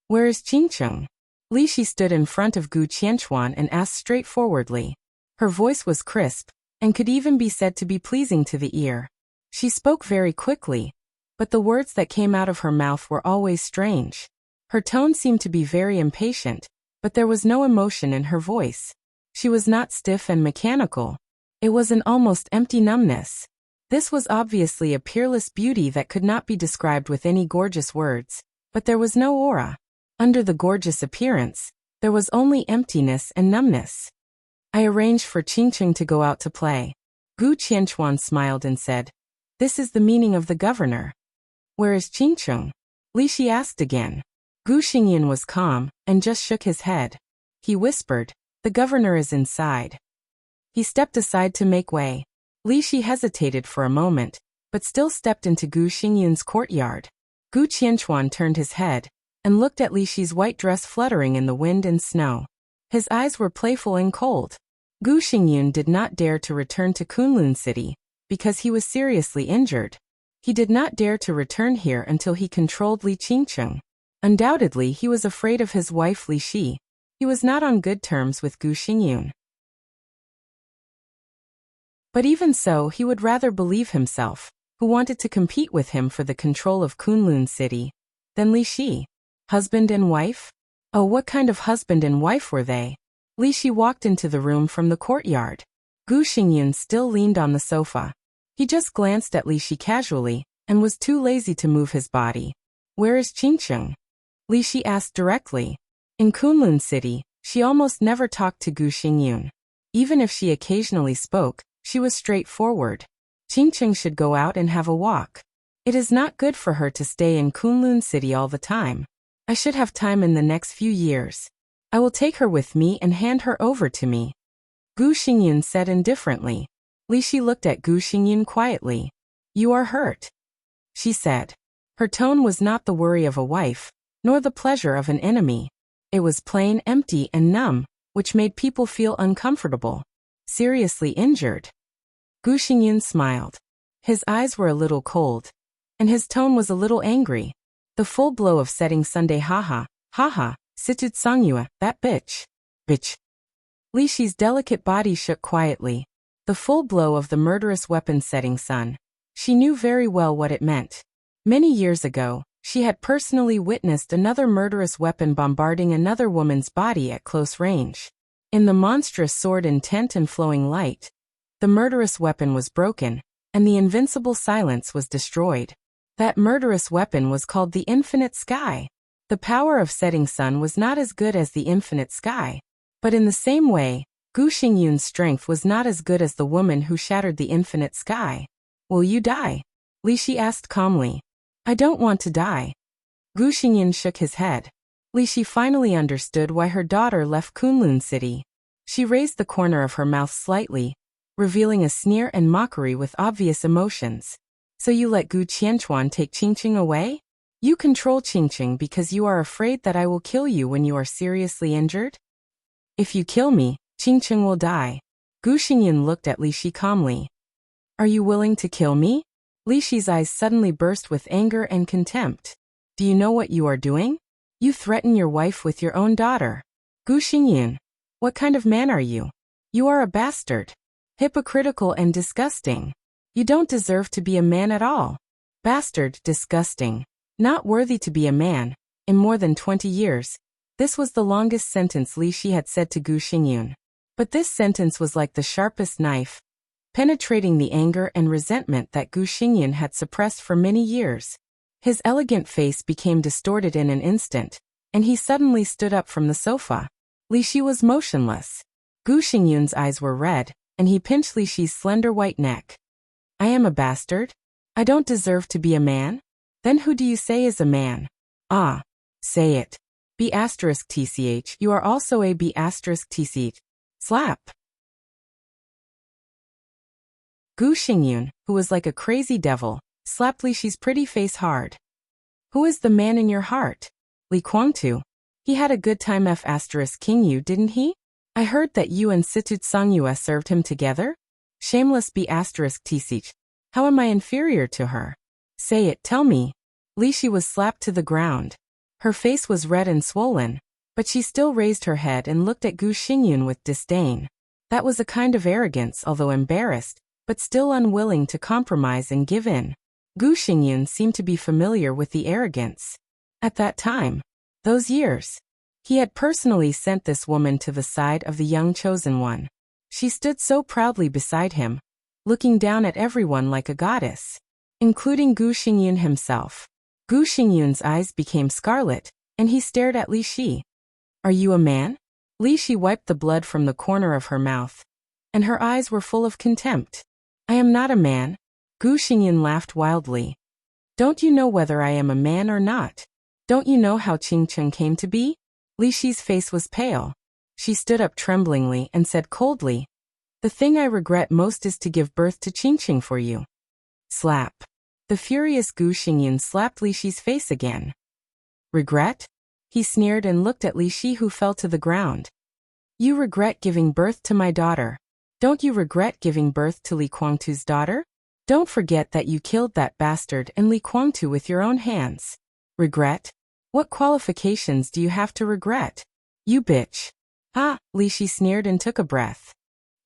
"Where is Qingcheng?" Li Shi stood in front of Gu Qianchuan and asked straightforwardly. Her voice was crisp, and could even be said to be pleasing to the ear. She spoke very quickly, but the words that came out of her mouth were always strange. Her tone seemed to be very impatient, but there was no emotion in her voice. She was not stiff and mechanical. It was an almost empty numbness. This was obviously a peerless beauty that could not be described with any gorgeous words, but there was no aura. Under the gorgeous appearance, there was only emptiness and numbness. "I arranged for Qingcheng to go out to play." Gu Qianchuan smiled and said, "This is the meaning of the governor." "Where is Qingcheng?" Li Shi asked again. Gu Xingyan was calm, and just shook his head. He whispered, "The governor is inside." He stepped aside to make way. Li Shi hesitated for a moment, but still stepped into Gu Xingyan's courtyard. Gu Qianchuan turned his head, and looked at Li Shi's white dress fluttering in the wind and snow. His eyes were playful and cold. Gu Xingyan did not dare to return to Kunlun City, because he was seriously injured. He did not dare to return here until he controlled Li Qingcheng. Undoubtedly, he was afraid of his wife Li Shi. He was not on good terms with Gu Xingyun. But even so, he would rather believe himself, who wanted to compete with him for the control of Kunlun City, than Li Shi. Husband and wife? Oh, what kind of husband and wife were they? Li Shi walked into the room from the courtyard. Gu Xingyun still leaned on the sofa. He just glanced at Li Shi casually, and was too lazy to move his body. "Where is Qingcheng?" Li Shi asked directly. In Kunlun City, she almost never talked to Gu Xingyun. Even if she occasionally spoke, she was straightforward. Qingcheng should go out and have a walk. It is not good for her to stay in Kunlun City all the time. I should have time in the next few years. I will take her with me and hand her over to me. Gu Xingyun said indifferently. Li Shi looked at Gu Xingyun quietly. "You are hurt," she said. Her tone was not the worry of a wife, nor the pleasure of an enemy. It was plain, empty, and numb, which made people feel uncomfortable. Seriously injured. Gu Xingyun smiled. His eyes were a little cold, and his tone was a little angry. The full blow of setting Sunday haha, situt songyue, that bitch. Bitch. Li Shi's delicate body shook quietly. The full blow of the murderous weapon setting sun. She knew very well what it meant. Many years ago, she had personally witnessed another murderous weapon bombarding another woman's body at close range. In the monstrous sword intent and flowing light, the murderous weapon was broken, and the invincible silence was destroyed. That murderous weapon was called the infinite sky. The power of setting sun was not as good as the infinite sky. But in the same way, Gu Xingyun's strength was not as good as the woman who shattered the infinite sky. Will you die? Li Shi asked calmly. I don't want to die. Gu Xingyun shook his head. Li Shi finally understood why her daughter left Kunlun City. She raised the corner of her mouth slightly, revealing a sneer and mockery with obvious emotions. So you let Gu Qianchuan take Qingqing away? You control Qingqing because you are afraid that I will kill you when you are seriously injured? If you kill me, Qingqing will die. Gu Xingyun looked at Li Shi calmly. Are you willing to kill me? Li Shi's eyes suddenly burst with anger and contempt. Do you know what you are doing? You threaten your wife with your own daughter. Gu Xingyun, what kind of man are you? You are a bastard. Hypocritical and disgusting. You don't deserve to be a man at all. Bastard, disgusting. Not worthy to be a man. In more than 20 years. This was the longest sentence Li Shi had said to Gu Xingyun. But this sentence was like the sharpest knife, penetrating the anger and resentment that Gu Xingyun had suppressed for many years. His elegant face became distorted in an instant, and he suddenly stood up from the sofa. Li Shi was motionless. Gu Xingyun's eyes were red, and he pinched Li Shi's slender white neck. I am a bastard? I don't deserve to be a man? Then who do you say is a man? Ah. Say it. B asterisk tch, you are also a B asterisk tch. Slap. Gu Xingyun, who was like a crazy devil, slapped Li Shi's pretty face hard. Who is the man in your heart? Li Kuangtu. He had a good time F asterisk King Yu, didn't he? I heard that you and Situt Songyue served him together? Shameless B asterisk tch. How am I inferior to her? Say it, tell me. Li Shi was slapped to the ground. Her face was red and swollen, but she still raised her head and looked at Gu Xingyun with disdain. That was a kind of arrogance, although embarrassed, but still unwilling to compromise and give in. Gu Xingyun seemed to be familiar with the arrogance. At that time, those years, he had personally sent this woman to the side of the young chosen one. She stood so proudly beside him, looking down at everyone like a goddess, including Gu Xingyun himself. Gu Xingyun's eyes became scarlet, and he stared at Li Shi. Are you a man? Li Shi wiped the blood from the corner of her mouth, and her eyes were full of contempt. I am not a man. Gu Xingyun laughed wildly. Don't you know whether I am a man or not? Don't you know how Qingqing came to be? Li Shi's face was pale. She stood up tremblingly and said coldly, the thing I regret most is to give birth to Qingqing for you. Slap. The furious Gu Xingyun slapped Li Shi's face again. Regret? He sneered and looked at Li Shi, who fell to the ground. You regret giving birth to my daughter. Don't you regret giving birth to Li Kuangtu's daughter? Don't forget that you killed that bastard and Li Kuangtu with your own hands. Regret? What qualifications do you have to regret? You bitch. Ah, Li Shi sneered and took a breath.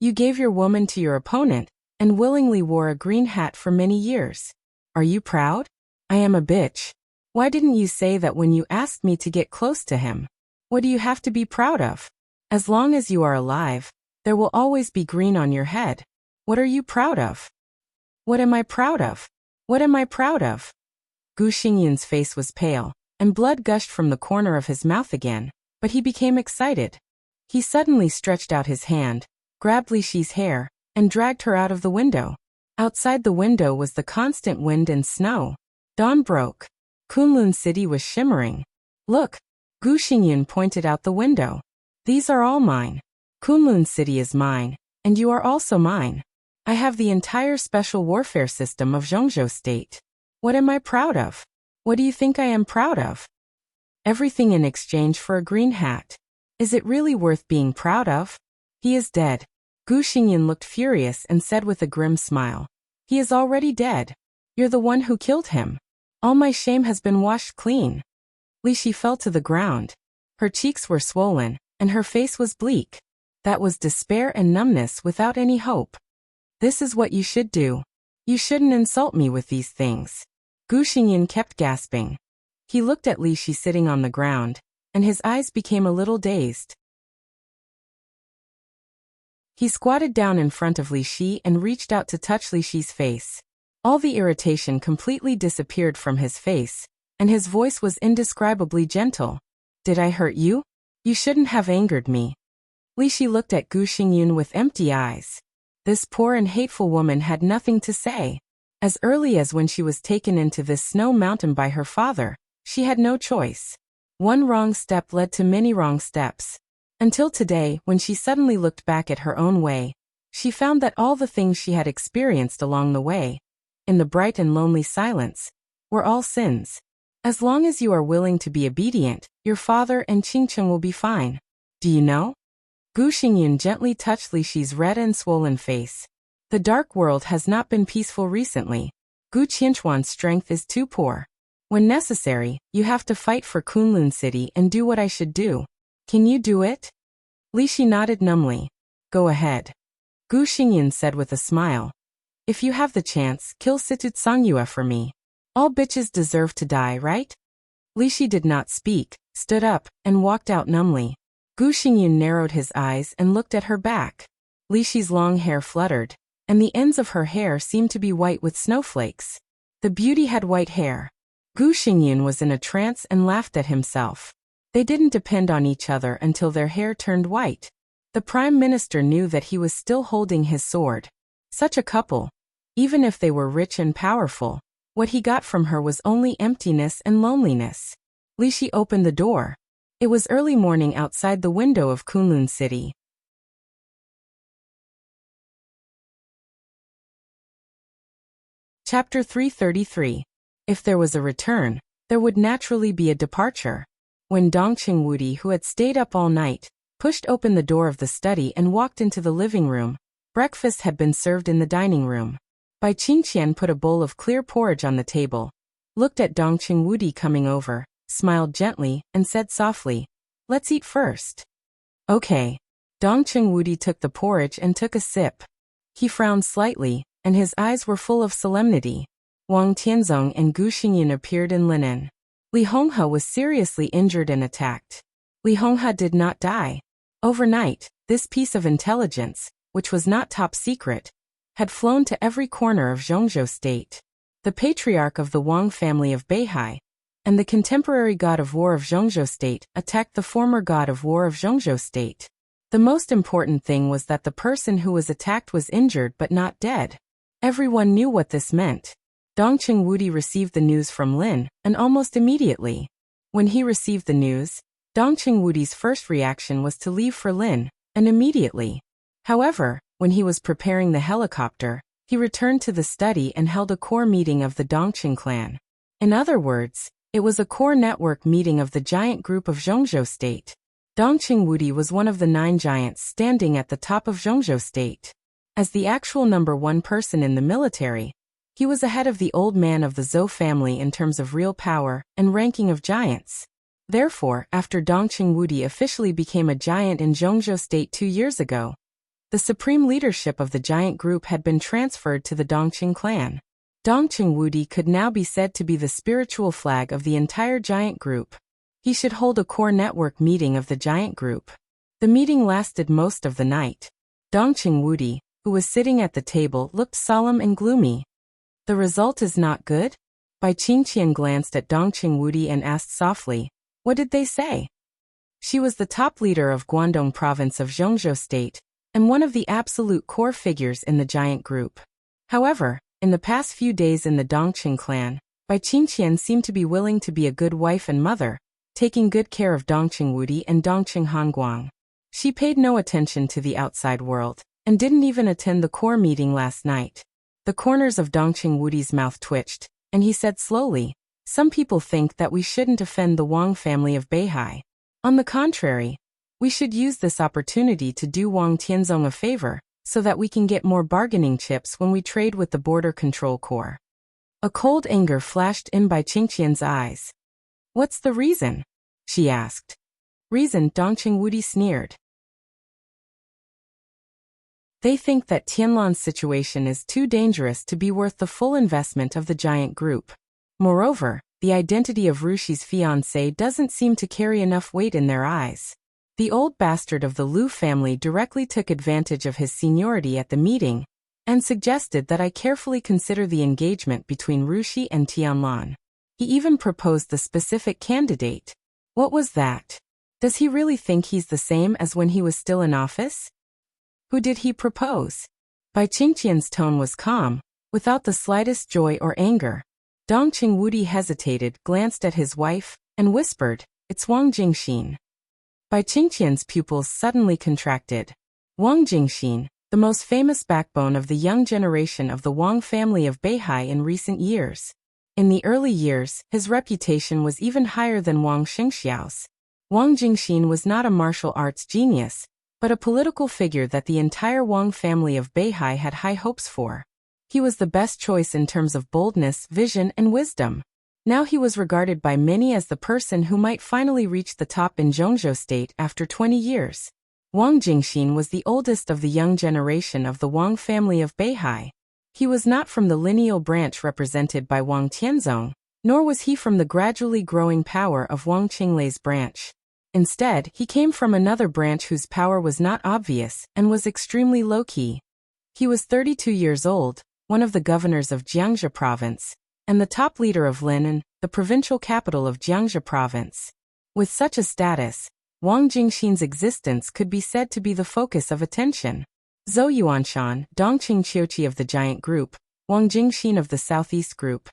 You gave your woman to your opponent, and willingly wore a green hat for many years. Are you proud? I am a bitch. Why didn't you say that when you asked me to get close to him? What do you have to be proud of? As long as you are alive, there will always be green on your head. What are you proud of? What am I proud of? What am I proud of? Gu Xingyun's face was pale, and blood gushed from the corner of his mouth again, but he became excited. He suddenly stretched out his hand, grabbed Li Shi's hair, and dragged her out of the window. Outside the window was the constant wind and snow. Dawn broke. Kunlun City was shimmering. Look, Gu Xingyun pointed out the window. These are all mine. Kunlun City is mine, and you are also mine. I have the entire special warfare system of Zhongzhou State. What am I proud of? What do you think I am proud of? Everything in exchange for a green hat. Is it really worth being proud of? He is dead. Gu Xingyan looked furious and said with a grim smile, "He is already dead. You're the one who killed him. All my shame has been washed clean." Li Shi fell to the ground. Her cheeks were swollen, and her face was bleak. That was despair and numbness without any hope. "This is what you should do. You shouldn't insult me with these things." Gu Xingyan kept gasping. He looked at Li Shi sitting on the ground, and his eyes became a little dazed. He squatted down in front of Li Shi and reached out to touch Li Shi's face. All the irritation completely disappeared from his face, and his voice was indescribably gentle. "Did I hurt you? You shouldn't have angered me." Li Shi looked at Gu Xingyan with empty eyes. This poor and hateful woman had nothing to say. As early as when she was taken into this snow mountain by her father, she had no choice. One wrong step led to many wrong steps. Until today, when she suddenly looked back at her own way, she found that all the things she had experienced along the way, in the bright and lonely silence, were all sins. As long as you are willing to be obedient, your father and Qingcheng will be fine. Do you know? Gu Xingyan gently touched Li Shi's red and swollen face. "The dark world has not been peaceful recently. Gu Qianchuan's strength is too poor. When necessary, you have to fight for Kunlun City and do what I should do. Can you do it?" Li Shi nodded numbly. "Go ahead." Gu Xingyan said with a smile. "If you have the chance, kill Situt Songyue for me. All bitches deserve to die, right?" Li Shi did not speak, stood up, and walked out numbly. Gu Xingyan narrowed his eyes and looked at her back. Li Shi's long hair fluttered, and the ends of her hair seemed to be white with snowflakes. The beauty had white hair. Gu Xingyan was in a trance and laughed at himself. They didn't depend on each other until their hair turned white. The Prime Minister knew that he was still holding his sword. Such a couple, even if they were rich and powerful, what he got from her was only emptiness and loneliness. Li Shi opened the door. It was early morning outside the window of Kunlun City. Chapter 333. If there was a return, there would naturally be a departure. When Dongqing Wudi, who had stayed up all night, pushed open the door of the study and walked into the living room, breakfast had been served in the dining room. Bai Qingqian put a bowl of clear porridge on the table, looked at Dongqing Wudi coming over, smiled gently, and said softly, "Let's eat first." "Okay." Dongqing Wudi took the porridge and took a sip. He frowned slightly, and his eyes were full of solemnity. Wang Tianzong and Gu Xingyan appeared in linen. Li Honghe was seriously injured and attacked. Li Honghe did not die. Overnight, this piece of intelligence, which was not top secret, had flown to every corner of Zhongzhou State. The patriarch of the Wang family of Beihai, and the contemporary god of war of Zhongzhou State, attacked the former god of war of Zhongzhou State. The most important thing was that the person who was attacked was injured but not dead. Everyone knew what this meant. Dongqing Wudi received the news from Lin, and almost immediately. When he received the news, Dongqing Wudi's first reaction was to leave for Lin, and immediately. However, when he was preparing the helicopter, he returned to the study and held a core meeting of the Dongqing clan. In other words, it was a core network meeting of the giant group of Zhongzhou State. Dongqing Wudi was one of the 9 giants standing at the top of Zhongzhou State. As the actual number 1 person in the military, he was ahead of the old man of the Zhou family in terms of real power and ranking of giants. Therefore, after Dongqing Wudi officially became a giant in Zhongzhou State 2 years ago, the supreme leadership of the giant group had been transferred to the Dongqing clan. Dongqing Wudi could now be said to be the spiritual flag of the entire giant group. He should hold a core network meeting of the giant group. The meeting lasted most of the night. Dongqing Wudi, who was sitting at the table, looked solemn and gloomy. "The result is not good?" Bai Qingqian glanced at Dongqing Wudi and asked softly, "What did they say?" She was the top leader of Guangdong province of Zhongzhou State, and one of the absolute core figures in the giant group. However, in the past few days in the Dongqing clan, Bai Qingqian seemed to be willing to be a good wife and mother, taking good care of Dongqing Wudi and Dongqing Hanguang. She paid no attention to the outside world, and didn't even attend the core meeting last night. The corners of Dongqing Wudi's mouth twitched, and he said slowly, "Some people think that we shouldn't offend the Wang family of Beihai. On the contrary, we should use this opportunity to do Wang Tianzong a favor, so that we can get more bargaining chips when we trade with the Border Control Corps. A cold anger flashed in Bai Qingqian's eyes. What's the reason? She asked. Reason, Dongqing Wudi sneered. They think that Tianlan's situation is too dangerous to be worth the full investment of the giant group. Moreover, the identity of Rushi's fiancé doesn't seem to carry enough weight in their eyes. The old bastard of the Liu family directly took advantage of his seniority at the meeting and suggested that I carefully consider the engagement between Rushi and Tianlan. He even proposed the specific candidate. What was that? Does he really think he's the same as when he was still in office? Who did he propose? Bai Qingqian's tone was calm, without the slightest joy or anger. Dongqing Wudi hesitated, glanced at his wife, and whispered, "It's Wang Jingxin." Bai Qingqian's pupils suddenly contracted. Wang Jingxin, the most famous backbone of the young generation of the Wang family of Beihai in recent years. In the early years, his reputation was even higher than Wang Xingxiao's. Wang Jingxin was not a martial arts genius, but a political figure that the entire Wang family of Beihai had high hopes for. He was the best choice in terms of boldness, vision, and wisdom. Now he was regarded by many as the person who might finally reach the top in Zhongzhou state after 20 years. Wang Jingxin was the oldest of the young generation of the Wang family of Beihai. He was not from the lineal branch represented by Wang Tianzong, nor was he from the gradually growing power of Wang Qinglei's branch. Instead, he came from another branch whose power was not obvious and was extremely low-key. He was 32 years old, one of the governors of Jiangxia province, and the top leader of Linnan, the provincial capital of Jiangxia province. With such a status, Wang Jingxin's existence could be said to be the focus of attention. Zhou Yuanshan, Dongqing Qiuqi of the giant group, Wang Jingxin of the southeast group.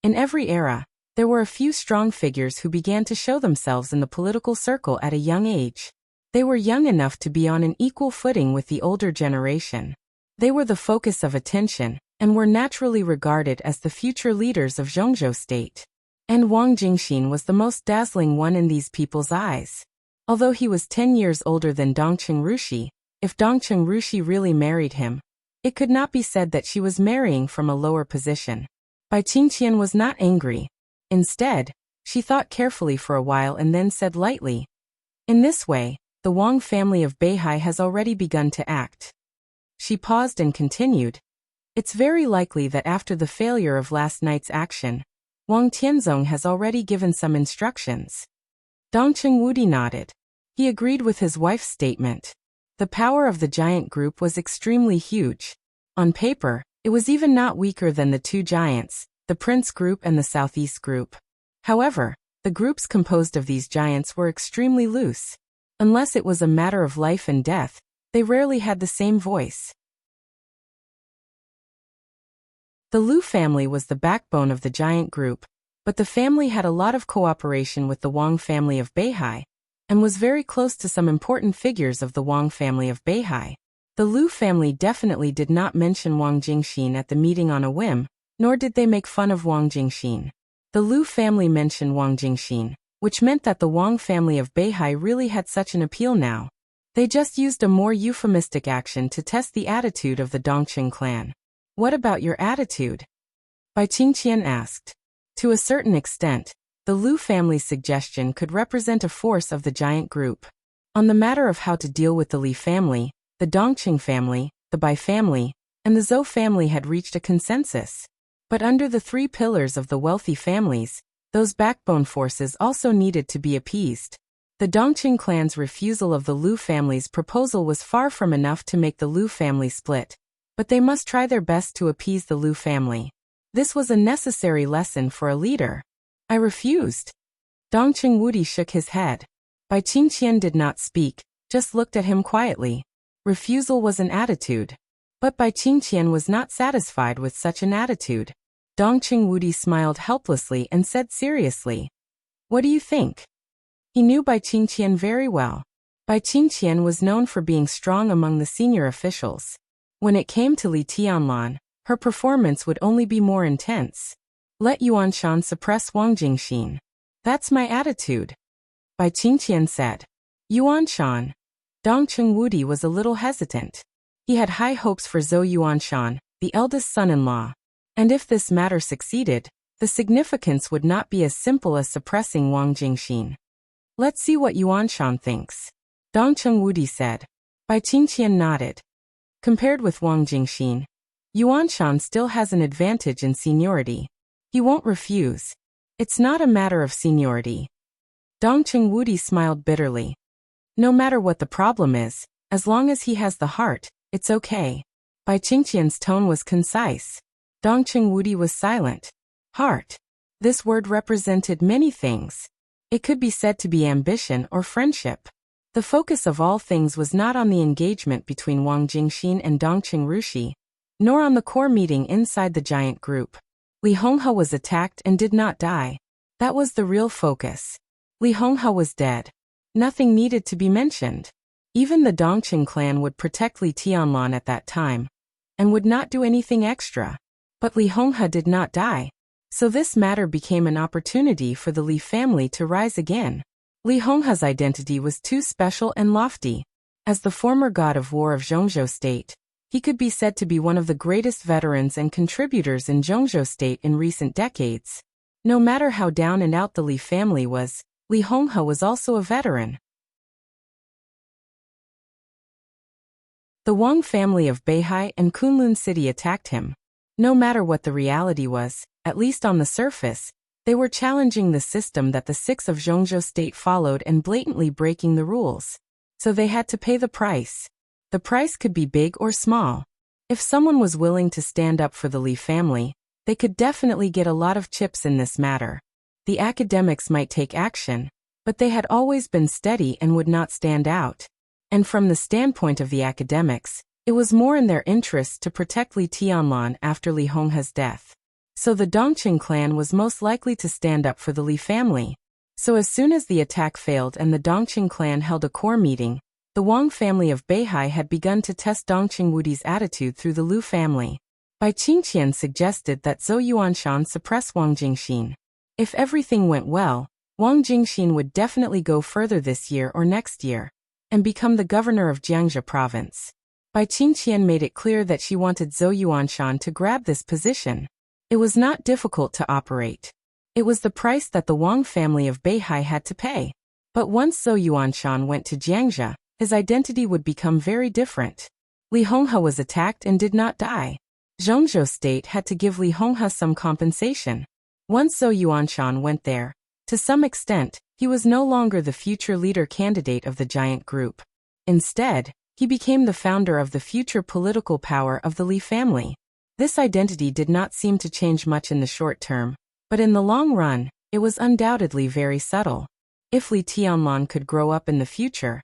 In every era, there were a few strong figures who began to show themselves in the political circle at a young age. They were young enough to be on an equal footing with the older generation. They were the focus of attention, and were naturally regarded as the future leaders of Zhongzhou state. And Wang Jingxin was the most dazzling one in these people's eyes. Although he was 10 years older than Dongqing Rushi, if Dongqing Rushi really married him, it could not be said that she was marrying from a lower position. Bai Qingqian was not angry. Instead, she thought carefully for a while and then said lightly, "In this way, the Wang family of Beihai has already begun to act." She paused and continued, "It's very likely that after the failure of last night's action, Wang Tianzong has already given some instructions." Dongqing Wudi nodded. He agreed with his wife's statement. The power of the giant group was extremely huge. On paper, it was even not weaker than the two giants, the Prince Group and the Southeast Group. However, the groups composed of these giants were extremely loose. Unless it was a matter of life and death, they rarely had the same voice. The Liu family was the backbone of the giant group, but the family had a lot of cooperation with the Wang family of Beihai, and was very close to some important figures of the Wang family of Beihai. The Liu family definitely did not mention Wang Jingxin at the meeting on a whim, nor did they make fun of Wang Jingxin. The Liu family mentioned Wang Jingxin, which meant that the Wang family of Beihai really had such an appeal now. They just used a more euphemistic action to test the attitude of the Dongqing clan. "What about your attitude?" Bai Qingqian asked. To a certain extent, the Liu family's suggestion could represent a force of the giant group. On the matter of how to deal with the Li family, the Dongqing family, the Bai family, and the Zhou family had reached a consensus. But under the three pillars of the wealthy families, those backbone forces also needed to be appeased. The Dongqing clan's refusal of the Liu family's proposal was far from enough to make the Liu family split, but they must try their best to appease the Liu family. This was a necessary lesson for a leader. "I refused." Dongqing Wudi shook his head. Bai Qingqian did not speak, just looked at him quietly. Refusal was an attitude. But Bai Qingqian was not satisfied with such an attitude. Dongqing Wudi smiled helplessly and said seriously, "What do you think?" He knew Bai Qingqian very well. Bai Qingqian was known for being strong among the senior officials. When it came to Li Tianlan, her performance would only be more intense. "Let Yuanshan suppress Wang Jingxin. That's my attitude," Bai Qingqian said. "Yuanshan." Dongqing Wudi was a little hesitant. He had high hopes for Zhou Yuanshan, the eldest son-in-law. And if this matter succeeded, the significance would not be as simple as suppressing Wang Jingxin. Let's see what Yuanshan thinks, Dongcheng Wudi said. Bai Qingqian nodded. Compared with Wang Jingxin, Yuanshan still has an advantage in seniority. He won't refuse. It's not a matter of seniority. Dongcheng Wudi smiled bitterly. No matter what the problem is, as long as he has the heart, it's okay. Bai Qingqian's tone was concise. Dongcheng Wudi was silent. Heart. This word represented many things. It could be said to be ambition or friendship. The focus of all things was not on the engagement between Wang Jingxin and Dongcheng Rushi, nor on the core meeting inside the giant group. Li Honghe was attacked and did not die. That was the real focus. Li Honghe was dead. Nothing needed to be mentioned. Even the Dongcheng clan would protect Li Tianlan at that time, and would not do anything extra. But Li Honghe did not die. So this matter became an opportunity for the Li family to rise again. Li Honghe's identity was too special and lofty. As the former god of war of Zhongzhou State, he could be said to be one of the greatest veterans and contributors in Zhongzhou State in recent decades. No matter how down and out the Li family was, Li Honghe was also a veteran. The Wang family of Beihai and Kunlun City attacked him. No matter what the reality was, at least on the surface, they were challenging the system that the six of Zhongzhou State followed and blatantly breaking the rules. So they had to pay the price. The price could be big or small. If someone was willing to stand up for the Li family, they could definitely get a lot of chips in this matter. The academics might take action, but they had always been steady and would not stand out. And from the standpoint of the academics, it was more in their interest to protect Li Tianlan after Li Honghe's death. So the Dongcheng clan was most likely to stand up for the Li family. So as soon as the attack failed and the Dongcheng clan held a core meeting, the Wang family of Beihai had begun to test Dongcheng Wudi's attitude through the Lu family. Bai Qingqian suggested that Zhou Yuanshan suppress Wang Jingxin. If everything went well, Wang Jingxin would definitely go further this year or next year, and become the governor of Jiangxia province. Bai Qingqian made it clear that she wanted Zhou Yuanshan to grab this position. It was not difficult to operate. It was the price that the Wang family of Beihai had to pay. But once Zhou Yuanshan went to Jiangxia, his identity would become very different. Li Honghe was attacked and did not die. Zhongzhou State had to give Li Honghe some compensation. Once Zhou Yuanshan went there, to some extent, he was no longer the future leader candidate of the giant group. Instead, he became the founder of the future political power of the Li family. This identity did not seem to change much in the short term, but in the long run, it was undoubtedly very subtle. If Li Tianlan could grow up in the future,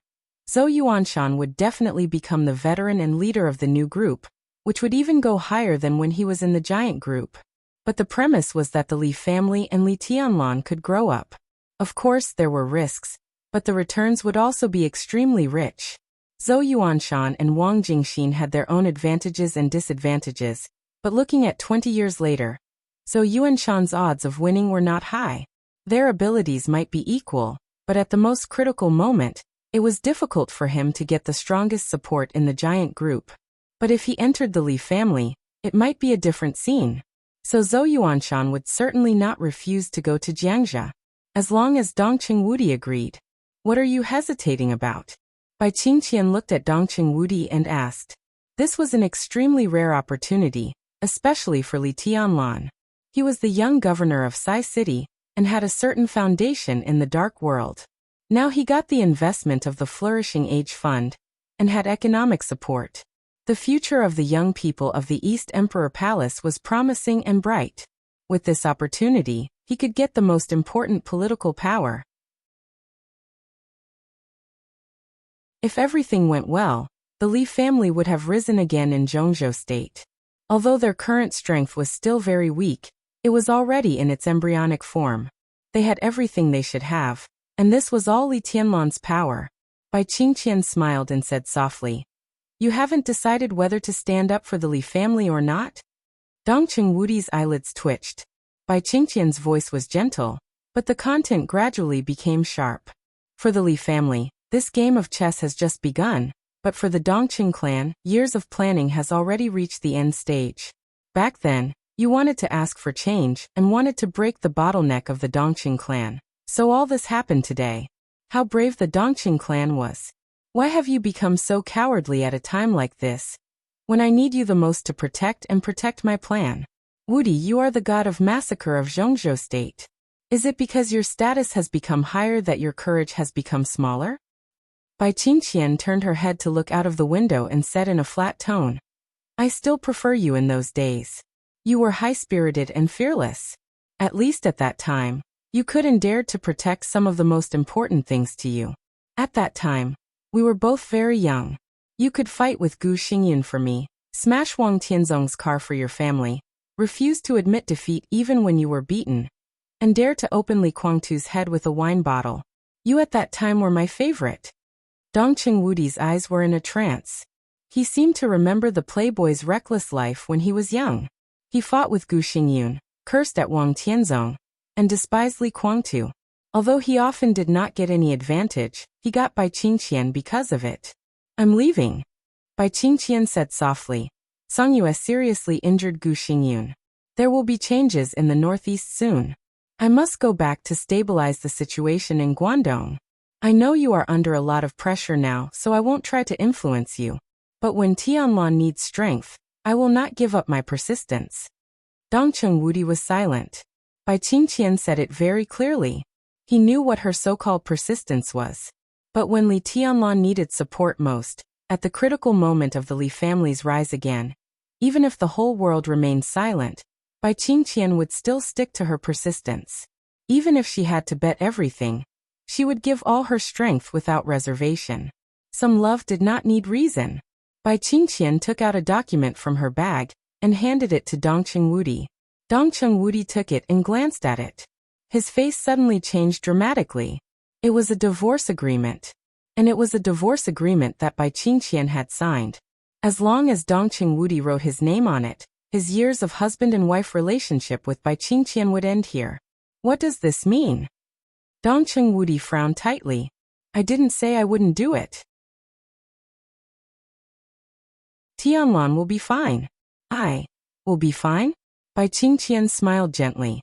Zhou Yuanshan would definitely become the veteran and leader of the new group, which would even go higher than when he was in the giant group. But the premise was that the Li family and Li Tianlan could grow up. Of course, there were risks, but the returns would also be extremely rich. Zhou Yuanshan and Wang Jingxin had their own advantages and disadvantages, but looking at 20 years later, Zhou Yuanshan's odds of winning were not high. Their abilities might be equal, but at the most critical moment, it was difficult for him to get the strongest support in the giant group. But if he entered the Li family, it might be a different scene. So Zhou Yuanshan would certainly not refuse to go to Jiangxia, as long as Dongcheng Wudi agreed. What are you hesitating about? Bai Qingqian looked at Dongcheng Wudi and asked. This was an extremely rare opportunity, especially for Li Tianlan. He was the young governor of Sai City, and had a certain foundation in the dark world. Now he got the investment of the Flourishing Age Fund, and had economic support. The future of the young people of the East Emperor Palace was promising and bright. With this opportunity, he could get the most important political power. If everything went well, the Li family would have risen again in Zhongzhou State. Although their current strength was still very weak, it was already in its embryonic form. They had everything they should have, and this was all Li Tianlan's power. Bai Qingqian smiled and said softly, "You haven't decided whether to stand up for the Li family or not?" Dongcheng Wudi's eyelids twitched. Bai Qingqian's voice was gentle, but the content gradually became sharp. For the Li family, this game of chess has just begun. But for the Dongqing clan, years of planning has already reached the end stage. Back then, you wanted to ask for change and wanted to break the bottleneck of the Dongqing clan. So all this happened today. How brave the Dongqing clan was. Why have you become so cowardly at a time like this, when I need you the most to protect my plan? Woody, you are the god of massacre of Zhongzhou state. Is it because your status has become higher that your courage has become smaller? Bai Qingqian turned her head to look out of the window and said in a flat tone, I still prefer you in those days. You were high-spirited and fearless. At least at that time, you could and dared to protect some of the most important things to you. At that time, we were both very young. You could fight with Gu Xingyun for me, smash Wang Tianzong's car for your family, refuse to admit defeat even when you were beaten, and dare to open Li Guangtu's head with a wine bottle. You at that time were my favorite. Dongqing Wudi's eyes were in a trance. He seemed to remember the playboy's reckless life when he was young. He fought with Gu Xingyun, cursed at Wang Tianzong, and despised Li Guangtu. Although he often did not get any advantage, he got Bai Qingqian because of it. I'm leaving, Bai Qingqian said softly. Songyue seriously injured Gu Xingyun. There will be changes in the northeast soon. I must go back to stabilize the situation in Guangdong. I know you are under a lot of pressure now, so I won't try to influence you. But when Tianlan needs strength, I will not give up my persistence. Dongqing Wudi was silent. Bai Qingqian said it very clearly. He knew what her so-called persistence was. But when Li Tianlan needed support most, at the critical moment of the Li family's rise again, even if the whole world remained silent, Bai Qingqian would still stick to her persistence. Even if she had to bet everything, she would give all her strength without reservation. Some love did not need reason. Bai Qingqian took out a document from her bag and handed it to Dongqing Wudi. Dongqing Wudi took it and glanced at it. His face suddenly changed dramatically. It was a divorce agreement. And it was a divorce agreement that Bai Qingqian had signed. As long as Dongqing Wudi wrote his name on it, his years of husband and wife relationship with Bai Qingqian would end here. What does this mean? Dongqing Wudi frowned tightly. I didn't say I wouldn't do it. Tianlan will be fine. I will be fine? Bai Qingqian smiled gently.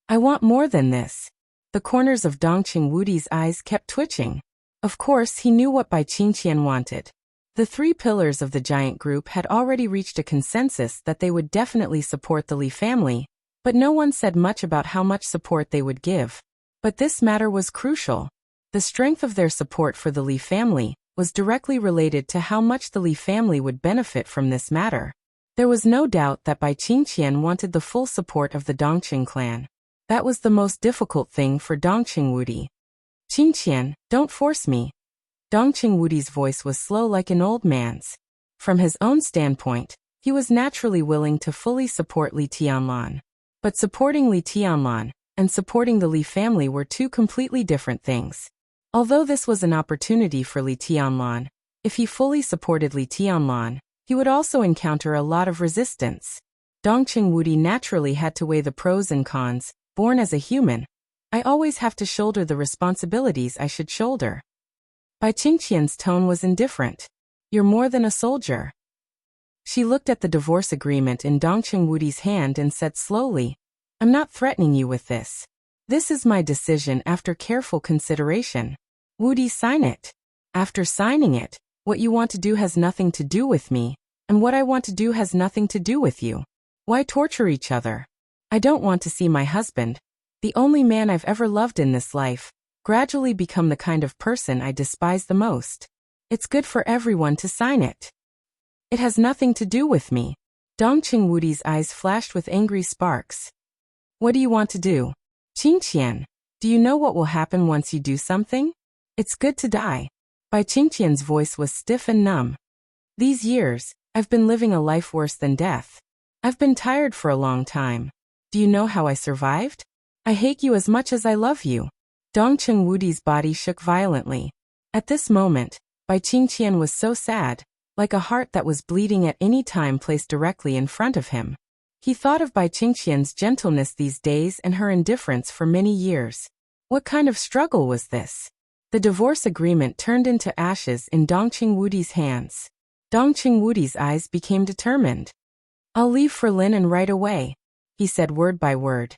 I want more than this. The corners of Dongqing Wudi's eyes kept twitching. Of course, he knew what Bai Qingqian wanted. The three pillars of the giant group had already reached a consensus that they would definitely support the Li family, but no one said much about how much support they would give. But this matter was crucial. The strength of their support for the Li family was directly related to how much the Li family would benefit from this matter. There was no doubt that Bai Qingqian wanted the full support of the Dongqing clan. That was the most difficult thing for Dongqing Wudi. Qingqian, don't force me. Dongqing Wudi's voice was slow like an old man's. From his own standpoint, he was naturally willing to fully support Li Tianlan. But supporting Li Tianlan and supporting the Li family were two completely different things. Although this was an opportunity for Li Tianlan, if he fully supported Li Tianlan, he would also encounter a lot of resistance. Dongqing Wudi naturally had to weigh the pros and cons. Born as a human, I always have to shoulder the responsibilities I should shoulder. Bai Qingqian's tone was indifferent. You're more than a soldier. She looked at the divorce agreement in Dongqing Wudi's hand and said slowly, I'm not threatening you with this. This is my decision after careful consideration. Wudi, sign it. After signing it, what you want to do has nothing to do with me, and what I want to do has nothing to do with you. Why torture each other? I don't want to see my husband, the only man I've ever loved in this life, gradually become the kind of person I despise the most. It's good for everyone to sign it. It has nothing to do with me. Dongqing Wudi's eyes flashed with angry sparks. What do you want to do? Qingqian, do you know what will happen once you do something? It's good to die. Bai Qingqian's voice was stiff and numb. These years, I've been living a life worse than death. I've been tired for a long time. Do you know how I survived? I hate you as much as I love you. Dongqing Wudi's body shook violently. At this moment, Bai Qingqian was so sad, like a heart that was bleeding at any time placed directly in front of him. He thought of Bai Qingqian's gentleness these days and her indifference for many years. What kind of struggle was this? The divorce agreement turned into ashes in Dongqing Wudi's hands. Dongqing Wudi's eyes became determined. "I'll leave for Linen right away," he said word by word.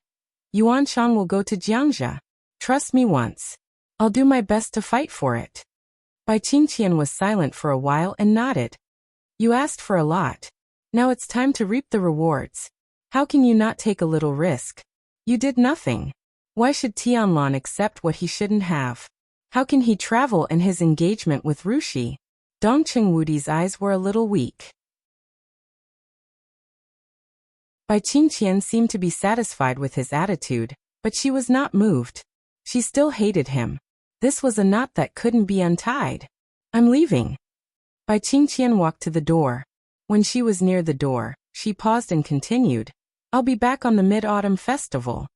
"Yuan Shan will go to Jiangxia. Trust me once. I'll do my best to fight for it." Bai Qingqian was silent for a while and nodded. "You asked for a lot. Now it's time to reap the rewards. How can you not take a little risk? You did nothing. Why should Tianlan accept what he shouldn't have? How can he travel in his engagement with Rushi?" Dongqing Wudi's eyes were a little weak. Bai Qingqian seemed to be satisfied with his attitude, but she was not moved. She still hated him. This was a knot that couldn't be untied. "I'm leaving." Bai Qingqian walked to the door. When she was near the door, she paused and continued, "I'll be back on the Mid-Autumn Festival."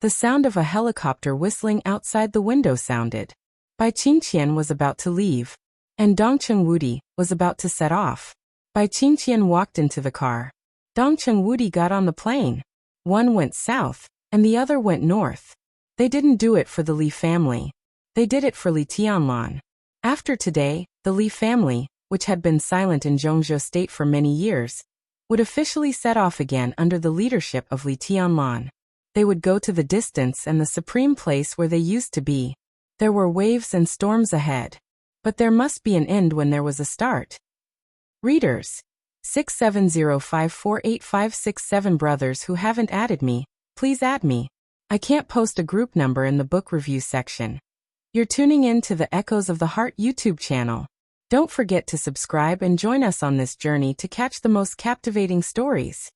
The sound of a helicopter whistling outside the window sounded. Bai Qingqian was about to leave, and Dongqing Wudi was about to set off. Bai Qingqian walked into the car. Dongqing Wudi got on the plane. One went south, and the other went north. They didn't do it for the Li family. They did it for Li Tianlan. After today, the Li family, which had been silent in Zhongzhou State for many years, would officially set off again under the leadership of Li Tianlan. They would go to the distance and the supreme place where they used to be. There were waves and storms ahead. But there must be an end when there was a start. Readers, 670548567 brothers who haven't added me, please add me. I can't post a group number in the book review section. You're tuning in to the Echoes of the Heart YouTube channel. Don't forget to subscribe and join us on this journey to catch the most captivating stories.